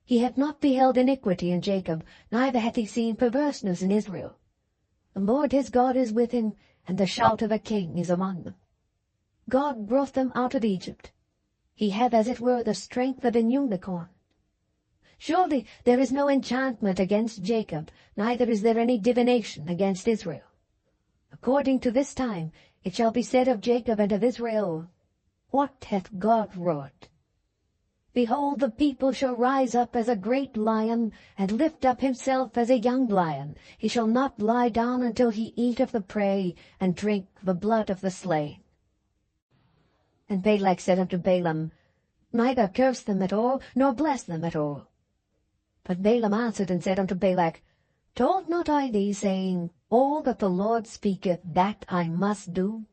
He hath not beheld iniquity in Jacob, neither hath he seen perverseness in Israel. The Lord his God is with him, and the shout of a king is among them. God brought them out of Egypt. He hath as it were the strength of an unicorn. Surely there is no enchantment against Jacob, neither is there any divination against Israel. According to this time it shall be said of Jacob and of Israel, What hath God wrought? Behold, the people shall rise up as a great lion, and lift up himself as a young lion. He shall not lie down until he eat of the prey, and drink the blood of the slain. And Balak said unto Balaam, Neither curse them at all, nor bless them at all. But Balaam answered and said unto Balak, Told not I thee, saying, All that the Lord speaketh, that I must do?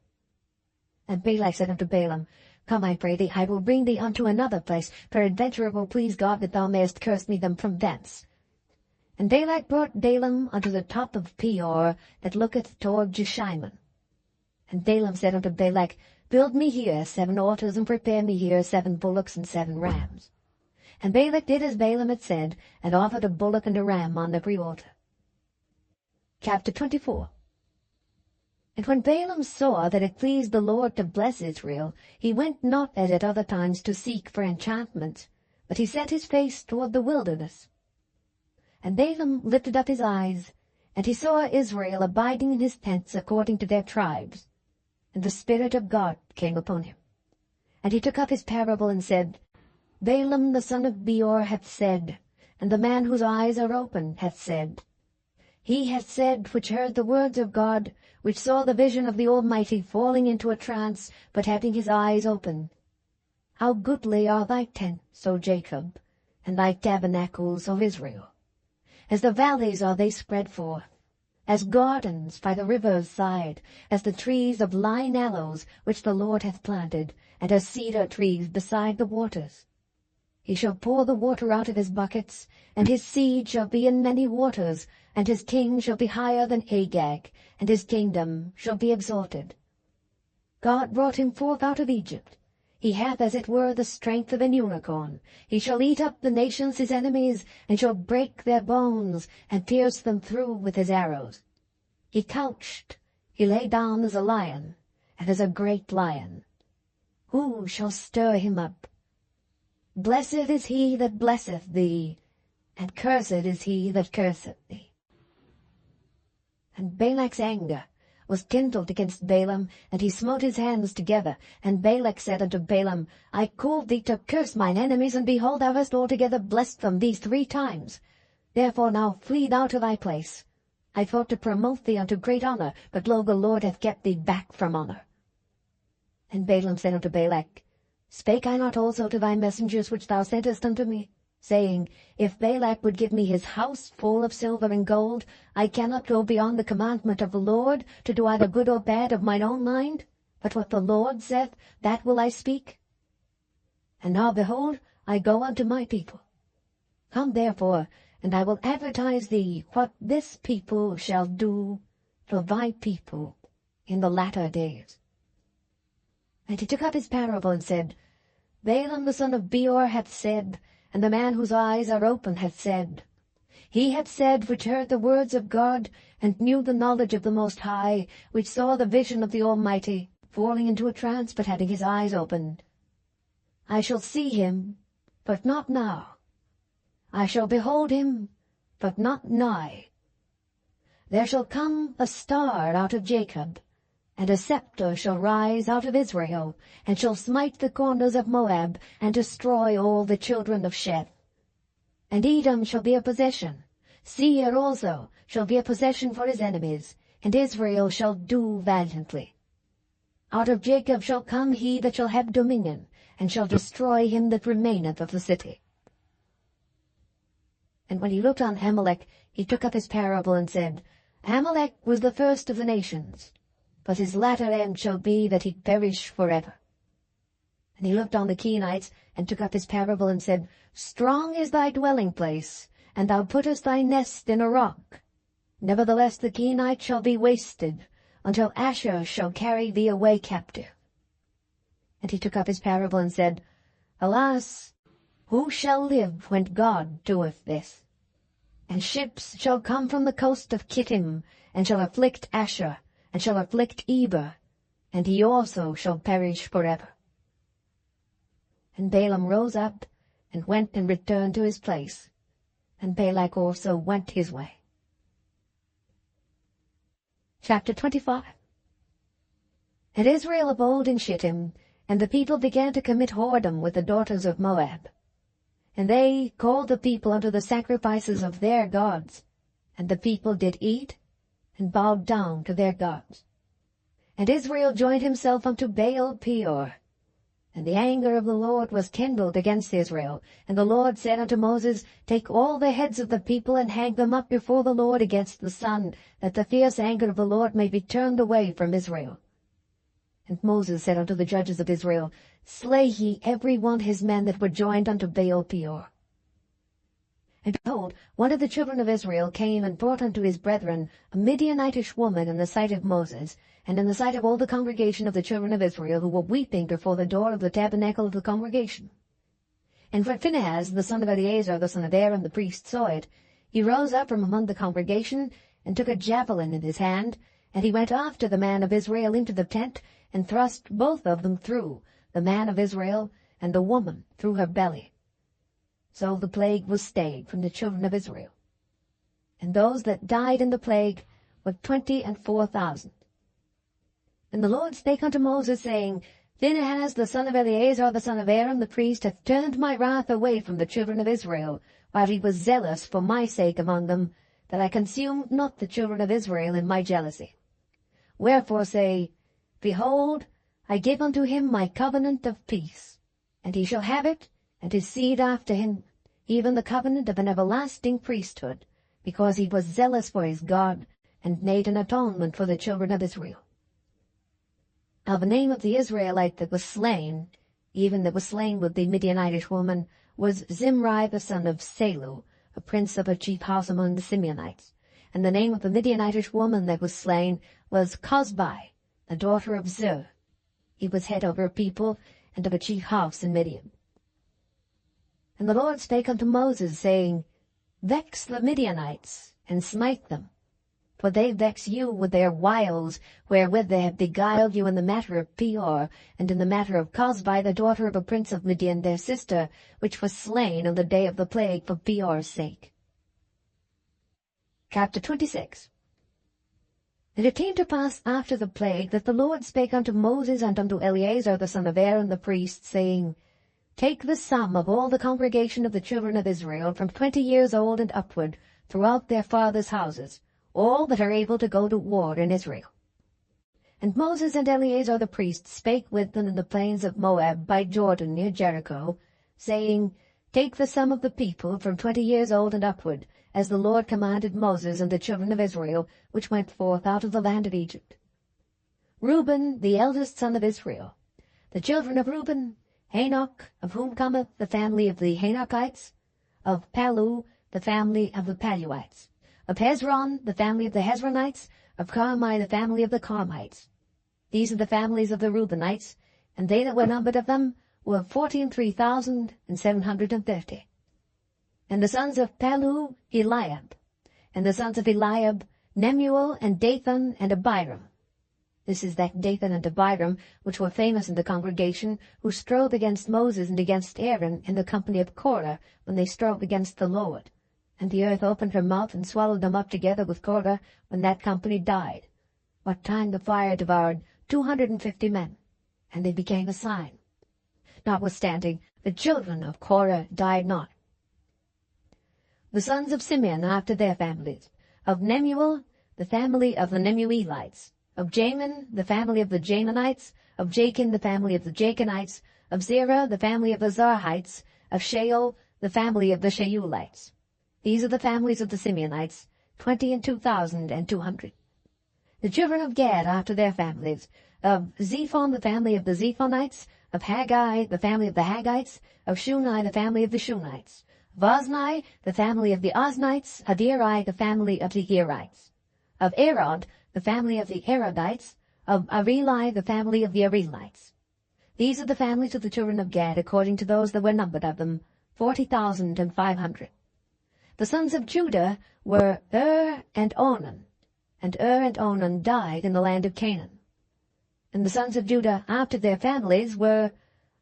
And Balak said unto Balaam, Come, I pray thee, I will bring thee unto another place, peradventure it will please God that thou mayest curse me them from thence. And Balak brought Balaam unto the top of Peor, that looketh toward Jeshimon. And Balaam said unto Balak, Build me here 7 altars, and prepare me here 7 bullocks and 7 rams. And Balak did as Balaam had said, and offered a bullock and a ram on every altar. Chapter 24. And when Balaam saw that it pleased the Lord to bless Israel, he went not as at other times to seek for enchantments, but he set his face toward the wilderness. And Balaam lifted up his eyes, and he saw Israel abiding in his tents according to their tribes. And the Spirit of God came upon him. And he took up his parable and said, Balaam the son of Beor hath said, and the man whose eyes are open hath said. He hath said, which heard the words of God, which saw the vision of the Almighty falling into a trance, but having his eyes open. How goodly are thy tents, O Jacob, and thy tabernacles, O Israel! As the valleys are they spread forth, as gardens by the river's side, as the trees of lign aloes which the Lord hath planted, and as cedar trees beside the waters. He shall pour the water out of his buckets, and his seed shall be in many waters, and his king shall be higher than Agag, and his kingdom shall be exalted. God brought him forth out of Egypt. He hath as it were the strength of an unicorn. He shall eat up the nations his enemies, and shall break their bones, and pierce them through with his arrows. He couched, he lay down as a lion, and as a great lion. Who shall stir him up? Blessed is he that blesseth thee, and cursed is he that curseth thee. And Balak's anger was kindled against Balaam, and he smote his hands together. And Balak said unto Balaam, I called thee to curse mine enemies, and behold, thou hast altogether blessed them these 3 times. Therefore now flee thou to thy place. I thought to promote thee unto great honor, but lo, the Lord hath kept thee back from honor. And Balaam said unto Balak, Spake I not also to thy messengers which thou sentest unto me, saying, If Balak would give me his house full of silver and gold, I cannot go beyond the commandment of the Lord, to do either good or bad of mine own mind? But what the Lord saith, that will I speak. And now, behold, I go unto my people. Come therefore, And I will advertise thee what this people shall do to thy people in the latter days. And he took up his parable and said, Balaam the son of Beor hath said, and the man whose eyes are open hath said, He hath said, which heard the words of God, and knew the knowledge of the Most High, which saw the vision of the Almighty, falling into a trance, but having his eyes opened. I shall see him, but not now. I shall behold him, but not nigh. There shall come a star out of Jacob, and a scepter shall rise out of Israel, and shall smite the corners of Moab, and destroy all the children of Sheth. And Edom shall be a possession. Seir also shall be a possession for his enemies, and Israel shall do valiantly. Out of Jacob shall come he that shall have dominion, and shall destroy him that remaineth of the city. And when he looked on Amalek, he took up his parable and said, Amalek was the first of the nations, but his latter end shall be that he perish forever. And he looked on the Kenites, and took up his parable and said, Strong is thy dwelling place, and thou puttest thy nest in a rock. Nevertheless the Kenites shall be wasted, until Asher shall carry thee away captive. And he took up his parable and said, Alas, who shall live when God doeth this? And ships shall come from the coast of Kittim, and shall afflict Asher, and shall afflict Eber, and he also shall perish forever. And Balaam rose up, and went and returned to his place, and Balak also went his way. Chapter 25. And Israel abode in Shittim, and the people began to commit whoredom with the daughters of Moab. And they called the people unto the sacrifices of their gods, and the people did eat, and bowed down to their gods. And Israel joined himself unto Baal Peor. And the anger of the Lord was kindled against Israel. And the Lord said unto Moses, Take all the heads of the people, and hang them up before the Lord against the sun, that the fierce anger of the Lord may be turned away from Israel. And Moses said unto the judges of Israel, Slay ye every one his men that were joined unto Baal Peor. And behold, one of the children of Israel came and brought unto his brethren a Midianitish woman in the sight of Moses, and in the sight of all the congregation of the children of Israel, who were weeping before the door of the tabernacle of the congregation. And when Phinehas, the son of Eleazar, the son of Aaron, the priest, saw it, he rose up from among the congregation, and took a javelin in his hand, and he went after the man of Israel into the tent, and thrust both of them through, the man of Israel, and the woman through her belly. So the plague was stayed from the children of Israel. And those that died in the plague were 24,000. And the Lord spake unto Moses, saying, Phinehas, the son of Eleazar, the son of Aaron, the priest, hath turned my wrath away from the children of Israel, while he was zealous for my sake among them, that I consumed not the children of Israel in my jealousy. Wherefore say, Behold, I give unto him my covenant of peace, and he shall have it, and his seed after him, even the covenant of an everlasting priesthood, because he was zealous for his God, and made an atonement for the children of Israel. Now the name of the Israelite that was slain, even that was slain with the Midianitish woman, was Zimri the son of Salu, a prince of a chief house among the Simeonites. And the name of the Midianitish woman that was slain was Cosbi, the daughter of Zur. He was head over a people, and of a chief house in Midian. And the Lord spake unto Moses, saying, Vex the Midianites, and smite them, for they vex you with their wiles, wherewith they have beguiled you in the matter of Peor, and in the matter of Cosbi, the daughter of a prince of Midian, their sister, which was slain on the day of the plague for Peor's sake. Chapter 26. And it came to pass after the plague, that the Lord spake unto Moses and unto Eleazar the son of Aaron the priest, saying, Take the sum of all the congregation of the children of Israel from 20 years old and upward, throughout their fathers' houses, all that are able to go to war in Israel. And Moses and Eleazar the priest spake with them in the plains of Moab by Jordan near Jericho, saying, Take the sum of the people from 20 years old and upward, as the Lord commanded Moses and the children of Israel, which went forth out of the land of Egypt. Reuben, the eldest son of Israel. The children of Reuben, Hanoch, of whom cometh the family of the Hanochites, of Palu, the family of the Paluites. Of Hezron, the family of the Hezronites. Of Carmi, the family of the Carmites. These are the families of the Reubenites, and they that were numbered of them were 43,730. And the sons of Palu, Eliab. And the sons of Eliab, Nemuel, and Dathan, and Abiram. This is that Dathan and Abiram which were famous in the congregation, who strove against Moses and against Aaron in the company of Korah, when they strove against the Lord. And the earth opened her mouth and swallowed them up together with Korah, when that company died. What time the fire devoured 250 men, and they became a sign. Notwithstanding, the children of Korah died not. The sons of Simeon after their families. Of Nemuel, the family of the Nemuelites. Of Jamin, the family of the Jaminites. Of Jachin, the family of the Jachinites. Of Zerah, the family of the Zarhites. Of Shaul, the family of the Shaulites. These are the families of the Simeonites, 22,200. The children of Gad after their families. Of Zephon, the family of the Zephonites. Of Haggai, the family of the Haggites. Of Shuni, the family of the Shunites. Of Ozni, the family of the Oznites. Of Eri, the family of the Erites. Of Arod, the family of the Arodites. Of Areli, the family of the Arelites. These are the families of the children of Gad, according to those that were numbered of them, 40,500. The sons of Judah were and Onan, and and Onan died in the land of Canaan. And the sons of Judah after their families were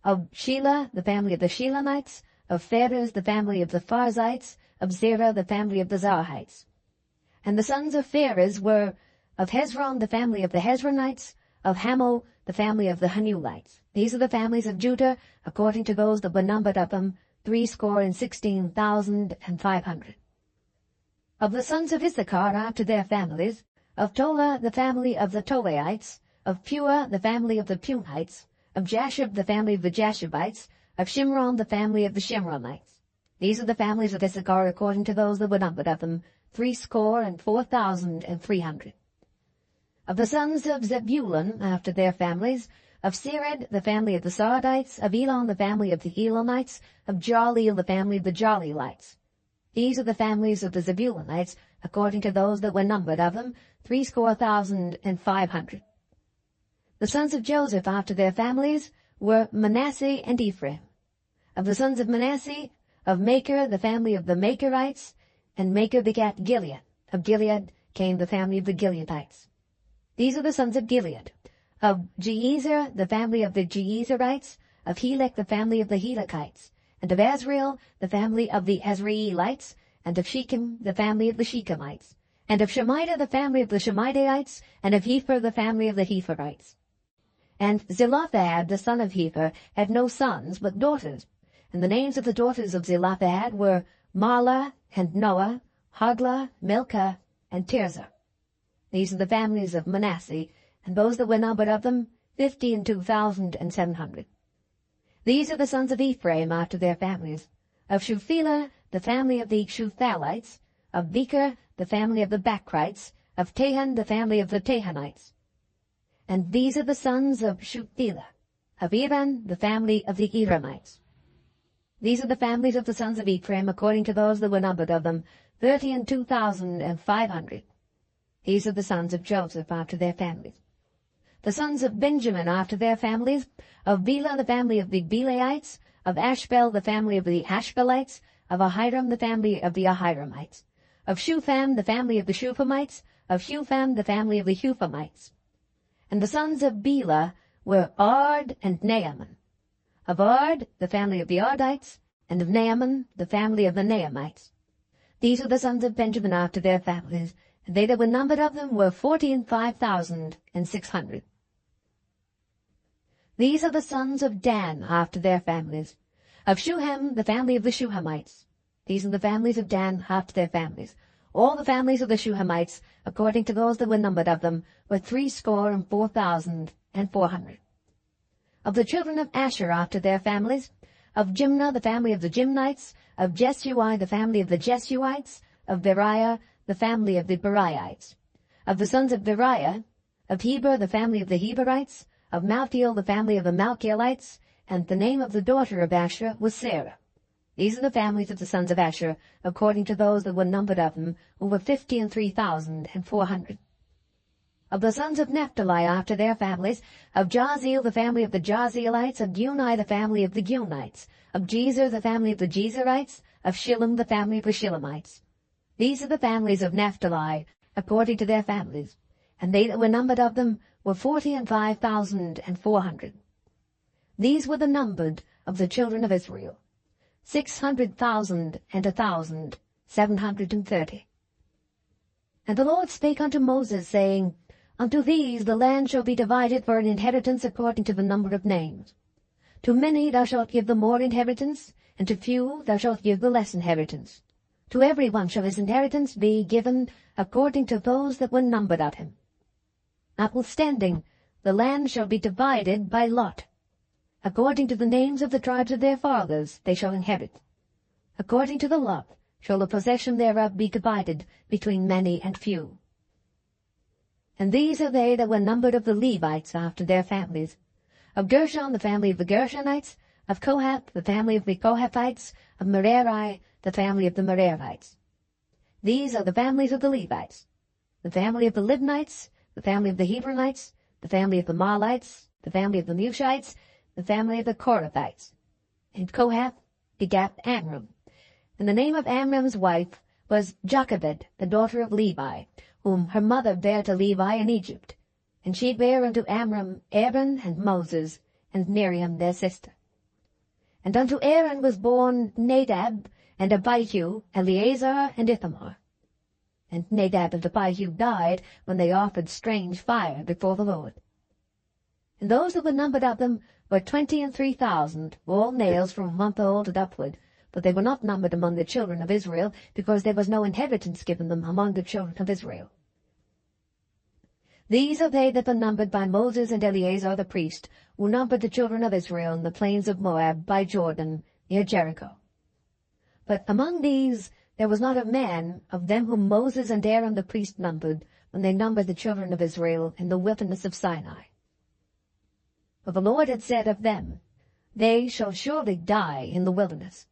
of Shelah, the family of the Shelamites. Of Pharez, the family of the Pharzites. Of Zerah, the family of the Zarhites. And the sons of Pharez were of Hezron, the family of the Hezronites. Of Hamul, the family of the Hanulites. These are the families of Judah, according to those that were numbered of them, 16,500. Of the sons of Issachar after their families. Of Tola, the family of the Tolaites. Of Pua, the family of the Punites. Of Jashub, the family of the Jashubites. Of Shimron, the family of the Shimronites. These are the families of Issachar according to those that were numbered of them, 64,300. Of the sons of Zebulun after their families. Of Sered, the family of the Sardites. Of Elon, the family of the Elonites. Of Jaleel, the family of the Jalielites. These are the families of the Zebulunites, according to those that were numbered of them, 64,500. The sons of Joseph after their families were Manasseh and Ephraim. Of the sons of Manasseh, of Machir, the family of the Machirites, and Machir begat Gilead. Of Gilead came the family of the Gileadites. These are the sons of Gilead. Of Jeezer, the family of the Jeezerites. Of Helek, the family of the Helekites. And of Azrael, the family of the Azraelites. And of Shechem, the family of the Shechemites. And of Shemida, the family of the Shemidaites. And of Hepher, the family of the Hepherites. And Zelophehad, the son of Hepher, had no sons, but daughters. And the names of the daughters of Zelophehad were Mahlah, and Noah, Hoglah, Milcah, and Tirzah. These are the families of Manasseh, and those that were numbered of them, 52,700. These are the sons of Ephraim after their families. Of Shuphelah, the family of the Shuthalites. Of Becher, the family of the Bacrites. Of Tahan, the family of the Tahanites. And these are the sons of Shuphelah. Of Eran, the family of the Eramites. These are the families of the sons of Ephraim, according to those that were numbered of them, 32,500. These are the sons of Joseph after their families. The sons of Benjamin after their families. Of Bela, the family of the Belaites. Of Ashbel, the family of the Ashbelites. Of Ahiram, the family of the Ahiramites. Of Shupham, the family of the Shuphamites. Of Hupham, the family of the Huphamites. And the sons of Bela were Ard and Naaman. Of Ard, the family of the Ardites. And of Naaman, the family of the Naamites. These are the sons of Benjamin after their families, and they that were numbered of them were 45,600. These are the sons of Dan after their families. Of Shuhem, the family of the Shuhamites. These are the families of Dan after their families. All the families of the Shuhamites, according to those that were numbered of them, were 64,400. Of the children of Asher after their families. Of Jimnah, the family of the Jimnites. Of Jesui, the family of the Jesuites. Of Beriah, the family of the Beriites. Of the sons of Beriah. Of Heber, the family of the Heberites. Of Malchiel, the family of the Malchielites. And the name of the daughter of Asher was Sarah. These are the families of the sons of Asher, according to those that were numbered of them, who were 53,400. Of the sons of Naphtali after their families, of Jahzeel the family of the Jahzeelites, of Guni the family of the Gunites, of Jezer the family of the Jezerites, of Shillem the family of the Shillemites. These are the families of Naphtali, according to their families, and they that were numbered of them were 45,400. These were the numbered of the children of Israel, 600,001,730. And the Lord spake unto Moses, saying, Unto these the land shall be divided for an inheritance according to the number of names. To many thou shalt give the more inheritance, and to few thou shalt give the less inheritance. To every one shall his inheritance be given according to those that were numbered of him. Notwithstanding, the land shall be divided by lot. According to the names of the tribes of their fathers they shall inherit. According to the lot shall the possession thereof be divided between many and few. And these are they that were numbered of the Levites after their families. Of Gershon the family of the Gershonites, of Kohath the family of the Kohathites, of Merari the family of the Merarites. These are the families of the Levites. The family of the Libnites, the family of the Hebronites, the family of the Mahlites, the family of the Mushites, the family of the Korathites. And Kohath begat Amram. And the name of Amram's wife was Jochebed, the daughter of Levi, whom her mother bare to Levi in Egypt. And she bare unto Amram Aaron and Moses, and Miriam their sister. And unto Aaron was born Nadab, and Abihu, Eleazar, and Ithamar. And Nadab and Abihu died when they offered strange fire before the Lord. And those that were numbered of them were 23,000, all males from a month old and upward, but they were not numbered among the children of Israel, because there was no inheritance given them among the children of Israel. These are they that were numbered by Moses and Eleazar the priest, who numbered the children of Israel in the plains of Moab by Jordan, near Jericho. But among these there was not a man of them whom Moses and Aaron the priest numbered, when they numbered the children of Israel in the wilderness of Sinai. For the Lord had said of them, They shall surely die in the wilderness.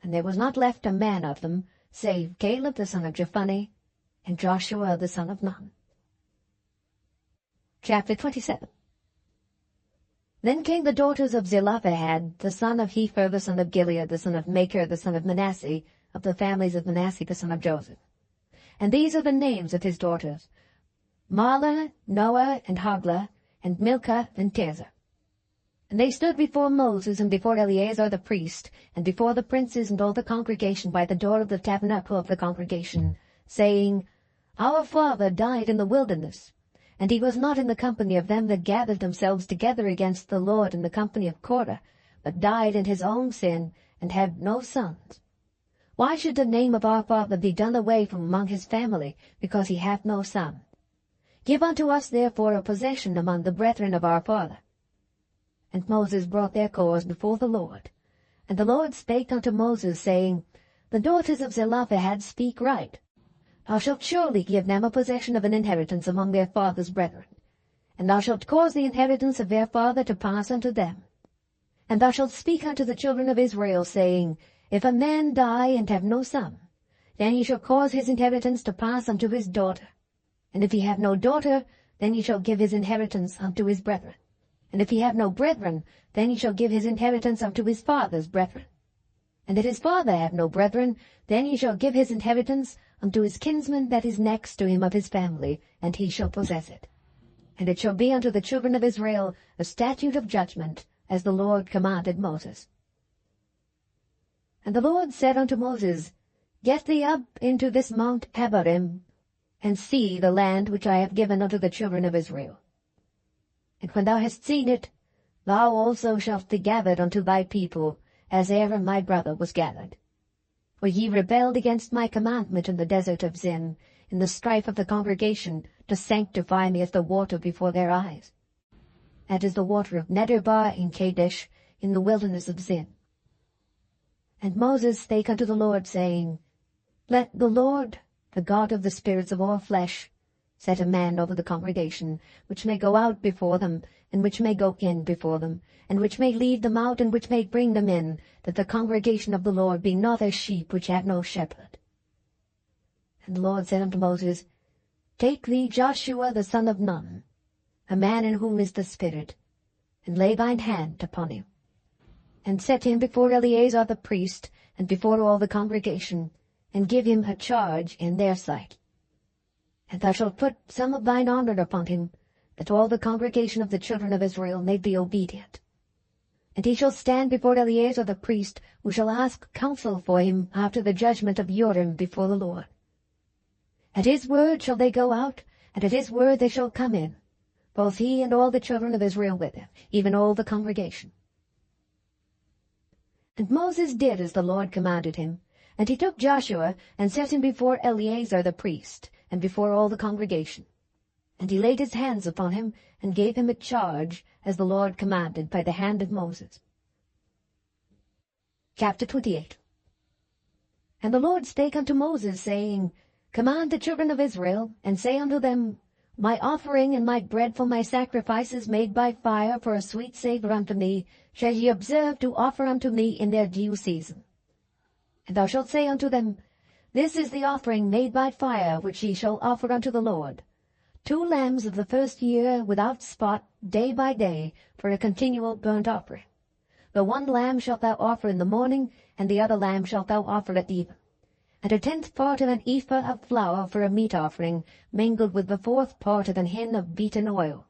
And there was not left a man of them, save Caleb the son of Jephunneh, and Joshua the son of Nun. Chapter 27. Then came the daughters of Zelophehad, the son of Hepher, the son of Gilead, the son of Machir, the son of Manasseh, of the families of Manasseh, the son of Joseph. And these are the names of his daughters, Mahlah, Noah, and Hoglah, and Milcah, and Tirzah. And they stood before Moses and before Eleazar the priest, and before the princes and all the congregation by the door of the tabernacle of the congregation, saying, Our father died in the wilderness, and he was not in the company of them that gathered themselves together against the Lord in the company of Korah, but died in his own sin, and had no sons. Why should the name of our father be done away from among his family, because he hath no son? Give unto us therefore a possession among the brethren of our father. And Moses brought their cause before the Lord. And the Lord spake unto Moses, saying, The daughters of Zelophehad speak right. Thou shalt surely give them a possession of an inheritance among their father's brethren. And thou shalt cause the inheritance of their father to pass unto them. And thou shalt speak unto the children of Israel, saying, If a man die and have no son, then he shall cause his inheritance to pass unto his daughter. And if he have no daughter, then he shall give his inheritance unto his brethren. And if he have no brethren, then he shall give his inheritance unto his father's brethren. And if his father have no brethren, then he shall give his inheritance unto his kinsman that is next to him of his family, and he shall possess it. And it shall be unto the children of Israel a statute of judgment, as the Lord commanded Moses. And the Lord said unto Moses, Get thee up into this mount Abarim, and see the land which I have given unto the children of Israel. And when thou hast seen it, thou also shalt be gathered unto thy people, as Aaron my brother was gathered. For ye rebelled against my commandment in the desert of Zin, in the strife of the congregation, to sanctify me as the water before their eyes, and as the water of Nedarbar in Kadesh, in the wilderness of Zin. And Moses spake unto the Lord, saying, Let the Lord, the God of the spirits of all flesh, set a man over the congregation, which may go out before them, and which may go in before them, and which may lead them out, and which may bring them in, that the congregation of the Lord be not as sheep which have no shepherd. And the Lord said unto Moses, Take thee Joshua the son of Nun, a man in whom is the Spirit, and lay thine hand upon him, and set him before Eleazar the priest, and before all the congregation, and give him a charge in their sight. And thou shalt put some of thine honor upon him, that all the congregation of the children of Israel may be obedient. And he shall stand before Eleazar the priest, who shall ask counsel for him after the judgment of Urim before the Lord. At his word shall they go out, and at his word they shall come in, both he and all the children of Israel with him, even all the congregation. And Moses did as the Lord commanded him, and he took Joshua, and set him before Eleazar the priest, and before all the congregation. And he laid his hands upon him, and gave him a charge, as the Lord commanded by the hand of Moses. Chapter 28. And the Lord spake unto Moses, saying, Command the children of Israel, and say unto them, My offering and my bread for my sacrifices made by fire for a sweet savour unto me, shall ye observe to offer unto me in their due season. And thou shalt say unto them, This is the offering made by fire which ye shall offer unto the Lord, 2 lambs of the first year without spot, day by day, for a continual burnt offering. The 1 lamb shalt thou offer in the morning, and the other lamb shalt thou offer at even. And a 10th part of an ephah of flour for a meat offering, mingled with the 4th part of an hin of beaten oil.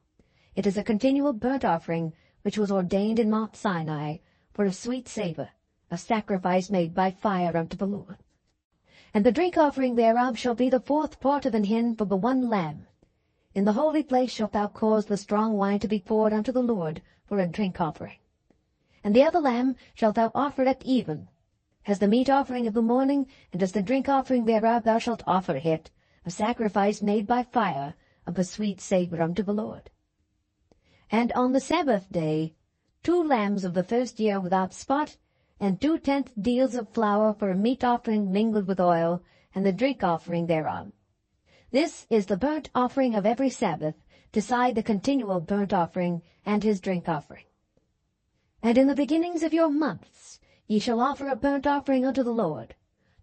It is a continual burnt offering, which was ordained in Mount Sinai, for a sweet savour, a sacrifice made by fire unto the Lord. And the drink offering thereof shall be the 4th part of an hin for the 1 lamb. In the holy place shalt thou cause the strong wine to be poured unto the Lord for a drink offering. And the other lamb shalt thou offer at even, as the meat offering of the morning, and as the drink offering thereof thou shalt offer it, a sacrifice made by fire, of a sweet savour unto the Lord. And on the Sabbath day 2 lambs of the first year without spot, and 2/10 deals of flour for a meat offering mingled with oil, and the drink offering thereof. This is the burnt offering of every Sabbath, beside the continual burnt offering and his drink offering. And in the beginnings of your months ye shall offer a burnt offering unto the Lord,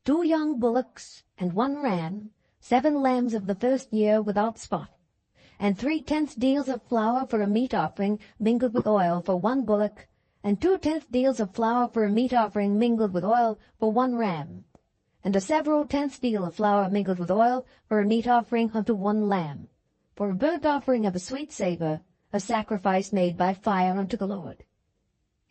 2 young bullocks, and 1 ram, 7 lambs of the first year without spot, and 3/10 deals of flour for a meat offering mingled with oil for 1 bullock, and 2/10 deals of flour for a meat offering mingled with oil for 1 ram, and a several tenths deal of flour mingled with oil for a meat offering unto 1 lamb, for a burnt offering of a sweet savour, a sacrifice made by fire unto the Lord.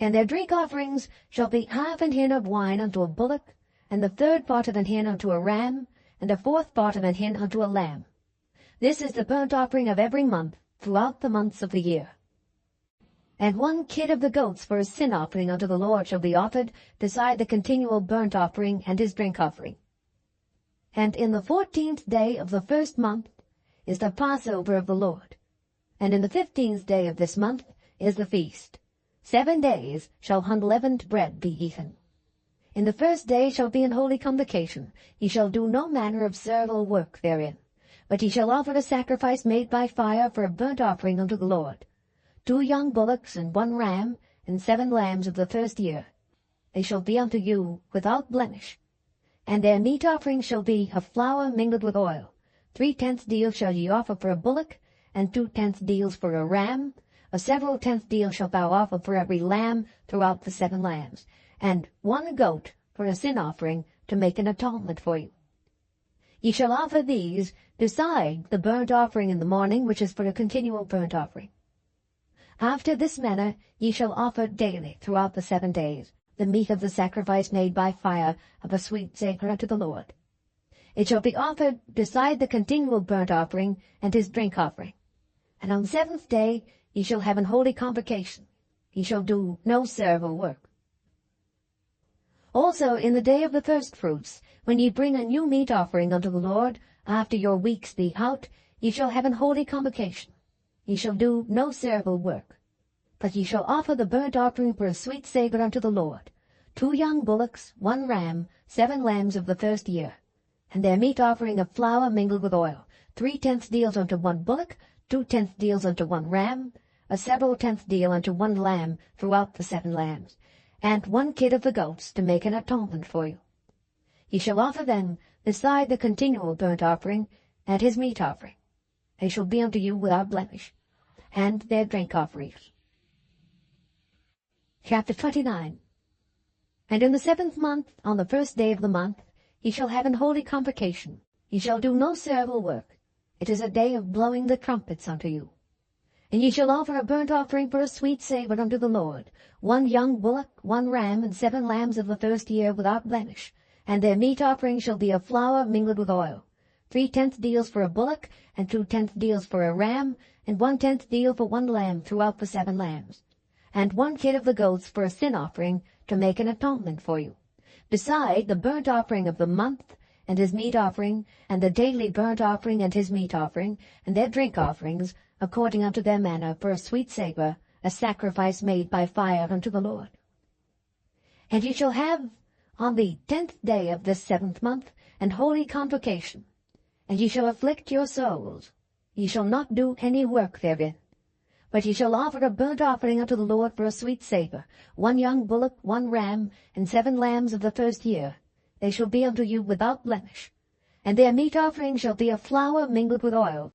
And their drink offerings shall be 1/2 an hin of wine unto a bullock, and the 1/3 part of an hin unto a ram, and a 4th part of an hin unto a lamb. This is the burnt offering of every month, throughout the months of the year. And 1 kid of the goats for a sin offering unto the Lord shall be offered, beside the continual burnt offering and his drink offering. And in the 14th day of the first month is the Passover of the Lord, and in the 15th day of this month is the feast. 7 days shall unleavened bread be eaten. In the first day shall be an holy convocation. Ye shall do no manner of servile work therein, but ye shall offer a sacrifice made by fire for a burnt offering unto the Lord, 2 young bullocks, and 1 ram, and 7 lambs of the first year. They shall be unto you without blemish. And their meat offering shall be of flour mingled with oil. 3/10 deals shall ye offer for a bullock, and 2/10 deals for a ram. A several tenth deal shalt thou offer for every lamb throughout the 7 lambs, and 1 goat for a sin offering, to make an atonement for you. Ye shall offer these beside the burnt offering in the morning, which is for a continual burnt offering. After this manner ye shall offer daily throughout the 7 days the meat of the sacrifice made by fire, of a sweet savour unto the Lord. It shall be offered beside the continual burnt offering and his drink offering. And on the 7th day ye shall have an holy convocation. Ye shall do no servile work. Also in the day of the firstfruits, when ye bring a new meat offering unto the Lord, after your weeks be out, ye shall have an holy convocation. Ye shall do no servile work. But ye shall offer the burnt offering for a sweet savour unto the Lord, 2 young bullocks, 1 ram, 7 lambs of the first year, and their meat offering of flour mingled with oil, 3/10 deals unto one bullock, 2/10 deals unto one ram, a several tenth deal unto one lamb throughout the 7 lambs, and 1 kid of the goats to make an atonement for you. Ye shall offer them beside the continual burnt offering and his meat offering. They shall be unto you without blemish, and their drink offerings. Chapter 29. And in the 7th month, on the 1st day of the month, ye shall have an holy convocation. Ye shall do no servile work. It is a day of blowing the trumpets unto you. And ye shall offer a burnt offering for a sweet savour unto the Lord, 1 young bullock, 1 ram, and 7 lambs of the first year without blemish. And their meat offering shall be of flour mingled with oil, 3/10 deals for a bullock, and 2/10 deals for a ram, and 1/10 deal for 1 lamb throughout the 7 lambs, and 1 kid of the goats for a sin offering to make an atonement for you, beside the burnt offering of the month, and his meat offering, and the daily burnt offering and his meat offering, and their drink offerings, according unto their manner, for a sweet savour, a sacrifice made by fire unto the Lord. And ye shall have on the 10th day of this 7th month an holy convocation, and ye shall afflict your souls. Ye shall not do any work therein. But ye shall offer a burnt offering unto the Lord for a sweet savour, 1 young bullock, 1 ram, and 7 lambs of the first year. They shall be unto you without blemish. And their meat offering shall be of flour mingled with oil,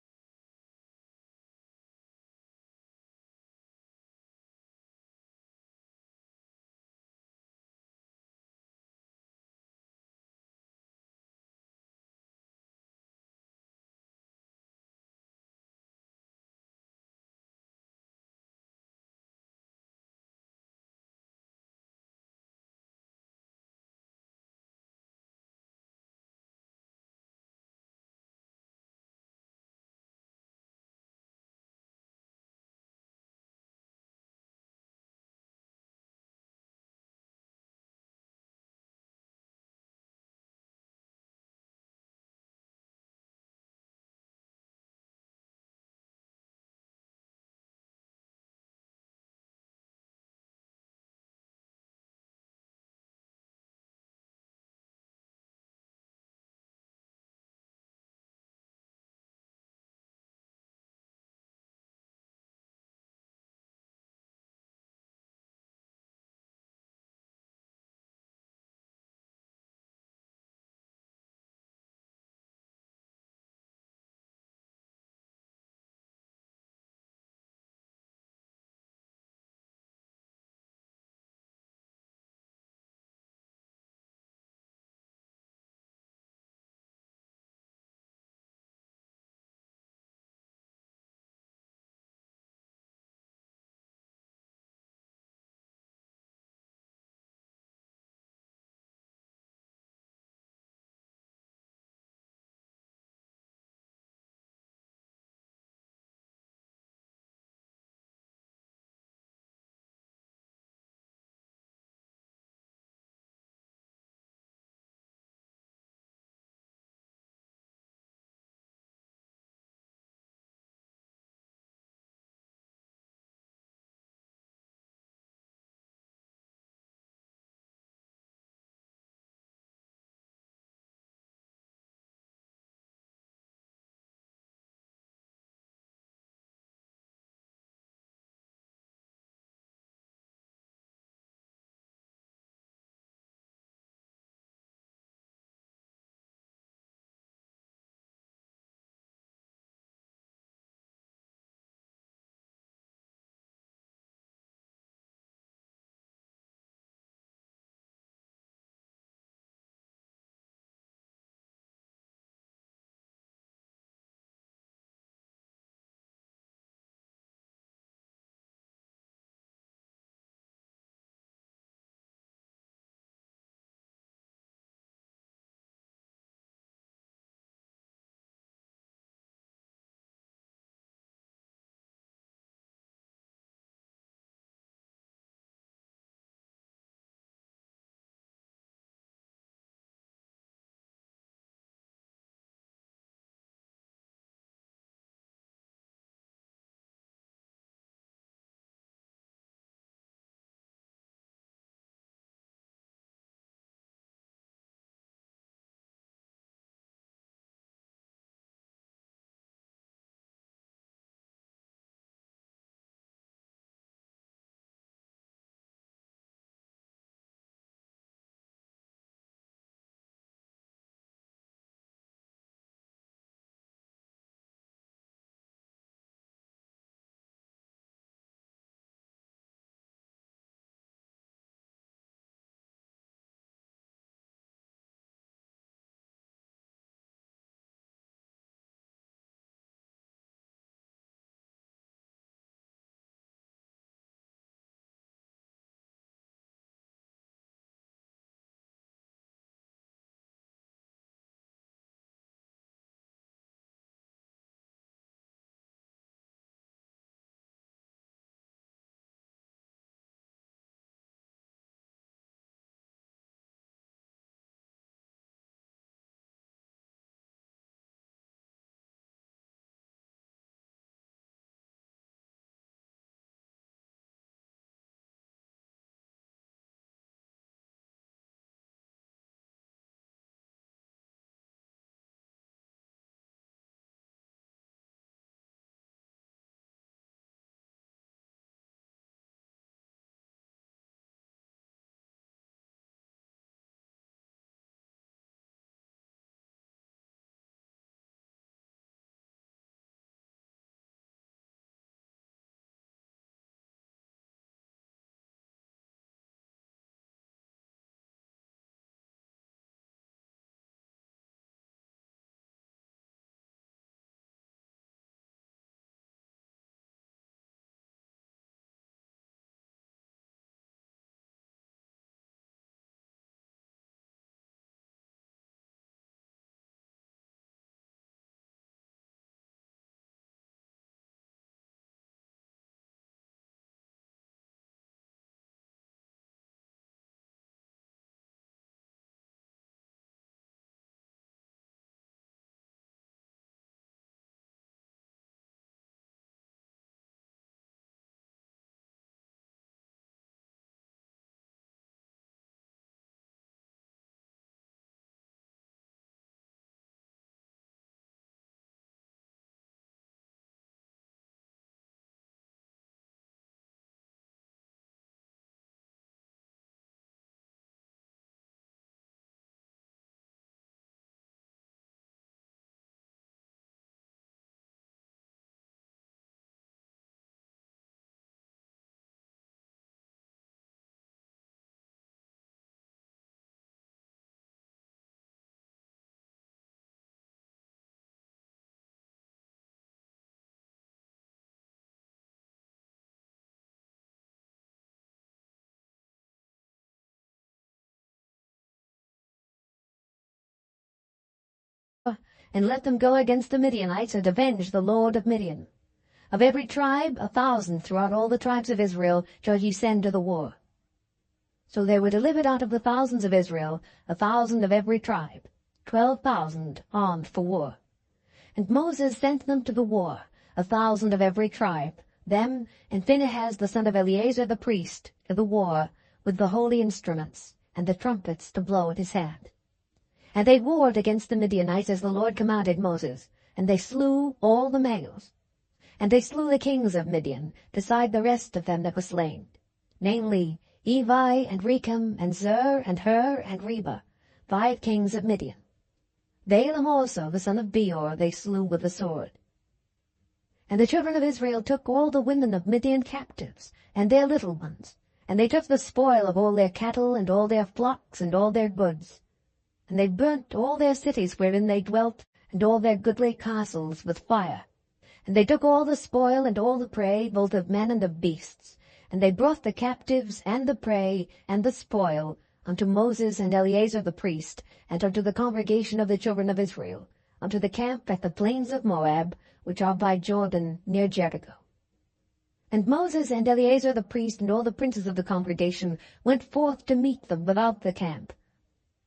and let them go against the Midianites, and avenge the Lord of Midian. Of every tribe 1,000 throughout all the tribes of Israel shall ye send to the war. So there were delivered out of the thousands of Israel 1,000 of every tribe, 12,000 armed for war. And Moses sent them to the war, 1,000 of every tribe, them and Phinehas the son of Eleazar the priest, to the war, with the holy instruments, and the trumpets to blow at his hand. And they warred against the Midianites as the Lord commanded Moses, and they slew all the males. And they slew the kings of Midian, beside the rest of them that were slain, namely Evi, and Rechem, and Zur, and Hur, and Reba, 5 kings of Midian. Balaam also, the son of Beor, they slew with the sword. And the children of Israel took all the women of Midian captives, and their little ones, and they took the spoil of all their cattle, and all their flocks, and all their goods. And they burnt all their cities wherein they dwelt, and all their goodly castles with fire. And they took all the spoil and all the prey, both of men and of beasts. And they brought the captives and the prey and the spoil unto Moses and Eleazar the priest, and unto the congregation of the children of Israel, unto the camp at the plains of Moab, which are by Jordan near Jericho. And Moses and Eleazar the priest and all the princes of the congregation went forth to meet them without the camp.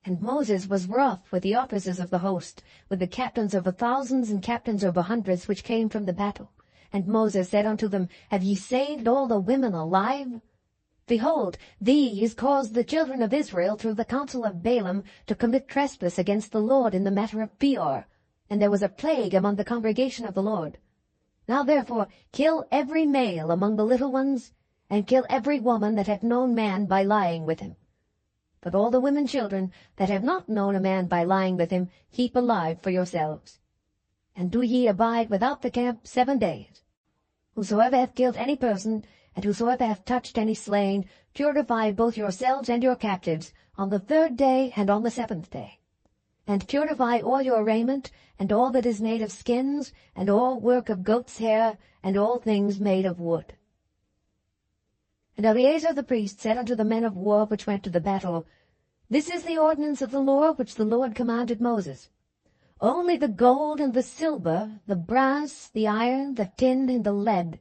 And Moses was wroth with the officers of the host, with the captains over thousands and captains over hundreds which came from the battle. And Moses said unto them, Have ye saved all the women alive? Behold, these caused the children of Israel through the counsel of Balaam to commit trespass against the Lord in the matter of Peor, and there was a plague among the congregation of the Lord. Now therefore kill every male among the little ones, and kill every woman that hath known man by lying with him. But all the women children that have not known a man by lying with him, keep alive for yourselves. And do ye abide without the camp 7 days. Whosoever hath killed any person, and whosoever hath touched any slain, purify both yourselves and your captives on the 3rd day and on the 7th day. And purify all your raiment, and all that is made of skins, and all work of goat's hair, and all things made of wood. And Eleazar the priest said unto the men of war which went to the battle, This is the ordinance of the Lord which the Lord commanded Moses. Only the gold and the silver, the brass, the iron, the tin, and the lead,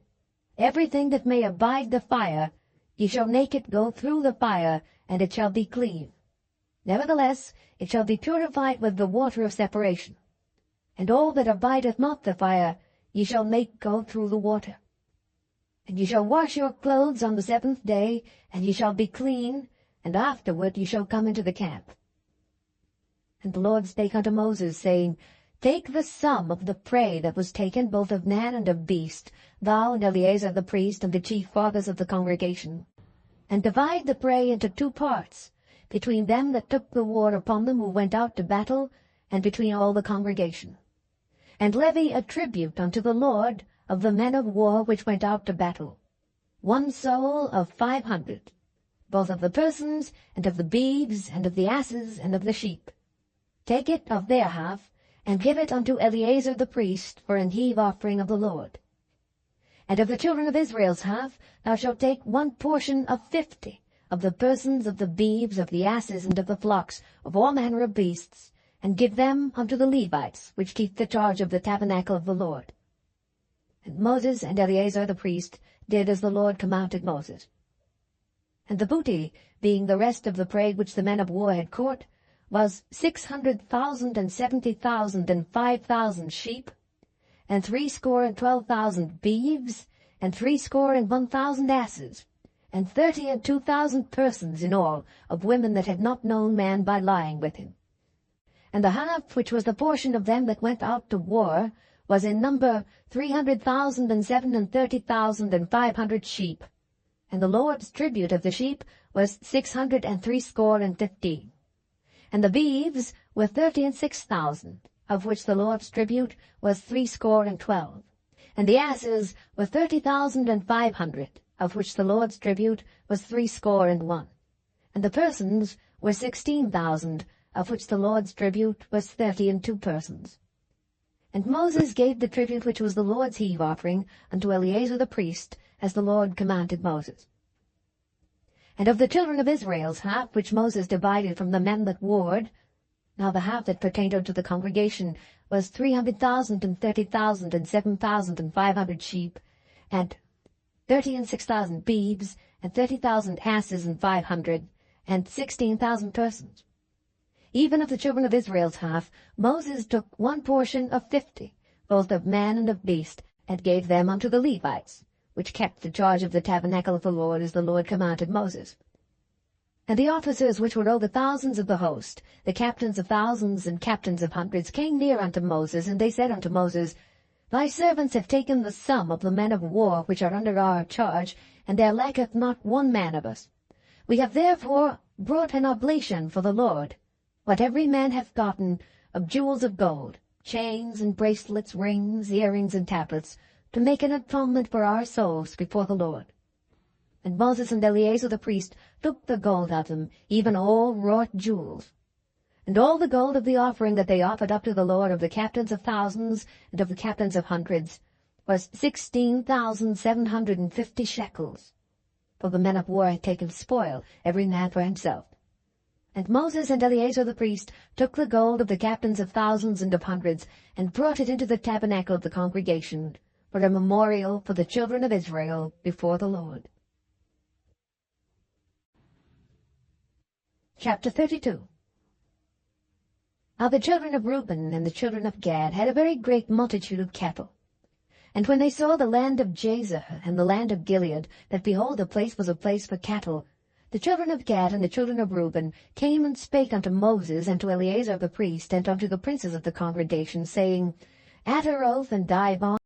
everything that may abide the fire, ye shall make it go through the fire, and it shall be clean. Nevertheless, it shall be purified with the water of separation. And all that abideth not the fire, ye shall make go through the water. And ye shall wash your clothes on the 7th day, and ye shall be clean, and afterward ye shall come into the camp. And the Lord spake unto Moses, saying, Take the sum of the prey that was taken both of man and of beast, thou and Eleazar the priest, and the chief fathers of the congregation, and divide the prey into 2 parts, between them that took the war upon them who went out to battle, and between all the congregation. And levy a tribute unto the Lord of the men of war which went out to battle, 1 soul of 500, both of the persons, and of the beeves, and of the asses, and of the sheep. Take it of their half, and give it unto Eleazar the priest for an heave offering of the Lord. And of the children of Israel's half thou shalt take 1 portion of 50, of the persons, of the beeves, of the asses, and of the flocks, of all manner of beasts, and give them unto the Levites, which keep the charge of the tabernacle of the Lord. And Moses and Eleazar the priest did as the Lord commanded Moses. And the booty, being the rest of the prey which the men of war had caught, was 600,000 and 70,000 and 5,000 sheep, and 62,000 beeves, and 61,000 asses, and 32,000 persons in all, of women that had not known man by lying with him. And the half which was the portion of them that went out to war was in number 300,000 and 37,500 sheep. And the Lord's tribute of the sheep was 615. And the beeves were 36,000, of which the Lord's tribute was 12. And the asses were 30,500, of which the Lord's tribute was 61. And the persons were 16,000, of which the Lord's tribute was 32 persons. And Moses gave the tribute which was the Lord's heave offering unto Eleazar the priest, as the Lord commanded Moses. And of the children of Israel's half, which Moses divided from the men that warred, Now the half that pertained unto the congregation was 300,000, and 30,000, and 7,000, and 500 sheep, and 30 and 6,000 beeves, and 30,000 asses, and 500, and 16,000 persons. Even of the children of Israel's half, Moses took one portion of 50, both of man and of beast, and gave them unto the Levites, which kept the charge of the tabernacle of the Lord, as the Lord commanded Moses. And the officers which were over thousands of the host, the captains of thousands and captains of hundreds, came near unto Moses, and they said unto Moses, Thy servants have taken the sum of the men of war which are under our charge, and there lacketh not one man of us. We have therefore brought an oblation for the Lord, what every man hath gotten of jewels of gold, chains and bracelets, rings, earrings, and tablets, to make an atonement for our souls before the Lord. And Moses and Eleazar the priest took the gold of them, even all wrought jewels. And all the gold of the offering that they offered up to the Lord of the captains of thousands and of the captains of hundreds was 16,750 shekels. For the men of war had taken spoil, every man for himself. And Moses and Eleazar the priest took the gold of the captains of thousands and of hundreds, and brought it into the tabernacle of the congregation, for a memorial for the children of Israel before the Lord. Chapter 32. Now the children of Reuben and the children of Gad had a very great multitude of cattle. And when they saw the land of Jazer and the land of Gilead, that behold, the place was a place for cattle, the children of Gad and the children of Reuben came and spake unto Moses and to Eleazar the priest and unto the princes of the congregation, saying, At her oath and die bond.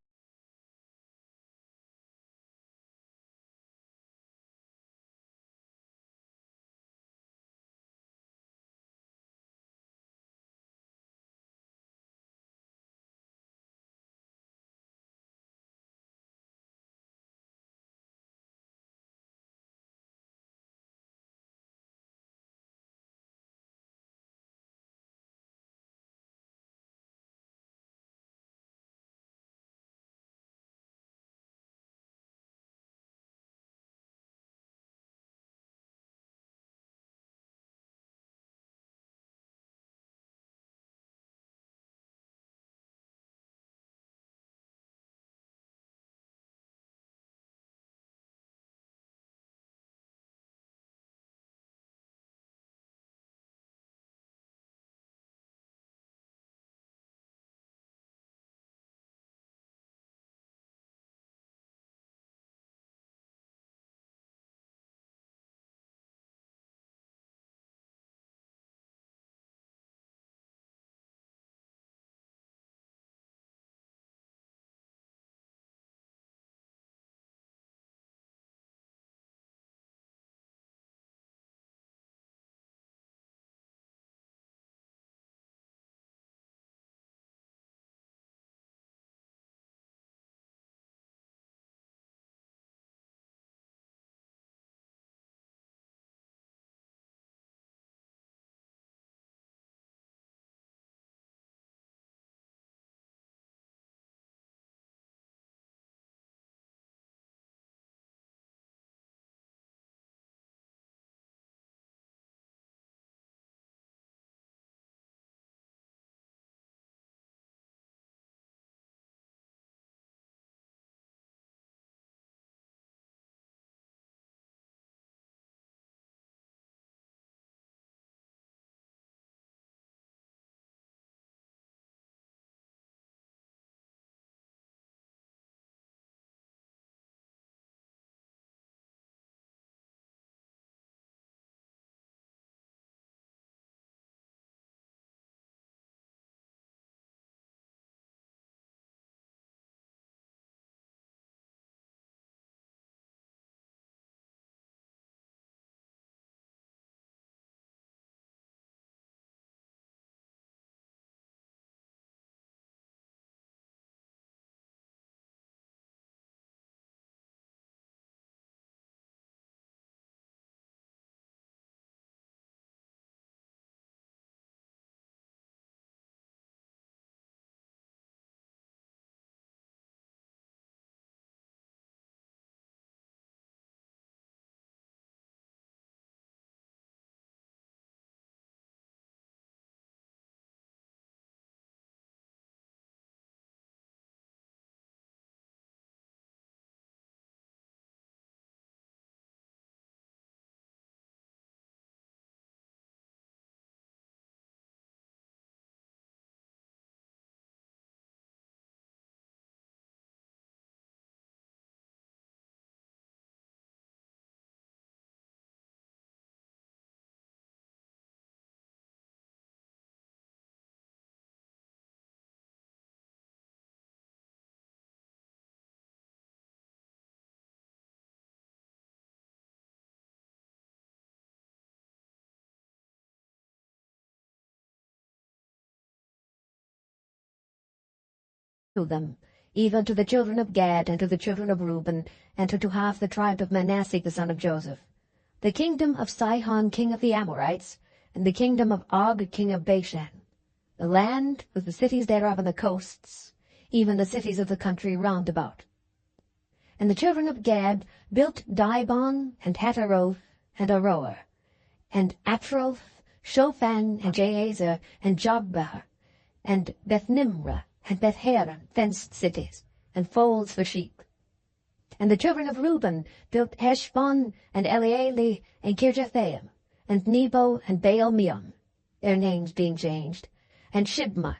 to them, even to the children of Gad, and to the children of Reuben, and to half the tribe of Manasseh the son of Joseph, the kingdom of Sihon king of the Amorites, and the kingdom of Og king of Bashan, the land with the cities thereof and the coasts, even the cities of the country round about. And the children of Gad built Dibon, and Hataroth, and Aroer, and Atroth, Shophan, and Jazer, and Jogbah, and Bethnimrah, and Bethharan, fenced cities, and folds for sheep. And the children of Reuben built Heshbon, and Elealeh, and Kirjathaim, and Nebo, and Baal-meon, their names being changed, and Shibmah,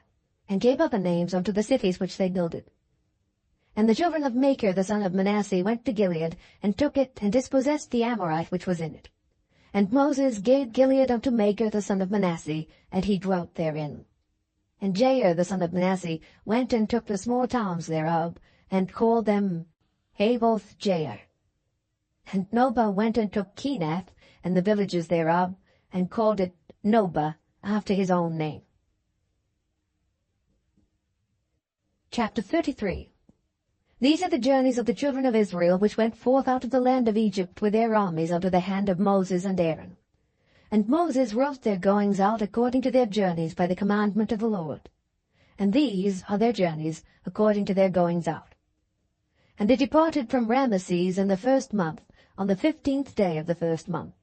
and gave other names unto the cities which they builded. And the children of Machir the son of Manasseh went to Gilead, and took it, and dispossessed the Amorite which was in it. And Moses gave Gilead unto Machir the son of Manasseh, and he dwelt therein. And Jair the son of Manasseh went and took the small towns thereof, and called them Havoth Jair. And Nobah went and took Kenath, and the villages thereof, and called it Nobah, after his own name. Chapter 33. These are the journeys of the children of Israel, which went forth out of the land of Egypt with their armies under the hand of Moses and Aaron. And Moses wrote their goings out according to their journeys by the commandment of the Lord. And these are their journeys according to their goings out. And they departed from Ramesses in the 1st month, on the 15th day of the 1st month.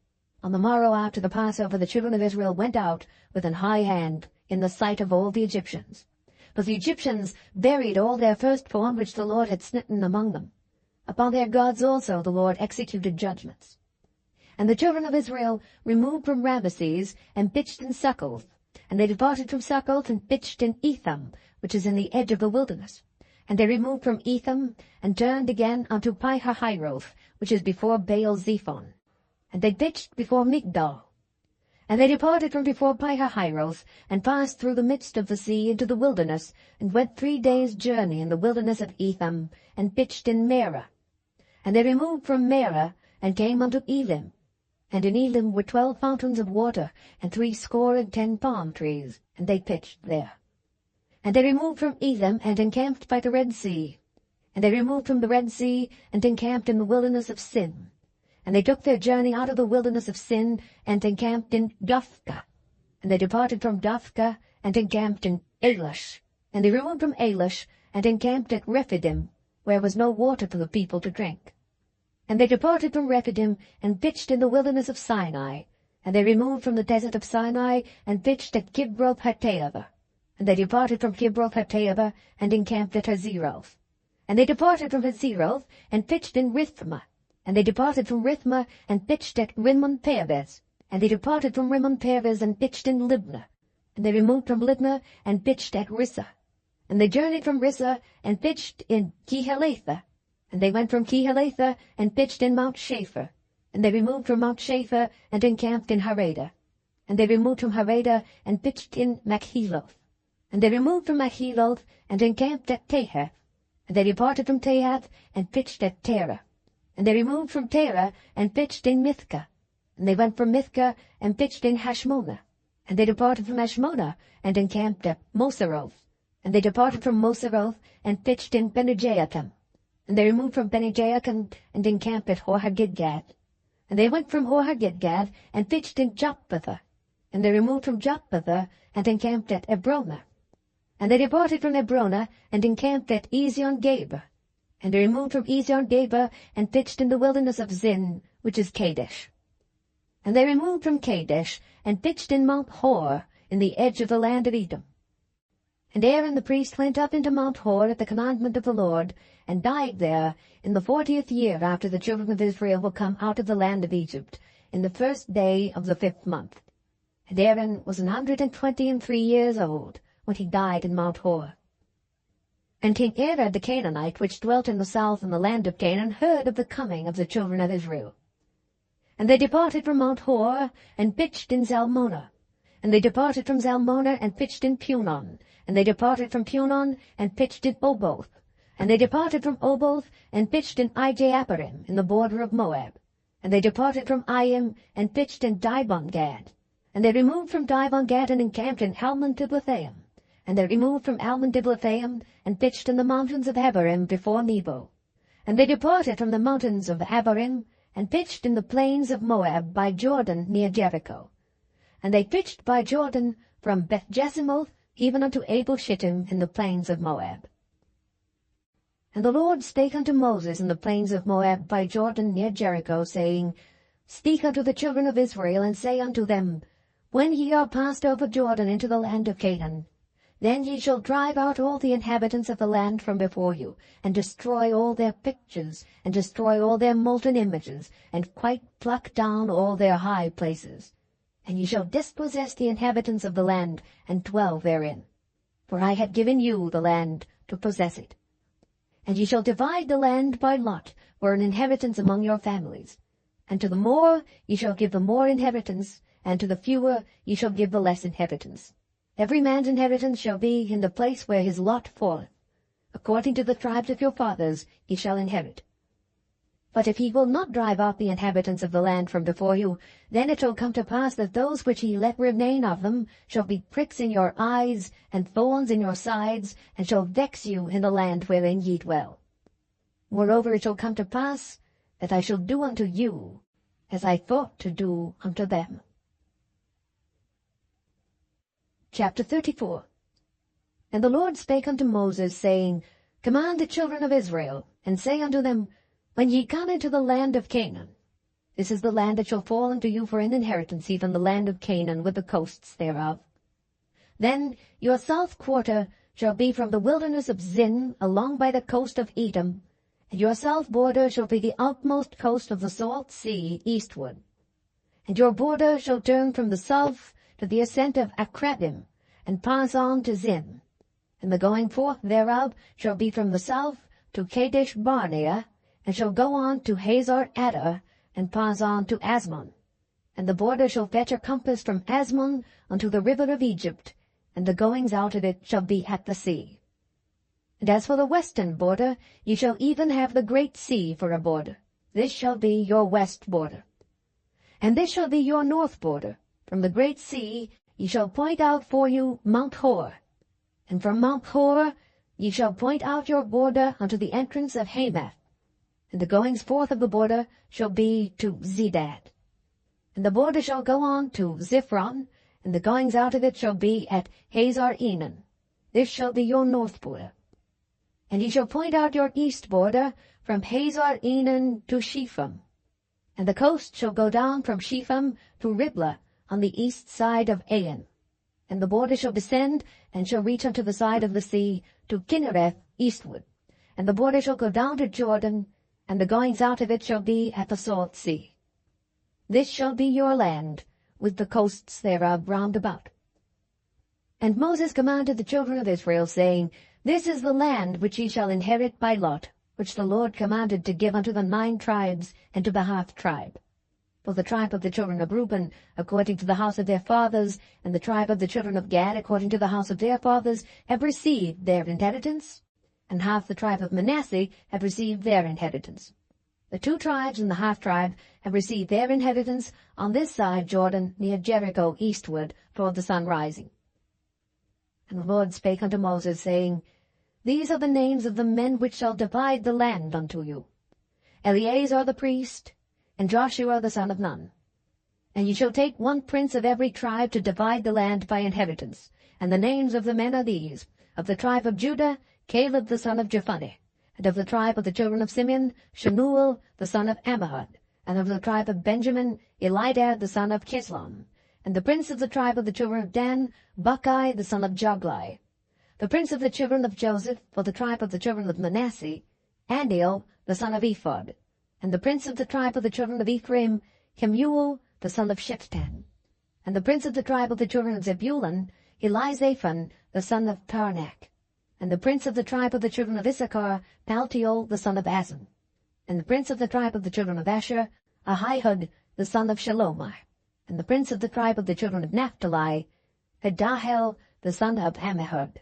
On the morrow after the Passover the children of Israel went out with an high hand in the sight of all the Egyptians. But the Egyptians buried all their firstborn which the Lord had smitten among them. Upon their gods also the Lord executed judgments. And the children of Israel removed from Ramesses, and pitched in Succoth. And they departed from Succoth, and pitched in Etham, which is in the edge of the wilderness. And they removed from Etham, and turned again unto Pihahiroth, which is before Baal-zephon. And they pitched before Migdol. And they departed from before Pihahiroth, and passed through the midst of the sea into the wilderness, and went 3 days' journey in the wilderness of Etham, and pitched in Merah. And they removed from Merah, and came unto Elim. And in Elim were 12 fountains of water, and 70 palm trees, and they pitched there. And they removed from Elim, and encamped by the Red Sea. And they removed from the Red Sea, and encamped in the wilderness of Sin. And they took their journey out of the wilderness of Sin, and encamped in Dophkah. And they departed from Dophkah, and encamped in Elish. And they removed from Elish, and encamped at Rephidim, where was no water for the people to drink. And they departed from Rephidim, and pitched in the wilderness of Sinai. And they removed from the desert of Sinai, and pitched at Kibroth-hattaavah. And they departed from Kibroth-hattaavah, and encamped at Hazeroth. And they departed from Hazeroth, and pitched in Rithmah. And they departed from Rithmah, and pitched at Rimmon-Perez. And they departed from Rimmon-Perez, and pitched in Libnah. And they removed from Libnah, and pitched at Rissah. And they journeyed from Rissah, and pitched in Kehelatha. And they went from Kehelatha, and pitched in Mount Shapher. And they removed from Mount Shapher, and encamped in Harada. And they removed from Harada, and pitched in Machheloth. And they removed from Machheloth, and encamped at Tahath. And they departed from Tahath, and pitched at Terah. And they removed from Terah, and pitched in Mithkah. And they went from Mithkah, and pitched in Hashmonah. And they departed from Hashmonah, and encamped at Moseroth. And they departed from Moseroth, and pitched in Bene-Jaakan. And they removed from Bene-Jaakan, and encamped at Hor-Haggidgad. And they went from Hor-Haggidgad, and pitched in Jotbathah. And they removed from Jotbathah, and encamped at Ebronah. And they departed from Ebronah, and encamped at Ezion-Geber. And they removed from Ezion-Geber, and pitched in the wilderness of Zin, which is Kadesh. And they removed from Kadesh, and pitched in Mount Hor, in the edge of the land of Edom. And Aaron the priest went up into Mount Hor at the commandment of the Lord, and died there in the 40th year after the children of Israel were come out of the land of Egypt, in the 1st day of the 5th month. And Aaron was 123 years old, when he died in Mount Hor. And King Arad the Canaanite, which dwelt in the south in the land of Canaan, heard of the coming of the children of Israel. And they departed from Mount Hor, and pitched in Zalmonah. And they departed from Zalmonah, and pitched in Punon. And they departed from Punon, and pitched in Oboth. And they departed from Oboth, and pitched in Ijeaparim, in the border of Moab. And they departed from Iim, and pitched in Dibon-Gad. And they removed from Dibon-Gad, and encamped in Halmon-Tiblathaim. And they removed from Almon-Diblathaim, and pitched in the mountains of Abarim before Nebo. And they departed from the mountains of Abarim, and pitched in the plains of Moab by Jordan near Jericho. And they pitched by Jordan from Beth-Jesimoth even unto Abel-Shittim in the plains of Moab. And the Lord spake unto Moses in the plains of Moab by Jordan near Jericho, saying, Speak unto the children of Israel, and say unto them, When ye are passed over Jordan into the land of Canaan, then ye shall drive out all the inhabitants of the land from before you, and destroy all their pictures, and destroy all their molten images, and quite pluck down all their high places. And ye shall dispossess the inhabitants of the land, and dwell therein. For I have given you the land to possess it. And ye shall divide the land by lot for an inheritance among your families. And to the more ye shall give the more inheritance, and to the fewer ye shall give the less inheritance. Every man's inheritance shall be in the place where his lot falleth. According to the tribes of your fathers ye shall inherit. But if ye will not drive out the inhabitants of the land from before you, then it shall come to pass that those which ye let remain of them shall be pricks in your eyes, and thorns in your sides, and shall vex you in the land wherein ye dwell. Moreover it shall come to pass that I shall do unto you as I thought to do unto them. Chapter 34. And the Lord spake unto Moses, saying, Command the children of Israel, and say unto them, When ye come into the land of Canaan, this is the land that shall fall unto you for an inheritance, even the land of Canaan with the coasts thereof. Then your south quarter shall be from the wilderness of Zin along by the coast of Edom, and your south border shall be the outmost coast of the salt sea eastward. And your border shall turn from the south to the ascent of Akrabim, and pass on to Zin. And the going forth thereof shall be from the south to Kadesh Barnea, and shall go on to Hazar Adar, and pass on to Asmon. And the border shall fetch a compass from Asmon unto the river of Egypt, and the goings out of it shall be at the sea. And as for the western border, ye shall even have the great sea for a border. This shall be your west border. And this shall be your north border. From the great sea ye shall point out for you Mount Hor. And from Mount Hor ye shall point out your border unto the entrance of Hamath. And the goings forth of the border shall be to Zedad. And the border shall go on to Ziphron, and the goings out of it shall be at Hazar Enan. This shall be your north border. And ye shall point out your east border from Hazar Enan to Shepham. And the coast shall go down from Shepham to Riblah on the east side of Ain. And the border shall descend, and shall reach unto the side of the sea, to Kinnereth eastward. And the border shall go down to Jordan, and the goings out of it shall be at the salt sea. This shall be your land, with the coasts thereof round about. And Moses commanded the children of Israel, saying, This is the land which ye shall inherit by lot, which the Lord commanded to give unto the 9 tribes, and to the half tribe. For the tribe of the children of Reuben, according to the house of their fathers, and the tribe of the children of Gad, according to the house of their fathers, have received their inheritance, and half the tribe of Manasseh have received their inheritance. The 2 tribes and the half tribe have received their inheritance on this side Jordan, near Jericho eastward, toward the sun rising. And the Lord spake unto Moses, saying, These are the names of the men which shall divide the land unto you: Eleazar the priest, and Joshua the son of Nun. And ye shall take 1 prince of every tribe to divide the land by inheritance. And the names of the men are these: of the tribe of Judah, Caleb the son of Jephunneh; and of the tribe of the children of Simeon, Shemuel the son of Ammihud; and of the tribe of Benjamin, Elidad the son of Kislon; and the prince of the tribe of the children of Dan, Buckai the son of Joglai; the prince of the children of Joseph, for the tribe of the children of Manasseh, Andiel the son of Ephod; and the prince of the tribe of the children of Ephraim, Kemuel the son of Sheptan; and the prince of the tribe of the children of Zebulun, Elizaphan the son of Parnak; and the prince of the tribe of the children of Issachar, Paltiel the son of Azan; and the prince of the tribe of the children of Asher, Ahihud the son of Shalomai; and the prince of the tribe of the children of Naphtali, Pedahel the son of Ammihud.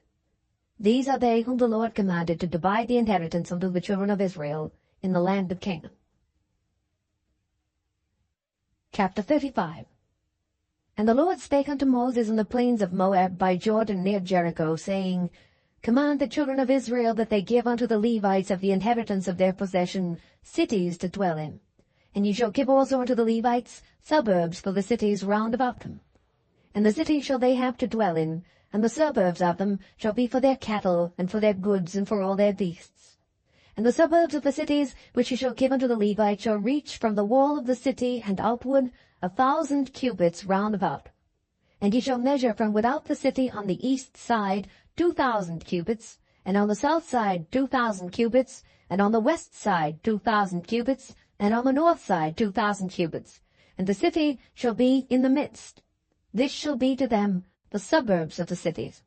These are they whom the Lord commanded to divide the inheritance unto the children of Israel in the land of Canaan. Chapter 35. And the Lord spake unto Moses in the plains of Moab by Jordan near Jericho, saying, Command the children of Israel that they give unto the Levites of the inheritance of their possession cities to dwell in. And ye shall give also unto the Levites suburbs for the cities round about them. And the cities shall they have to dwell in, and the suburbs of them shall be for their cattle, and for their goods, and for all their beasts. And the suburbs of the cities which ye shall give unto the Levites shall reach from the wall of the city and outward 1,000 cubits round about. And ye shall measure from without the city on the east side 2,000 cubits, and on the south side 2,000 cubits, and on the west side 2,000 cubits, and on the north side 2,000 cubits. And the city shall be in the midst. This shall be to them the suburbs of the cities.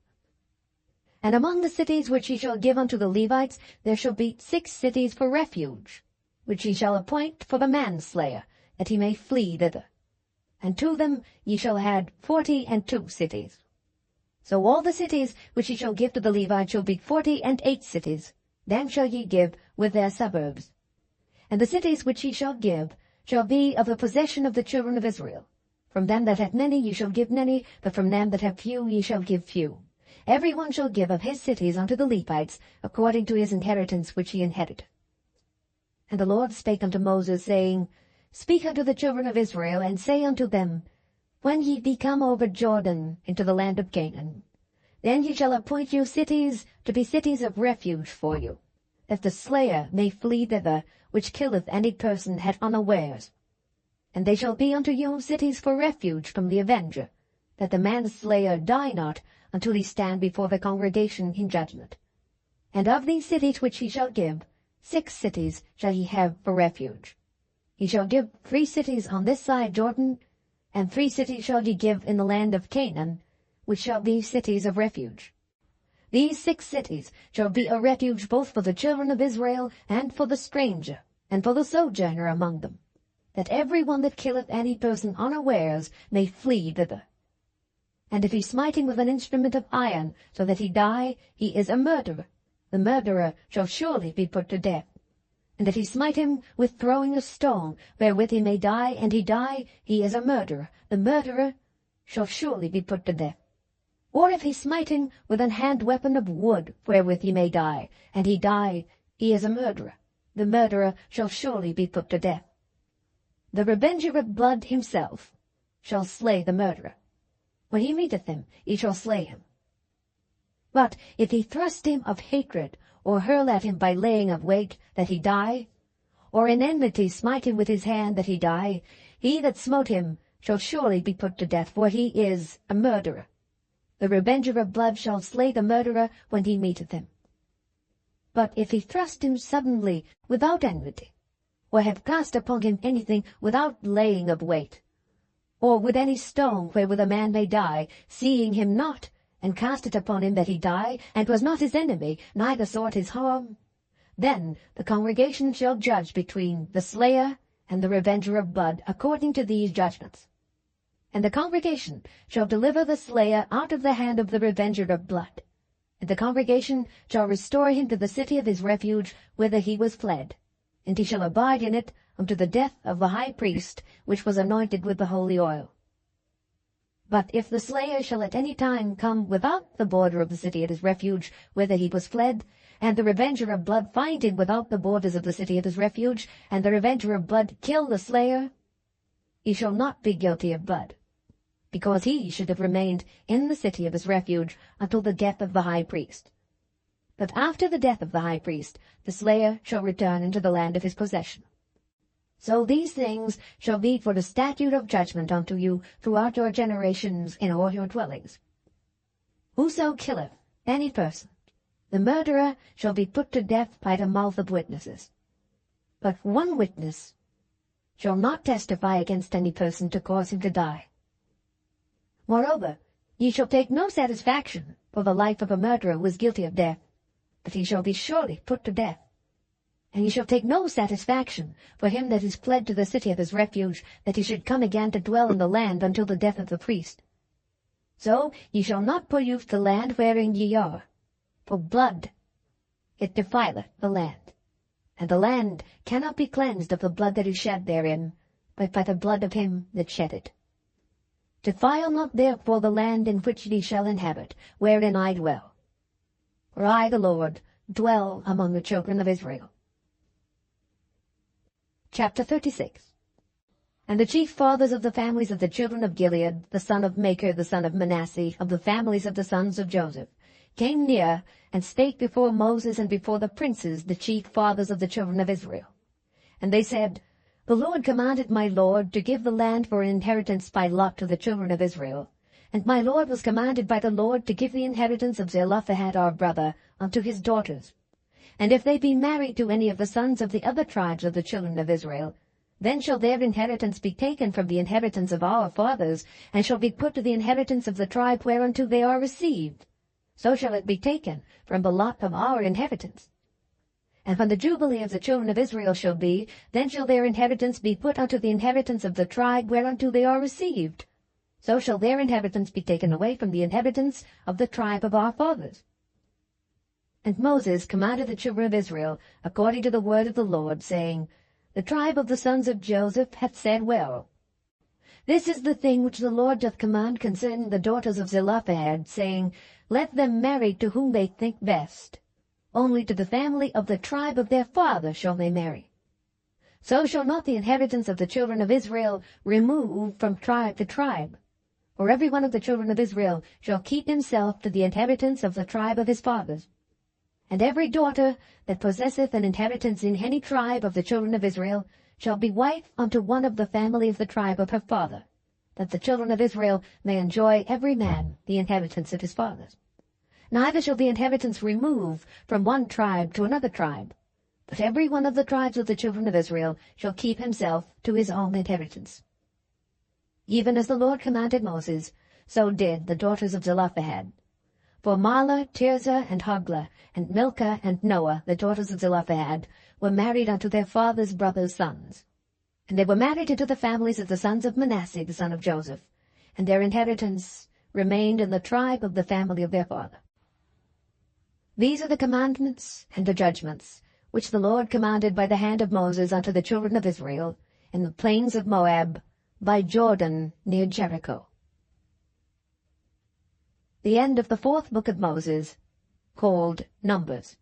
And among the cities which ye shall give unto the Levites there shall be 6 cities for refuge, which ye shall appoint for the manslayer, that he may flee thither. And to them ye shall add 42 cities. So all the cities which ye shall give to the Levites shall be 48 cities. Them shall ye give with their suburbs. And the cities which ye shall give shall be of the possession of the children of Israel. From them that have many ye shall give many, but from them that have few ye shall give few. Every one shall give of his cities unto the Levites, according to his inheritance which he inherited. And the Lord spake unto Moses, saying, Speak unto the children of Israel, and say unto them, When ye be come over Jordan into the land of Canaan, then ye shall appoint you cities to be cities of refuge for you, that the slayer may flee thither, which killeth any person at unawares. And they shall be unto you cities for refuge from the avenger, that the manslayer die not until he stand before the congregation in judgment. And of these cities which ye shall give, 6 cities shall ye have for refuge. Ye shall give 3 cities on this side Jordan, and 3 cities shall ye give in the land of Canaan, which shall be cities of refuge. These 6 cities shall be a refuge both for the children of Israel, and for the stranger, and for the sojourner among them, that every one that killeth any person unawares may flee thither. And if he smite him with an instrument of iron, so that he die, he is a murderer. The murderer shall surely be put to death. And if he smite him with throwing a stone, wherewith he may die, and he die, he is a murderer. The murderer shall surely be put to death. Or if he smite him with an hand weapon of wood, wherewith he may die, and he die, he is a murderer. The murderer shall surely be put to death. The revenger of blood himself shall slay the murderer. When he meeteth him, he shall slay him. But if he thrust him of hatred, or hurl at him by laying of weight, that he die, or in enmity smite him with his hand, that he die, he that smote him shall surely be put to death, for he is a murderer. The revenger of blood shall slay the murderer when he meeteth him. But if he thrust him suddenly without enmity, or have cast upon him anything without laying of weight, or with any stone wherewith a man may die, seeing him not, and cast it upon him that he die, and was not his enemy, neither sought his harm, then the congregation shall judge between the slayer and the revenger of blood, according to these judgments. And the congregation shall deliver the slayer out of the hand of the revenger of blood. And the congregation shall restore him to the city of his refuge, whither he was fled. And he shall abide in it unto the death of the high priest, which was anointed with the holy oil. But if the slayer shall at any time come without the border of the city of his refuge, whither he was fled, and the revenger of blood find him without the borders of the city of his refuge, and the revenger of blood kill the slayer, he shall not be guilty of blood, because he should have remained in the city of his refuge until the death of the high priest. But after the death of the high priest, the slayer shall return into the land of his possession. So these things shall be for the statute of judgment unto you throughout your generations in all your dwellings. Whoso killeth any person, the murderer shall be put to death by the mouth of witnesses. But one witness shall not testify against any person to cause him to die. Moreover, ye shall take no satisfaction for the life of a murderer who is guilty of death, but he shall be surely put to death. And ye shall take no satisfaction for him that is fled to the city of his refuge, that he should come again to dwell in the land until the death of the priest. So ye shall not pollute the land wherein ye are, for blood it defileth the land, and the land cannot be cleansed of the blood that is shed therein, but by the blood of him that shed it. Defile not therefore the land in which ye shall inhabit, wherein I dwell. For I, the Lord, dwell among the children of Israel. Chapter 36. And the chief fathers of the families of the children of Gilead, the son of Machir, the son of Manasseh, of the families of the sons of Joseph, came near, and spake before Moses and before the princes, the chief fathers of the children of Israel. And they said, The Lord commanded my Lord to give the land for an inheritance by lot to the children of Israel. And my Lord was commanded by the Lord to give the inheritance of Zelophehad our brother unto his daughters. And if they be married to any of the sons of the other tribes of the children of Israel, then shall their inheritance be taken from the inheritance of our fathers, and shall be put to the inheritance of the tribe whereunto they are received. So shall it be taken from the lot of our inheritance. And when the jubilee of the children of Israel shall be, then shall their inheritance be put unto the inheritance of the tribe whereunto they are received. So shall their inheritance be taken away from the inheritance of the tribe of our fathers. And Moses commanded the children of Israel according to the word of the Lord, saying, The tribe of the sons of Joseph hath said well. This is the thing which the Lord doth command concerning the daughters of Zelophehad, saying, Let them marry to whom they think best. Only to the family of the tribe of their father shall they marry. So shall not the inheritance of the children of Israel remove from tribe to tribe. For every one of the children of Israel shall keep himself to the inheritance of the tribe of his fathers. And every daughter that possesseth an inheritance in any tribe of the children of Israel shall be wife unto one of the family of the tribe of her father, that the children of Israel may enjoy every man the inheritance of his fathers. Neither shall the inheritance remove from one tribe to another tribe, but every one of the tribes of the children of Israel shall keep himself to his own inheritance. Even as the Lord commanded Moses, so did the daughters of Zelophehad. For Mahlah, Tirzah, and Hoglah, and Milcah, and Noah, the daughters of Zelophehad, were married unto their father's brothers' sons. And they were married into the families of the sons of Manasseh, the son of Joseph, and their inheritance remained in the tribe of the family of their father. These are the commandments and the judgments, which the Lord commanded by the hand of Moses unto the children of Israel, in the plains of Moab, by Jordan near Jericho. The end of the fourth book of Moses, called Numbers.